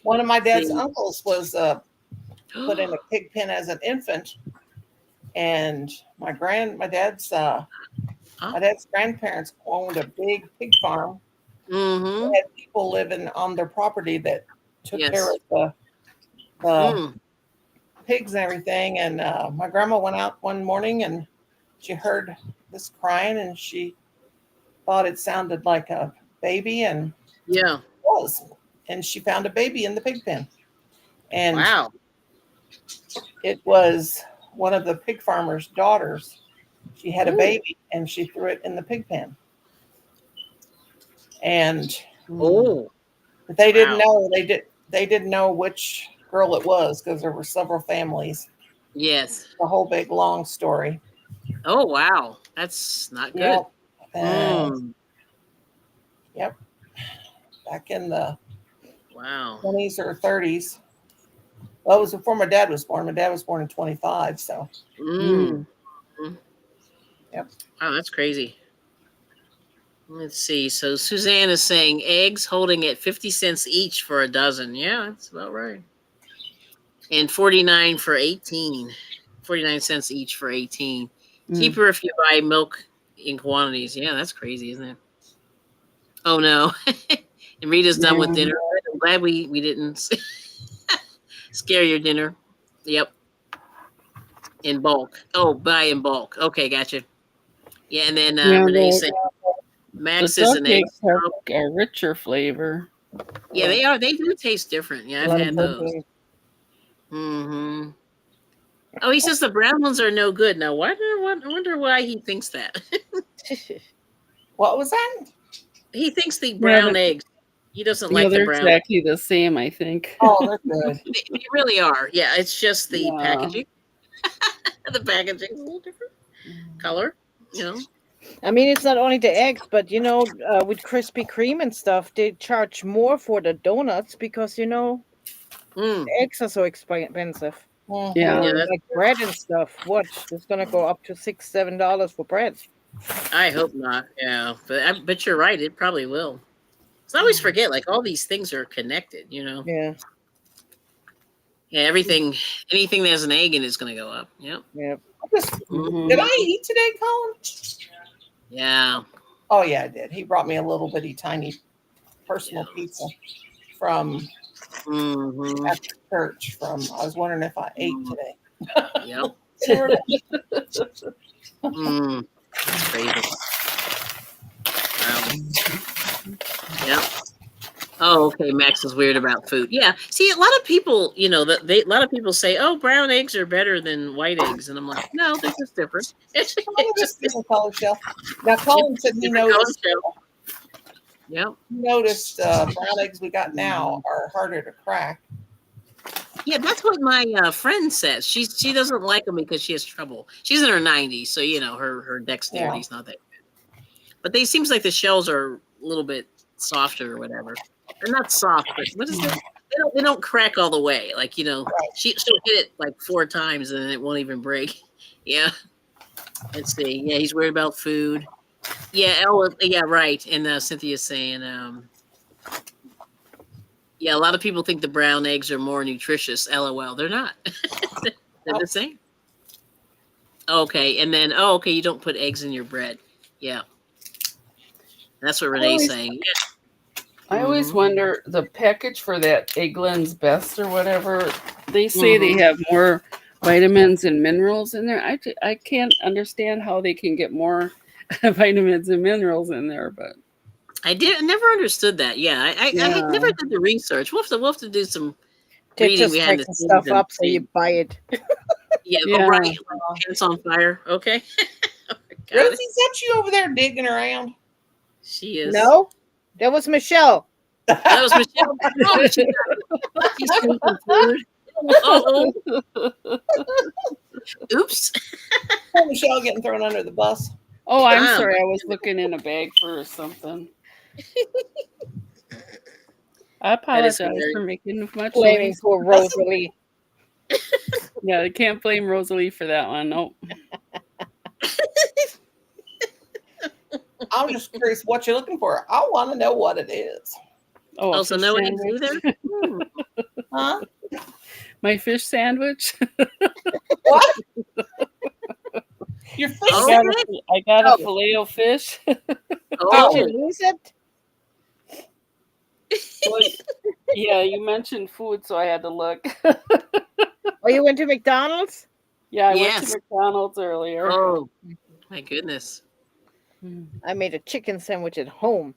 One of my dad's uncles was put in a pig pen as an infant, and my dad's grandparents owned a big pig farm. They had people living on their property that took care of the pigs and everything. And my grandma went out one morning and she heard this crying, and she thought it sounded like a baby, and it was. And she found a baby in the pig pen. And wow. It was one of the pig farmer's daughters. She had a baby and she threw it in the pig pen. And but they didn't know they didn't know which girl it was, because there were several families. Yes. The whole big long story. Oh wow. That's not good. Yep. Back in the 20s or 30s. Well, it was before my dad was born. My dad was born in 25, so. Yep. Wow, that's crazy. Let's see. So Suzanne is saying eggs holding at 50 cents each for a dozen. Yeah, that's about right. And 49 for 18. 49 cents each for 18. Cheaper if you buy milk in quantities. Yeah, that's crazy, isn't it? Oh no. And Rita's done with dinner. I'm glad we didn't scare your dinner. Yep. In bulk. Oh, buy in bulk. Okay, gotcha. Yeah, and then Yeah, Renee the said the Max is duck an egg. eggs have a richer flavor. Yeah, they are. They do taste different. Yeah, A I've lot of had those. protein. Hmm. Oh, he says the brown ones are no good. Now, I wonder why he thinks that. What was that? He thinks the Yeah, brown eggs. He doesn't yeah, like the they're brown. exactly the same, I think. Oh, they're good. They really are. Yeah, it's just the Yeah. packaging. The packaging's a little different color. You know. I mean, it's not only the eggs, but with Krispy Kreme and stuff, they charge more for the donuts because Mm. eggs are so expensive. Mhm. Yeah, Yeah. Or that's, like bread and stuff. Watch, it's gonna go up to $6, $7 for bread. I hope not. Yeah, but you're right. It probably will. 'Cause I always forget. Like all these things are connected. You know. Yeah, Yeah, everything. Anything that has an egg in it is going to go up. Yep. yeah. Mhm. Did I eat today, Colin? Yeah. Oh yeah, I did. He brought me a little bitty tiny personal pizza from Mm-hmm. after church. I was wondering if I ate today. Yep. Sort of. Mm. That's crazy. Wow. Yep. Oh, okay. Max is weird about food. Yeah. See, a lot of people, a lot of people say, "Oh, brown eggs are better than white eggs," and I'm like, "No, they're just different. It's Oh, just just different color shell. Now, Colin said he different color noticed. shell." Yep. Brown eggs we got now are harder to crack. Yeah, that's what my friend says. She doesn't like them because she has trouble. She's in her 90s, so her dexterity's not that good. But they seems like the shells are a little bit softer or whatever. They're not soft, but what is it? They don't crack all the way. Like she'll hit it like 4 times and then it won't even break. Yeah. Let's see. Yeah, he's worried about food. Yeah. Oh, yeah. Right. And Cynthia's saying, yeah, a lot of people think the brown eggs are more nutritious. LOL. They're not. They're the same. Okay. And then, okay, you don't put eggs in your bread. Yeah. That's what Renee's saying. Yeah. I always Mhm. wonder the package for that Eggland's Best or whatever. They say they have more vitamins and minerals in there. I can't understand how they can get more vitamins and minerals in there, but I never understood that. Yeah. I yeah. never did the research. We'll have to do some They're reading just behind the making scenes stuff and up so you see. buy it. Yeah. Oh, Yeah. right. Like pants on fire. Okay. Got Rosie, it. is that you over there digging around? She is. No, that was Michelle. That was Michelle. Oh, she's sneaking food. Oh, oops. Poor Michelle getting thrown under the bus. Oh, I'm Wow. sorry. I was looking in a bag for something. I apologize hilarious. for making much Blaming noise. poor Rosalie. Yeah, I can't blame Rosalie for that one. Nope. I'm just curious what you're looking for. I want to know what it is. Oh, a Also, fish no eggs sandwich. either. Hmm. Huh? My fish sandwich. What? Your fish Oh, sandwich? I got a Oh. filet of fish. Did Oh, you lose it? Well, yeah, you mentioned food, so I had to look. Or you went to McDonald's? Yeah, I went yes. to McDonald's earlier. Oh, my goodness. I made a chicken sandwich at home.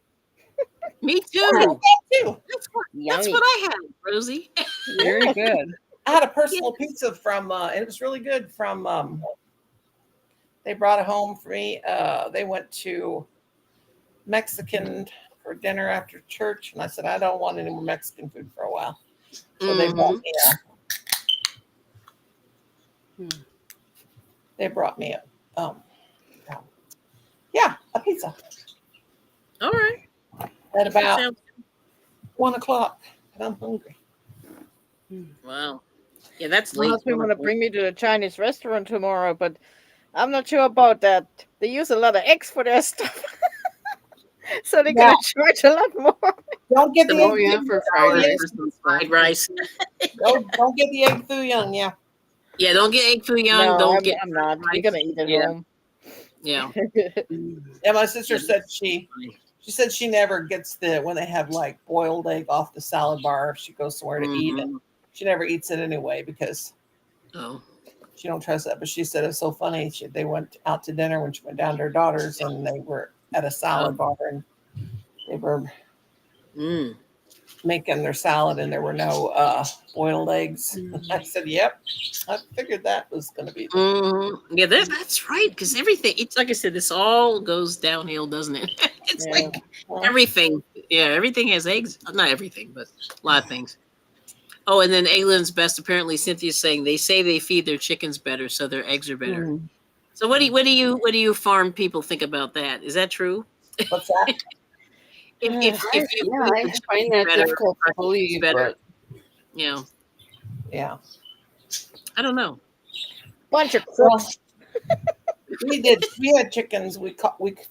Me too. I had that too. That's Yummy. what I had, Rosie. Very good. I had a personal pizza from, and it was really good from, they brought it home for me. They went to Mexican for dinner after church. And I said, I don't want any more Mexican food for a while. So they brought me a pizza All right. at about Sounds- 1:00. And I'm hungry. Wow. Yeah, that's My late. husband want to bring me to the Chinese restaurant tomorrow, but I'm not sure about that. They use a lot of eggs for their stuff. So they're going to charge a lot more. Don't get the Oh, egg yeah, too for young. fried rice. For some fried rice. Don't get the egg too young. Yeah. Yeah, don't get egg foo young. No, Don't get. I'm not. We're going to eat at Yeah. home. Yeah. Yeah. My sister said she said she never gets when they have like boiled egg off the salad bar. If she goes somewhere to eat it, Mhm. she never eats it anyway because Oh. she don't trust that, but she said it's so funny. They went out to dinner when she went down to her daughter's, and they were at a salad bar, and they were Mm. making their salad, and there were no boiled eggs. I said, "Yep, I figured that was going to be." Yeah, that's right. Because everything, it's like I said, this all goes downhill, doesn't it? It's Yeah. like everything. Yeah, everything has eggs. Not everything, but a lot of things. Oh, and then Aylin's best. Apparently, Cynthia's saying they say they feed their chickens better, so their eggs are better. Mm. So what do you farm people think about that? Is that true? What's that? If you Yeah, feed I the chickens find that better, difficult to our eggs believe, better. but You know, Yeah. I don't know. Bunch of Well, crooks. we did. We had chickens. We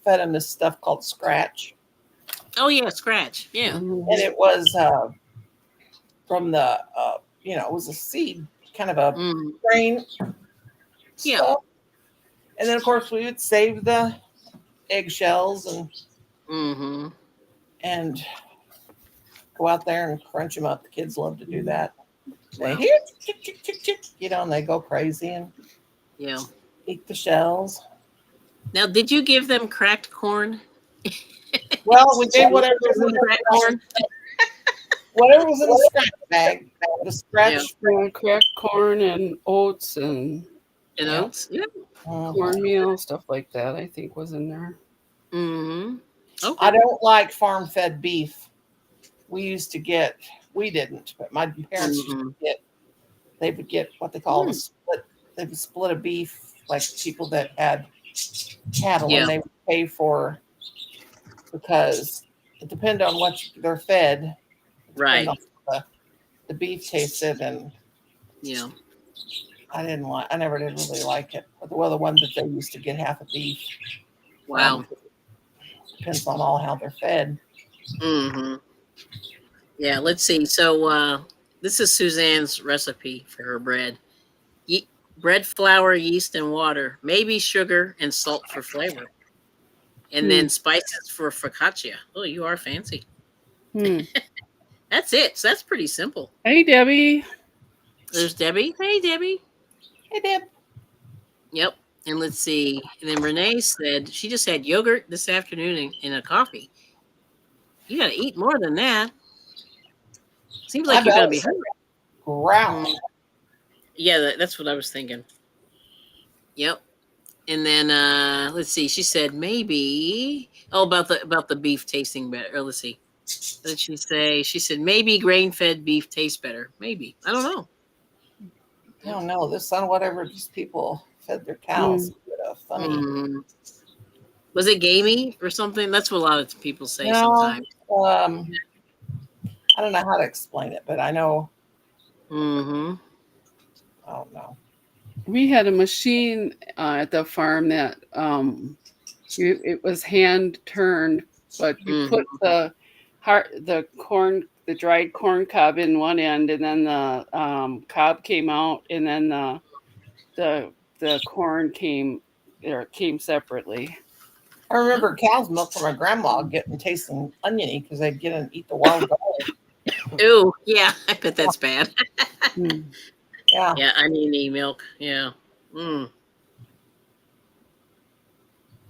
fed them this stuff called scratch, Oh yeah, scratch. Yeah. and it was from the it was a seed, kind of a Mm. grain Yeah. stuff. And then of course we would save the eggshells Mm-hmm. and go out there and crunch them up. The kids love to do that. They Wow. hear chick, chick, chick, chick, and they go crazy and Yeah. eat the shells. Now, did you give them cracked corn? Well, we did whatever was in Cracked corn. the scratch bag. The Yeah. scratch. cracked corn and oats and And Yeah. oats. Yep. cornmeal, stuff like that, I think was in there. Mm-hmm. Okay. I don't like farm fed beef. We didn't, but my parents used to get, they would get what they call a split. They would split a beef, like people that had cattle, Yeah. and they would pay for, because it depended on what they're fed. Right. The beef tasted, and Yeah. I never did really like it. Well, the one that they used to get half a beef. Wow. Depends on all how they're fed. Mm-hmm. Yeah. Let's see. So this is Suzanne's recipe for her bread. Bread flour, yeast, and water. Maybe sugar and salt for flavor. And then spices for focaccia. Oh, you are fancy. Hmm. That's it. So that's pretty simple. Hey, Debbie. There's Debbie. Hey, Debbie. Hey, Deb. Yep. And let's see. And then Renee said she just had yogurt this afternoon in a coffee. You got to eat more than that. Seems like you're going to be hungry. Ground. Yeah, that's what I was thinking. Yep. And then let's see. She said maybe about the beef tasting better. Or let's see. What did she say? She said maybe grain-fed beef tastes better. Maybe. I don't know. I don't know. This on whatever these people fed their cows. Funny. Was it gamey or something? That's what a lot of people say No, sometimes. I don't know how to explain it, but I know. Mm-hmm. I don't know. We had a machine at the farm that it was hand turned, but you put the dried corn cob in one end, and then the cob came out, and then the corn came separately. I remember cow's milk from my grandma tasting oniony because they'd get and eat the wild garlic. Ooh, yeah, I bet that's bad. Yeah. Yeah, oniony milk. Yeah. Mm.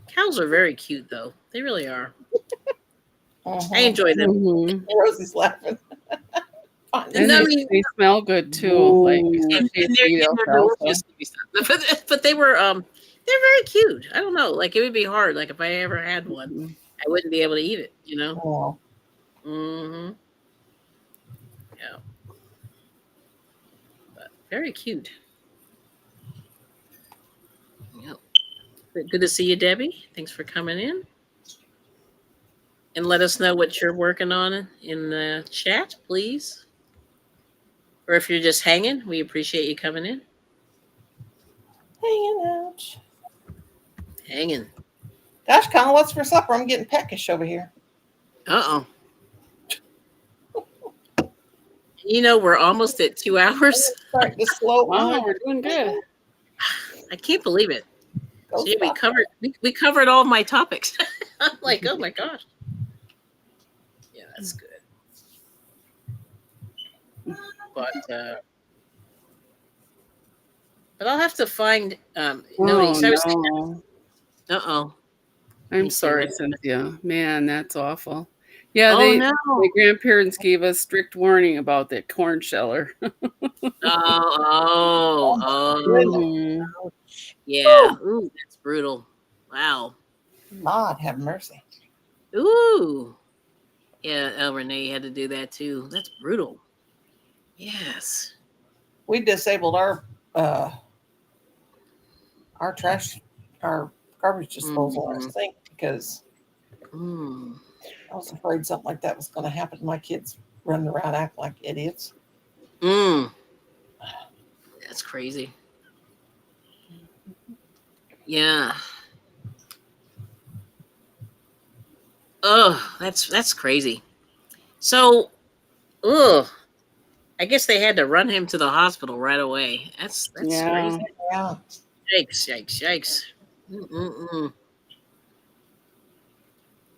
Cows are very cute, though. They really are. I enjoy them. Rosie's laughing. And they smell good too. Like but they were they're very cute. I don't know. Like it would be hard. Like if I ever had one, I wouldn't be able to eat it. You know. Mm-hmm. Yeah. But very cute. Yep. Good to see you, Debbie. Thanks for coming in. And let us know what you're working on in the chat, please. Or if you're just hanging, we appreciate you coming in. Hanging out. Hanging. Gosh, Colin, what's for supper? I'm getting peckish over here. Uh-oh. You know, we're almost at 2 hours. Starting to slow. Wow, we're doing good. I can't believe it. See, we covered all of my topics. I'm like, oh my gosh. Yeah, that's good. But But I'll have to find Oh notice. I was no. uh-oh. Let I'm me see what sorry, Cynthia. Man, that's awful. Yeah, oh they no. my grandparents gave us strict warning about that corn sheller. Oh. Goodness. Mhm. Yeah. Ooh, that's brutal. Wow. Lord have mercy. Ooh. Yeah, El Renee had to do that too. That's brutal. Yes. We disabled our trash, our garbage disposal, our Mm. sink because Mm. I was afraid something like that was going to happen. My kids running around acting like idiots. Mm. That's crazy. Yeah. Oh, that's crazy. So, ugh. I guess they had to run him to the hospital right away. That's Yeah. crazy. Yeah. Yikes! Yikes! Yikes! Mm-mm-mm.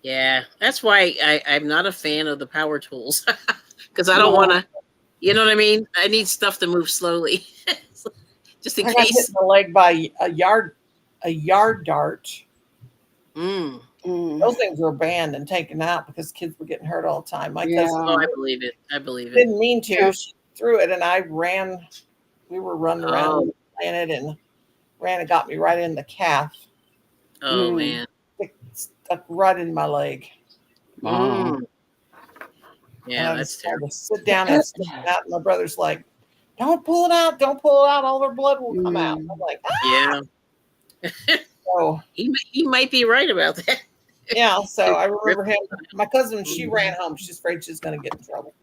Yeah, that's why I'm not a fan of the power tools because I don't want No. to. You know what I mean? I need stuff to move slowly, just in I got hit case. in the leg by a yard dart. Mm. Those Mm. things were banned and taken out because kids were getting hurt all the time. My cousin Oh, Yeah. I believe it. I believe it. didn't mean Yeah. to. She threw it, and I ran. We were running around Oh, with it, and ran and got me right in the calf. oh Mm. man. It stuck right in my leg, Wow. Mm. and Yeah, I that's just had terrible. to sit down and stick it out. And my brother's like, "Don't pull it out! Don't pull it out! All their blood will come out." I'm Mm. like, "Ah!" Yeah, So he might be right about that. yeah. So I Rip. remember him. My cousin, she Mm. ran home. She's afraid she's going to get in trouble.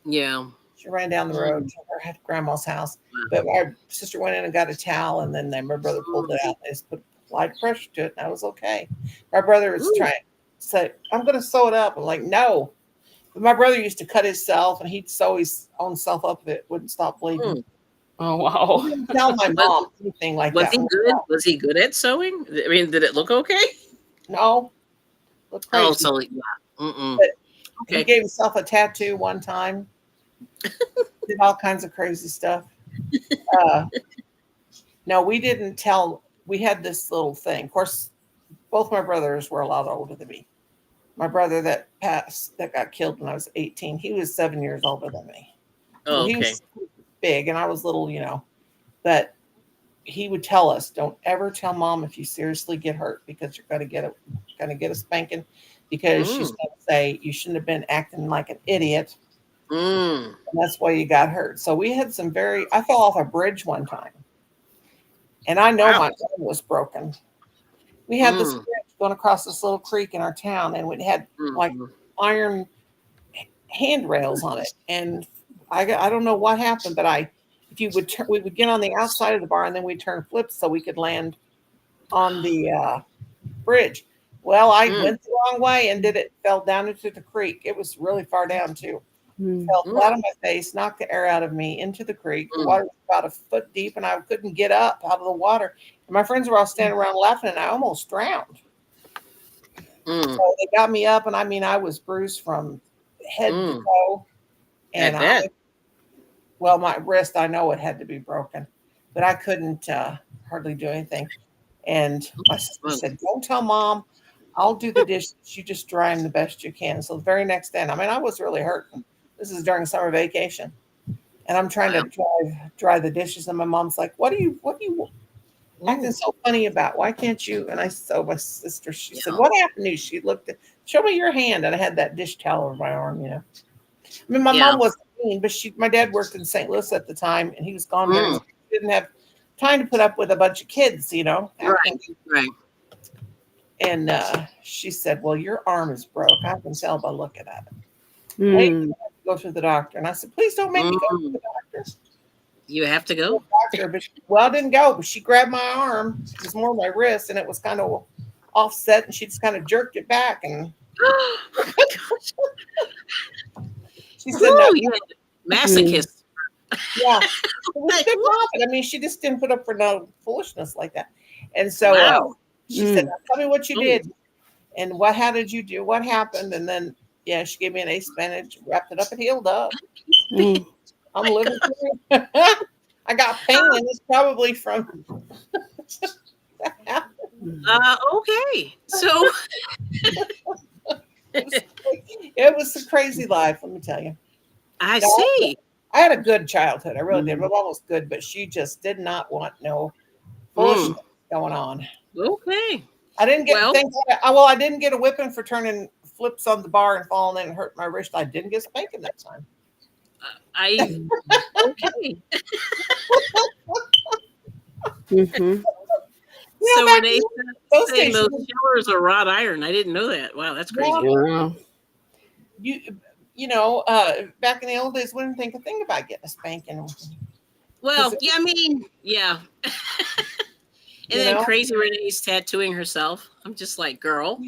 Yeah. She ran down the road Mm. to her grandma's house. But my sister went in and got a towel, and then my brother pulled it out. They just put light pressure to it, and that was okay. My brother was Ooh. trying to say, "I'm going to sew it up." I'm like, "No." But my brother used to cut himself, and he'd sew his own self up if it wouldn't stop bleeding. Mm. Oh He wow. didn't tell my Was mom anything like was that. he good? Was he good at sewing? I mean, did it look okay? No, look Oh, crazy. so yeah. Mm-mm. But he Okay. gave himself a tattoo one time. Did all kinds of crazy stuff. Uh, no, we didn't tell. We had this little thing. Of course, both my brothers were a lot older than me. My brother that passed, that got killed when I was 18, he was 7 years older than me. So Oh, he okay. was big, and I was little, But he would tell us, "Don't ever tell mom if you seriously get hurt because you're gonna get a spanking because she's Mm. gonna say you shouldn't have been acting like an idiot, Mm. and that's why you got hurt." So we had some very. I fell off a bridge one time, and I know my Wow. arm was broken. We had this Mm. bridge going across this little creek in our town, and it had like Mm. iron handrails on it. And I don't know what happened, but if you would we would get on the outside of the bar, and then we'd turn flips so we could land on the bridge. Well, I Mm. went the wrong way and fell down into the creek. It was really far down too. Mm. Fell Mm. flat on my face, knocked the air out of me into the creek. The Mm. water was about a foot deep, and I couldn't get up out of the water. And my friends were all standing around laughing, and I almost drowned. Mm. So they got me up, and I mean, I was bruised from head to Mm. toe. I And bet. well, my wrist, I know it had to be broken, but I couldn't hardly do anything. And my sister Mm. said, "Don't tell mom. I'll do the dishes. You just dry them the best you can." So the very next day, I mean, I was really hurting. This is during summer vacation, and I'm trying Wow. to dry the dishes, and my mom's like, "What are you acting Mm. so funny about? Why can't you?" And I so my sister, she said, Yeah. "What happened to you?" She looked at, "Show me your hand," and I had that dish towel over my arm. I mean, my Yeah. mom wasn't mean, but my dad worked in St. Louis at the time, and he was gone very. Mm. Soon. He didn't have time to put up with a bunch of kids, Right. acting. Right. And she said, "Well, your arm is broke. I can tell by looking at it. Hey, you Mm. have to go to the doctor." And I said, "Please don't make me go to Mm. the doctor." You have to The go. doctor, but well, I didn't go. But she grabbed my arm. It was more my wrist, and it was kind of offset, and she just kind of jerked it back, and Oh my gosh. she said, "No, Woo, you had Mm. masochist. yeah." It was Like good what? profit. I mean, she just didn't put up for no foolishness like that. And so Wow. she said, Mm. "Now tell me what you Oh. did and how did you do? What happened?" And then, yeah, she gave me an ace bandage, wrapped it up, and healed up. Mm. I'm My living God. through it. I got pain, and it's probably from. Okay. So It was a crazy life, let me tell you. I No, see. I had a good childhood. I really did. Mm. My mom was good, but she just did not want no bullshit going on. Okay. I didn't get Well, things. Well, I didn't get a whipping for turning flips on the bar and falling in and hurt my wrist. I didn't get spanking that time. I okay. Mhm. Yeah, So back Renee those saying days, those showers are wrought iron. I didn't know that. Wow, that's yeah, crazy. Yeah. back in the old days, we didn't think a thing about getting a spanking. Well, yeah, I mean, yeah. And You then know, crazy Renee's tattooing herself. I'm just like, girl,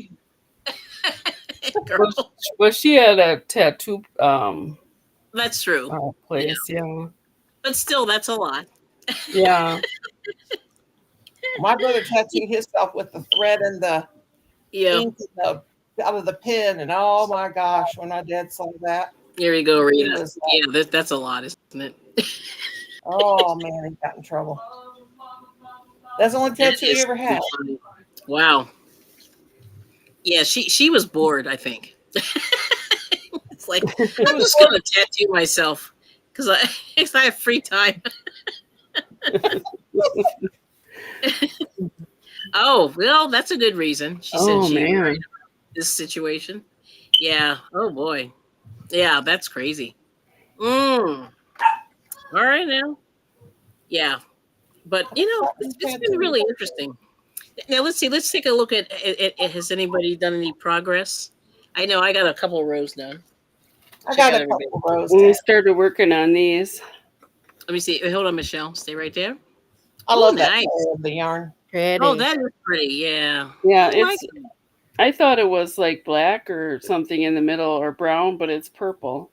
Well, girl. well, she had a tattoo That's true. Yeah, place. Yeah. but still, that's a lot. Yeah. my brother tattooed himself with the thread and the Yeah. ink out of the pen, and oh my gosh, when my dad saw that, Here you go, he Rita. was like, Yeah, that's a lot, isn't it? oh man, he got in trouble. That's the only That tattoo he is ever too had. funny. Wow. Yeah, she was bored, I think. It's like I'm just gonna tattoo myself because I if I have free time. Oh well, that's a good reason. She said Oh she man. this situation. Yeah. Oh boy. Yeah, that's crazy. All right now. Yeah, but it's been really interesting. Now let's see. Let's take a look at has anybody done any progress? I know I got a couple of rows done. I Check got out a everybody. couple of rows When we down. started working on these, Let me see. Hold on, Michelle. Stay right there. I Oh, love that nice. color of the yarn. Oh, Pretty. that is pretty. Yeah. yeah, I like it's. I thought it was like black or something in the middle or brown, but it's purple.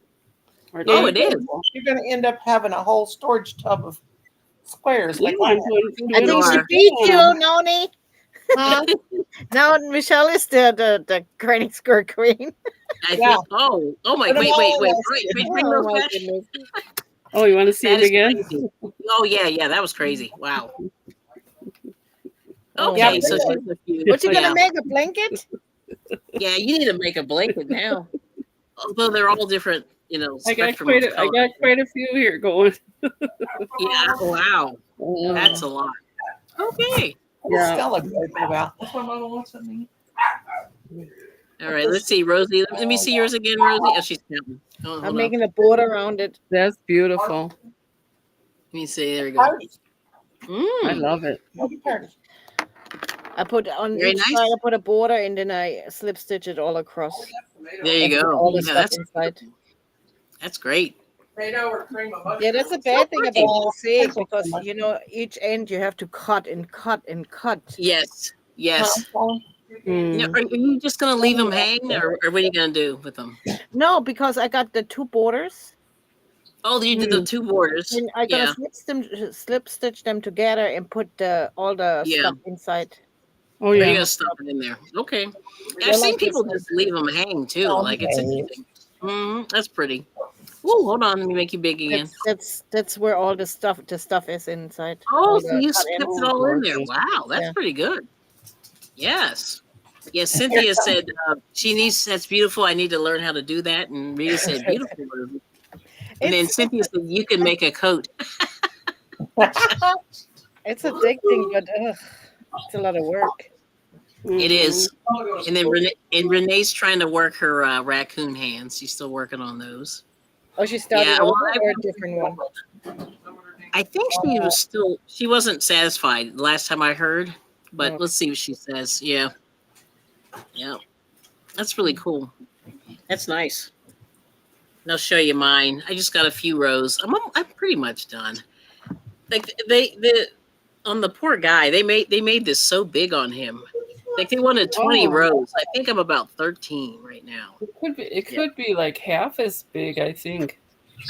Or Yeah, Oh, dark it is. purple. you're going to end up having a whole storage tub of squares Yeah, like I I'm had. I You think she are. beat you, Yeah. Noni. Huh? Now Michelle is the granny square queen. I Yeah. think. Oh my. Put 'em Wait, all wait, in wait. last Wait, year. wait. Bring Oh those my back. goodness. Oh, you want to see That them is again? crazy. Oh yeah. That was crazy. Wow. Oh Yeah, Okay, my so god. she's a few. What you gonna Yeah. make, a blanket? Yeah. You need to make a blanket now. Although they're all different, spectrum of I color. got quite a few here going. Yeah. Wow. That's a lot. Okay. What is Yeah. Stella griping about? That's my mama wants something. All right. Let's see, Rosie. Let me see yours again, Rosie. Oh, she's counting. Oh, I'm hold on. making a border around it. That's beautiful. Let me see. There we go. Party. I love it. Happy party. I put on Very each nice. side. I put a border and then I slip stitch it all across. There you And put go. all the Yeah, stuff inside. that's great. Tomato or cream of mushroom. Yeah, that's a bad thing about pretty. mosaic because each end you have to cut and cut and cut. Yes. Yes. Now, Mm. are you just gonna leave them hang, or what are you gonna do with them? No, because I got the two borders Oh, you did the two borders. and I gotta Yeah. slip stitch them together and put all the Yeah. stuff inside. Oh You're yeah. gonna stuff it in there. Okay. Yeah, They're I've like seen people this. just leave them hang too. Like it's Okay. interesting. That's pretty. Oh, hold on. Let me make you big again. That's where all the stuff is inside. Oh, All so the you cut kept ends. it all in there. gorgeous. Wow, that's Yeah. pretty good. Yes. Yes, Cynthia said that's beautiful. I need to learn how to do that. And Rita said, beautiful. Rosie. And then It's Cynthia said, you can make a coat. it's addicting, but it's a lot of work. It is. Mhm. And then Renee's trying to work her raccoon hands. She's still working on those. Oh, she started Yeah, over well, or a different one? I think she wasn't satisfied last time I heard, but let's see what she says. Yeah. Yeah. That's really cool. That's nice. And I'll show you mine. I just got a few rows. I'm pretty much done. Like on the poor guy, they made this so big on him. Like they wanted 20 Oh. rows. I think I'm about 13 right now. It could be like half as big, I think.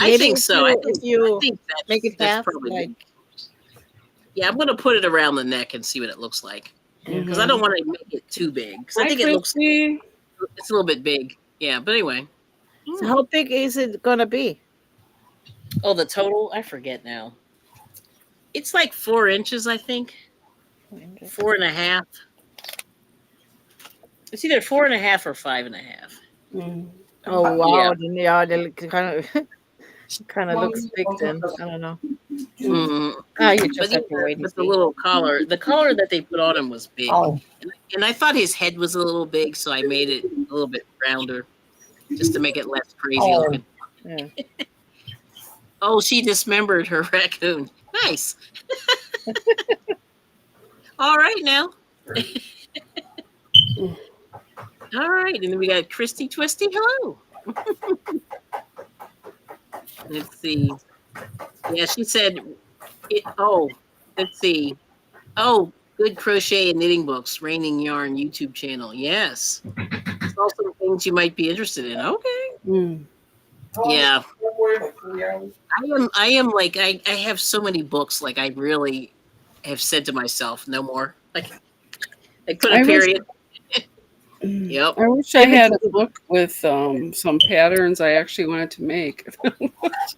I Maybe think if so. you- if you I think Make it that's half, probably like yeah. I'm gonna put it around the neck and see what it looks like because I don't want to make it too big because I Hi, think it looks Christy. it's a little bit big. Yeah, but anyway. so how big is it gonna be? Oh, the total? I forget now. It's like 4 inches, I think. 4.5. It's either 4.5 or 5.5. Mm. Oh Yeah. wow! Then yeah, they look kind of kind of looks big. Then I don't know. Mhm. You But just have to wait and but the see. little the collar that they put on him was big, Oh, and I thought his head was a little big, so I made it a little bit rounder just to make it less crazy oh, looking. Yeah. Oh, she dismembered her raccoon. Nice. All right now. All right, and then we got Christy Twisty. Hello. Let's see. Yeah, she said it. Oh, let's see. Oh, good crochet and knitting books, Raining Yarn YouTube channel. Yes. It's also things you might be interested in. Okay. Mm. Yeah. I am like I have so many books, like I really have said to myself, no more. Like I put a I wish period. Yep. I wish I had a book with some patterns I actually wanted to make. Well, that's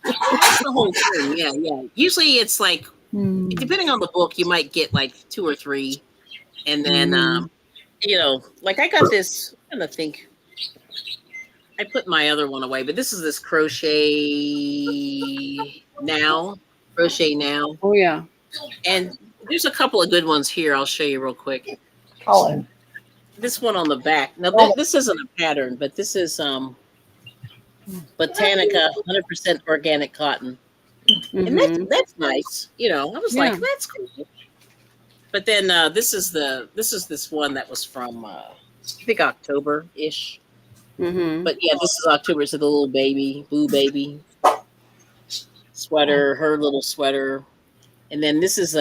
the whole thing. Yeah, yeah. Usually it's like Mm. depending on the book, you might get like 2 or 3. And then Mm. like I got this, I'm gonna think I put my other one away, but this is this crochet now. Oh yeah. And there's a couple of good ones here. I'll show you real quick. Colin. This one on the back. Now this isn't a pattern, but this is Botanica 100% organic cotton. And Mhm. that's nice. I was Yeah. like, that's cool. But then this is this one that was from I think October-ish. Mhm. But yeah, this is October. It's a little baby, blue baby sweater, her little sweater. And then this was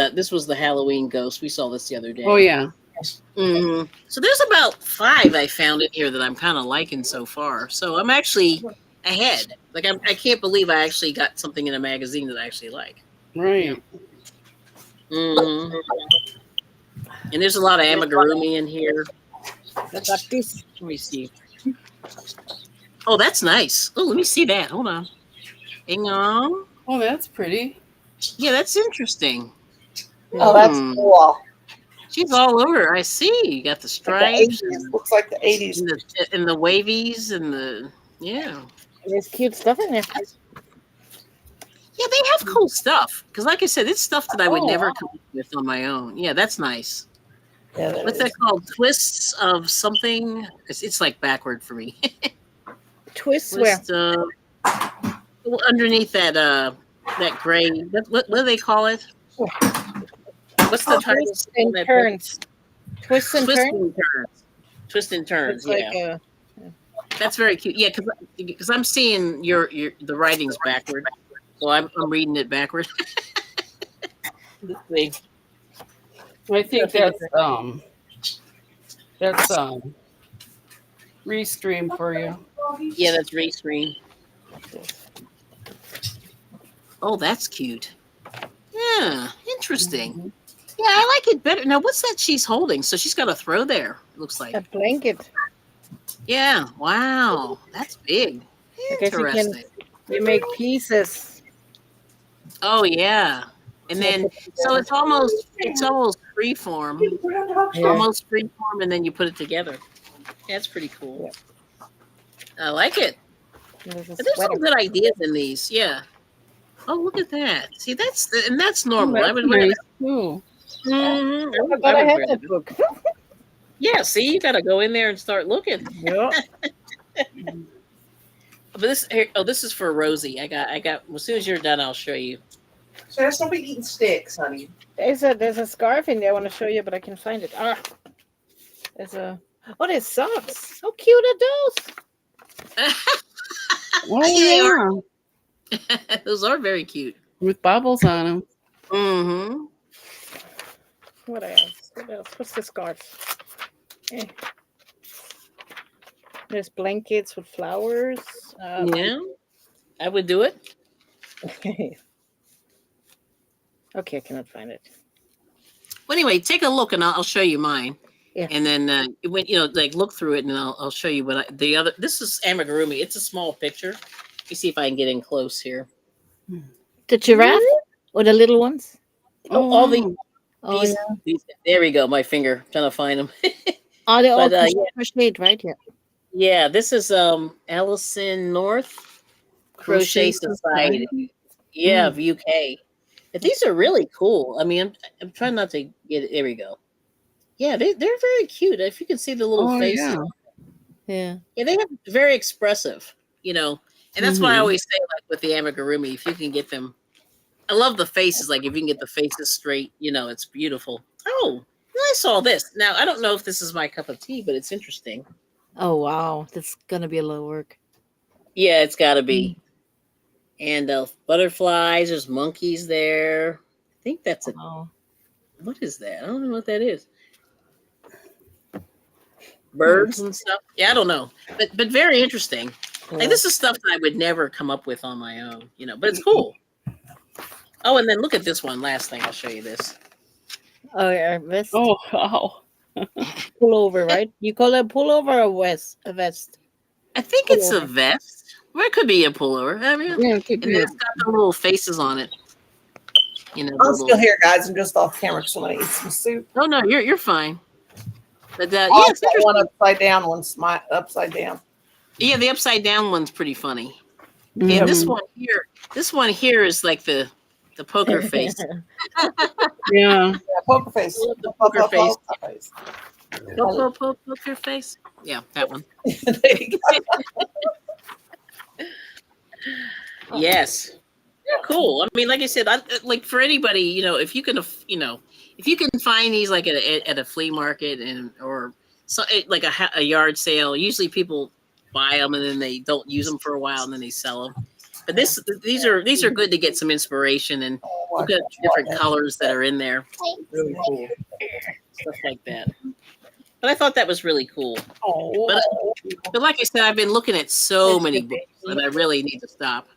the Halloween ghost. We saw this the other day. Oh yeah. So there's about 5 I found in here that I'm kind of liking so far. So I'm actually ahead. Like I can't believe I actually got something in a magazine that I actually like. Right. hmm And there's a lot of amigurumi in here. I got this. Let me see. Oh, that's nice. Oh, let me see that. Hold on. Hang on. Oh, that's pretty. Yeah, that's interesting. Oh, that's Hmm. cool. She's all over. I see. You got the Like the stripes 80s. Looks like the 80s. and the wavies and the yeah. There's cute stuff in there. Yeah, they have cool stuff. Because like I said, it's stuff that I would Oh, never wow. come up with on my own. Yeah, that's nice. Yeah, that What's is. that called? Twists of something? It's like backward for me. Twists where? Twist underneath that gray. What do they call it? What's the title? Twists and turns. Twists and Twist turns. and turns. Twist and turns. Looks Yeah, like that's very cute. Yeah, because I'm seeing the writing's backward, so I'm reading it backward. Let's see. I think that's restream for you. Yeah, that's Restream. Oh, that's cute. Yeah, interesting. Mhm. Yeah, I like it better. Now, what's that she's holding? So she's got a throw there, it looks like. a blanket. Yeah, wow. That's big. I guess Interesting. you make pieces. Oh, yeah. And then, so it's almost freeform. Yeah. Almost freeform, and then you put it together. Yeah, that's pretty cool. I like it. There's a But there's some sweater. good ideas in these. Yeah. Oh, look at that. See, that's Oh, normal. I that's would wear nice that. too. Mhm. I would forgot I had wear that book. Yeah, see, you got to go in there and start looking. Yeah. But this is for Rosie. I got. As soon as you're done, I'll show you. So there's somebody eating sticks, honey. There's a scarf in there I want to show you, but I can find it. There's socks. How cute are those? Oh yeah, Those are very cute. with bobbles on them. Mm-hmm. What else? What's the scarf? Eh. There's blankets with flowers. Yeah, I would do it. Okay, I cannot find it. Well, anyway, take a look, and I'll show you mine. Yeah. And then when like look through it, and I'll show you what the other. This is amigurumi. It's a small picture. Let me see if I can get in close here. The giraffe or the little ones? Oh, Oh, all wow. Oh yeah. there we go. My finger. I'm trying to find them. Oh, they're all But yeah, crocheted, right? Yeah. yeah. This is Allison North Crochet Crochet Society. Society. Yeah, Mm. of UK. But these are really cool. I mean, I'm trying not to get it. There we go. Yeah, they're very cute. If you can see the little Oh, faces. yeah. Yeah. Yeah, they have very expressive, and that's why I Hmm. always say, like with the amigurumi, if you can get them, I love the faces. Like if you can get the faces straight, it's beautiful. Oh, I saw this. Now I don't know if this is my cup of tea, but it's interesting. Oh wow, that's gonna be a lot of work. Yeah, it's got to Mm. be. And butterflies. There's monkeys there. I think that's a. Wow. What is that? I don't know what that is. Hmm. Birds and stuff. Yeah, I don't know, but very interesting. Like Cool. this is stuff that I would never come up with on my own, but it's cool. Oh, and then look at this one. Last thing, I'll show you this. Oh yeah, vest Oh, wow. pullover, right? You call it a pullover or vest? A vest. I think it's a Pullover. vest. Well, it could be a pullover. I mean, Yeah, it could and be then a it's got the little faces on it. The I'm still little. here, guys. I'm just off camera because I'm gonna eat some soup. Oh no, you're fine. But yeah, I it's got one interesting. upside down, one's my upside down. Yeah, the upside down one's pretty funny. And Mhm. this one here is like the poker face. Yeah. Yeah, poker face. I love the poker face. Poker face. Poker face. Yeah, that one. There you go. Yes. They're cool. I mean, like I said, like for anybody, if you can, if you can find these like at a flea market or so like a yard sale, usually people buy them and then they don't use them for a while and then they sell them. But these are good to get some inspiration and look at different colors that are in there. Really cool stuff like that. But I thought that was really cool. Oh, But like I said, I've been looking at so many books and I really need to stop.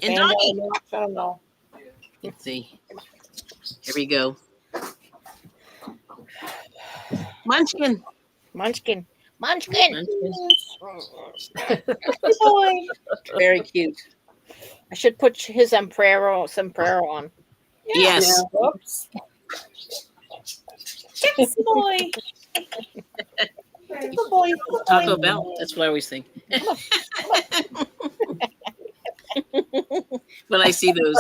And Donnie, I don't know. let's see. Here we go. Munchkin. Munchkin. Munchkin. Munchkin. Boy. Very cute. I should put his sombrero on. Yes. Whoops. Good boy. Good boy. Taco Bell. That's what I always think. When I see those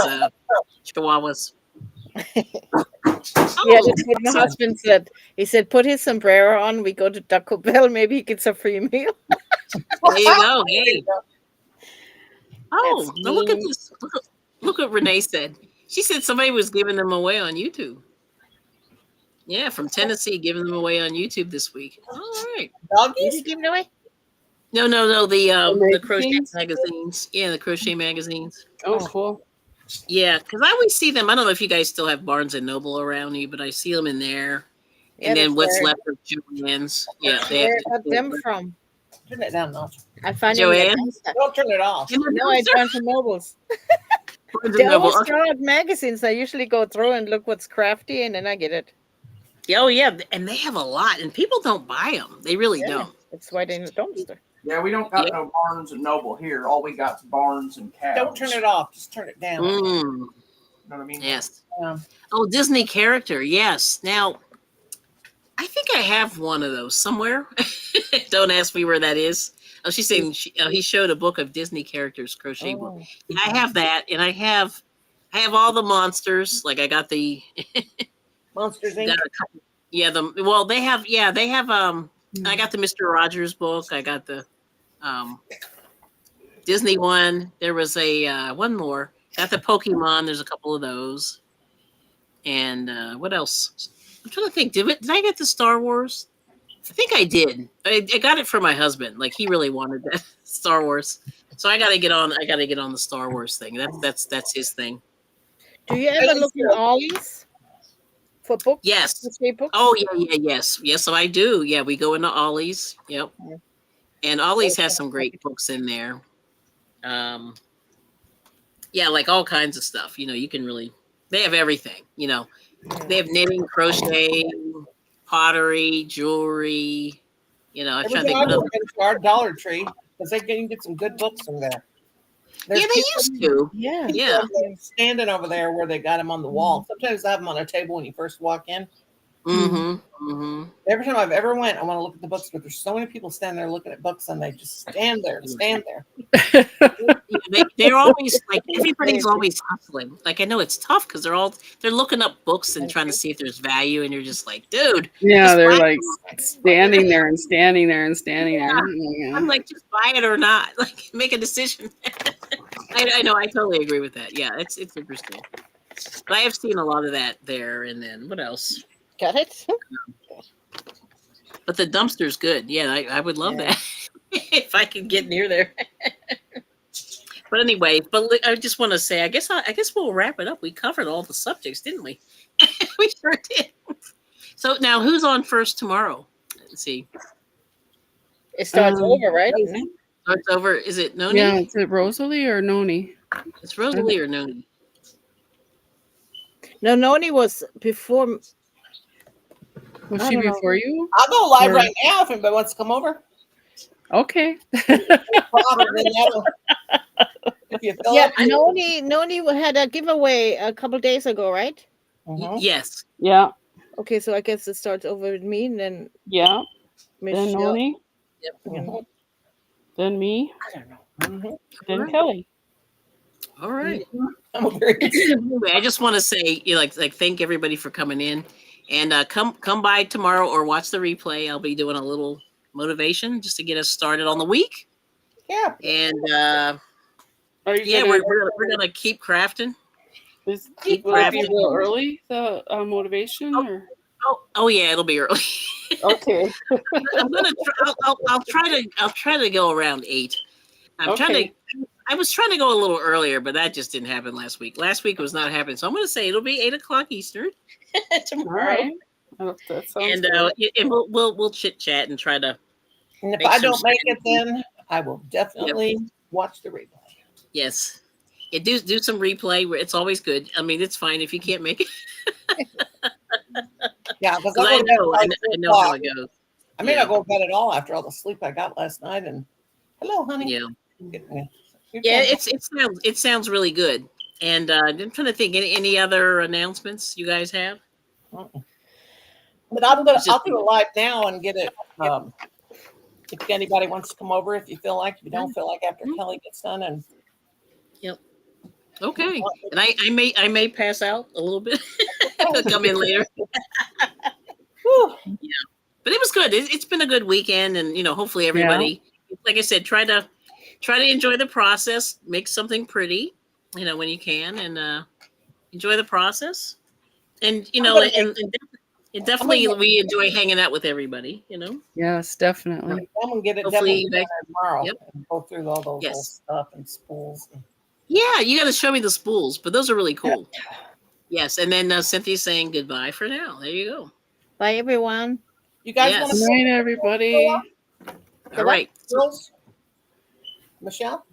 chihuahuas. Yeah, Oh, that's what my husband said. He said, put his sombrero on. We go to Taco Bell. Maybe he gets a free meal. there you go. Hey. Oh, That's now look at mean. this. Look what Renee said. She said somebody was giving them away on YouTube. Yeah, from Tennessee, giving them away on YouTube this week. All right. Did Doggies? you give it away? No. The crochet magazines? magazines. Yeah, the crochet magazines. Oh, cool. Yeah, because I always see them. I don't know if you guys still have Barnes and Noble around you, but I see them in there. Yeah, And then that's what's where- left of Joann's. Yeah, That's they have where I got them from. Turn it down now. I found them in Joanne? the dumpster. Don't turn it off. No, I found from Nobles. Barnes They and Noble. always Okay. throw out magazines. I usually go through and look what's crafty, and then I get it. Oh yeah, and they have a lot, and people don't buy them. They really don't. That's why they're in the dumpster. Yeah, we don't got Yeah. no Barnes and Noble here. All we got is Barnes and Cows. Don't turn it off. Just turn it down. Mm, You know what I mean? yes. Yeah. Oh, Disney character. Yes. Now, I think I have one of those somewhere. Don't ask me where that is. Oh, she's saying he showed a book of Disney characters crochet book. Oh. Yeah, I have that, and I have all the monsters. Like I got the Monsters Inc. got a couple. Yeah, they have I got the Mr. Rogers book. I got the Disney one. There was a one more. Got the Pokemon. There's a couple of those. And what else? I'm trying to think. Did I get the Star Wars? I think I did. I got it for my husband. Like he really wanted that Star Wars. So I gotta get on the Star Wars thing. That's his thing. Do you ever look in Ollie's for books? Yes. Crochet books? Oh yes. So I do. Yeah, we go into Ollie's. Yep. Yeah. And Ollie's has some great books in there. Yeah, like all kinds of stuff. You can really. They have everything. They have knitting, crochet, pottery, jewelry. I'm trying to Every think. time I What go into our Dollar Tree, because they can get some good books in there. There's Yeah, they people- used to. Yeah. Yeah. standing over there where they got them on the wall. Sometimes I have them on a table when you first walk in. Mm-hmm. Mm-hmm. Every time I've ever went, I want to look at the books, but there's so many people standing there looking at books, and they just stand there and stand there. They're always like everybody's always hustling. Like I know it's tough because they're looking up books and trying to see if there's value, and you're just like, dude, Yeah, just they're buy like it. standing there and standing there and standing there. Yeah. I'm like, just buy it or not. Like, make a decision. I know. I totally agree with that. Yeah, it's interesting. But I have seen a lot of that there. And then what else? Got it? But the dumpster's good. Yeah, I would love that if I could get near there. But anyway, I just want to say, I guess we'll wrap it up. We covered all the subjects, didn't we? We sure did. So now, who's on first tomorrow? Let's see. It starts over, right? Starts over. Is it Noni? Yeah, is it Rosalie or Noni? It's Rosalie or Noni. No, Noni was before. Was I she don't know. before you? I'll go live Or- right now if anybody wants to come over. Okay. If you fill Yeah, up. Noni had a giveaway a couple days ago, right? Mhm. Yes. Yeah. Okay, so I guess it starts over with me and then Yeah. Then Michelle. Noni. Mhm. Then me. I don't know. Mhm. Then Alright. Kelly. All right. I'm very Anyway, I just want to say, like thank everybody for coming in, and come by tomorrow or watch the replay. I'll be doing a little motivation just to get us started on the week, yeah. and Are you yeah, gonna, we're gonna keep crafting. will it be crafting. real early, the motivation? Or? Oh yeah, it'll be early. Okay. I'm gonna. I'll try to go around 8. I was trying to go a little earlier, but that just didn't happen last week. Last week was not happening, so I'm gonna say it'll be 8:00 Eastern All tomorrow. right. Oh, that sounds And good. and we'll chit chat and try to. And if Make I some don't make it, sense. then I will definitely watch the replay. Yes. Yeah, do some replay where it's always good. I mean, it's fine if you can't make it. Yeah, because 'Cause I know how it goes. I may Yeah. not go to bed at all after all the sleep I got last night. And hello, honey. Yeah. You Yeah, can- it sounds really good. And I'm trying to think any other announcements you guys have? But I'll Just- do it live now and get it. If anybody wants to come over, if you feel like, if you don't feel like after Kelly gets done, and Okay. And I may pass out a little bit. I'll come in later. whew, But it was good. It's been a good weekend, and hopefully everybody, like I said, try to enjoy the process, make something pretty, when you can, and enjoy the process. And and definitely we enjoy hanging out with everybody. Yes, definitely. I'm gonna get it Hopefully definitely done tomorrow. Yep. And go through all those Yes. old stuff and spools. Yeah, you got to show me the spools, but those are really cool. Yes, and then Cynthia's saying goodbye for now. There you go. Bye, everyone. You guys Yes. want Good to night, everybody. All right. girls? Michelle?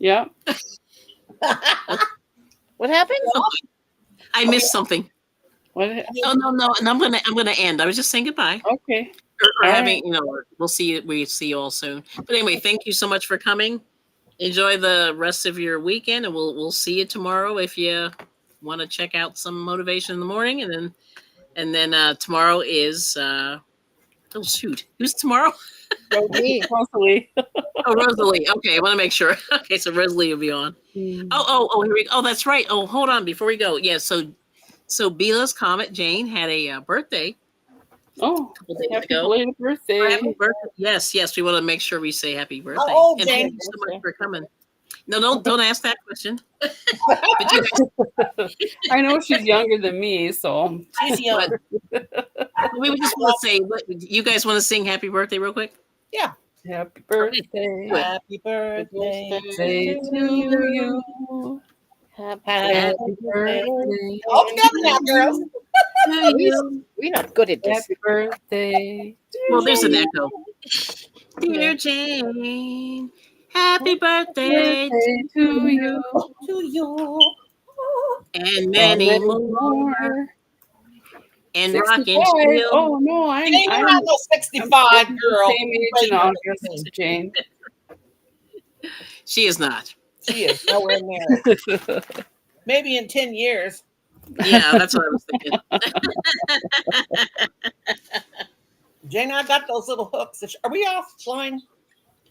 Yeah. What happened? I missed something. What? No, and I'm gonna end. I was just saying goodbye. Okay. Or All having, we'll see you all soon. But anyway, thank you so much for coming. Enjoy the rest of your weekend, and we'll see you tomorrow if you want to check out some motivation in the morning, and then tomorrow is oh shoot, who's tomorrow? Me. Rosalie. Oh, Rosalie. Okay, I want to make sure. Okay, so Rosalie will be on. Oh, here we go. Oh, that's right. Oh, hold on before we go. Yeah, so Beela's Comet Jane had a birthday Oh, a couple days happy ago. belated birthday. Happy birthday. Yes. We want to make sure we say happy birthday. old, And Jane? thank you so much for coming. No, don't ask that question. But you guys, I know she's younger than me, so She's young. we would just want to say, you guys want to sing happy birthday real quick? happy birthday. Happy birthday Say to you. Happy Happy birthday. All together now, girls. To you. We're not good at this. Happy birthday. Well, there's an echo. Dear Jane, happy birthday to you. To you. and many more. And rockin' 65. shield. Oh no, I'm Jane, you're not no 65, girl. the same age in August, Jane. She is not. She is nowhere near it. Maybe in 10 years. Yeah, that's what I was thinking. Jane, I got those little hooks. Are we offline?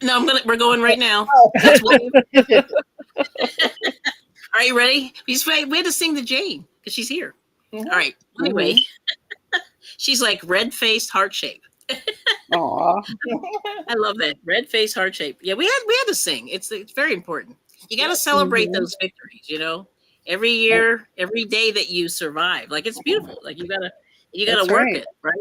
No, we're going right now. Oh, Let's wave. Are you ready? We had to sing to Jane because she's here. mhm. All right. Anyway, she's like red faced heart shape. Aw. I love that red face heart shape. Yeah, we had to sing. It's very important. You got to celebrate those victories. You know, every year, every day that you survive. Like it's beautiful. Like you gotta That's work right. it, right?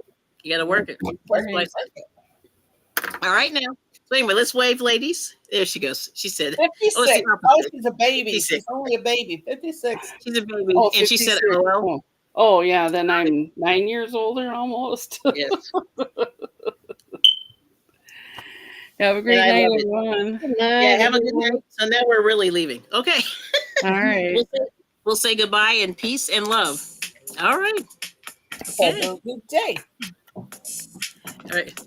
You gotta work it. That's Where what I said. All right, now. So anyway, let's wave, ladies. There she goes. She said, 56. "Oh, it's the Oh, opposite. she's a baby. 56. She's only a baby. 56. She's a baby," Oh, and she said, 56. "LOL." Oh, yeah. Then I'm 9 years older almost. Yes. Have a great And I night, love it. everyone. Good Yeah, night, have a good everyone. night. So now we're really leaving. Okay. All right. We'll say goodbye and peace and love. All right. Have a good day. All right.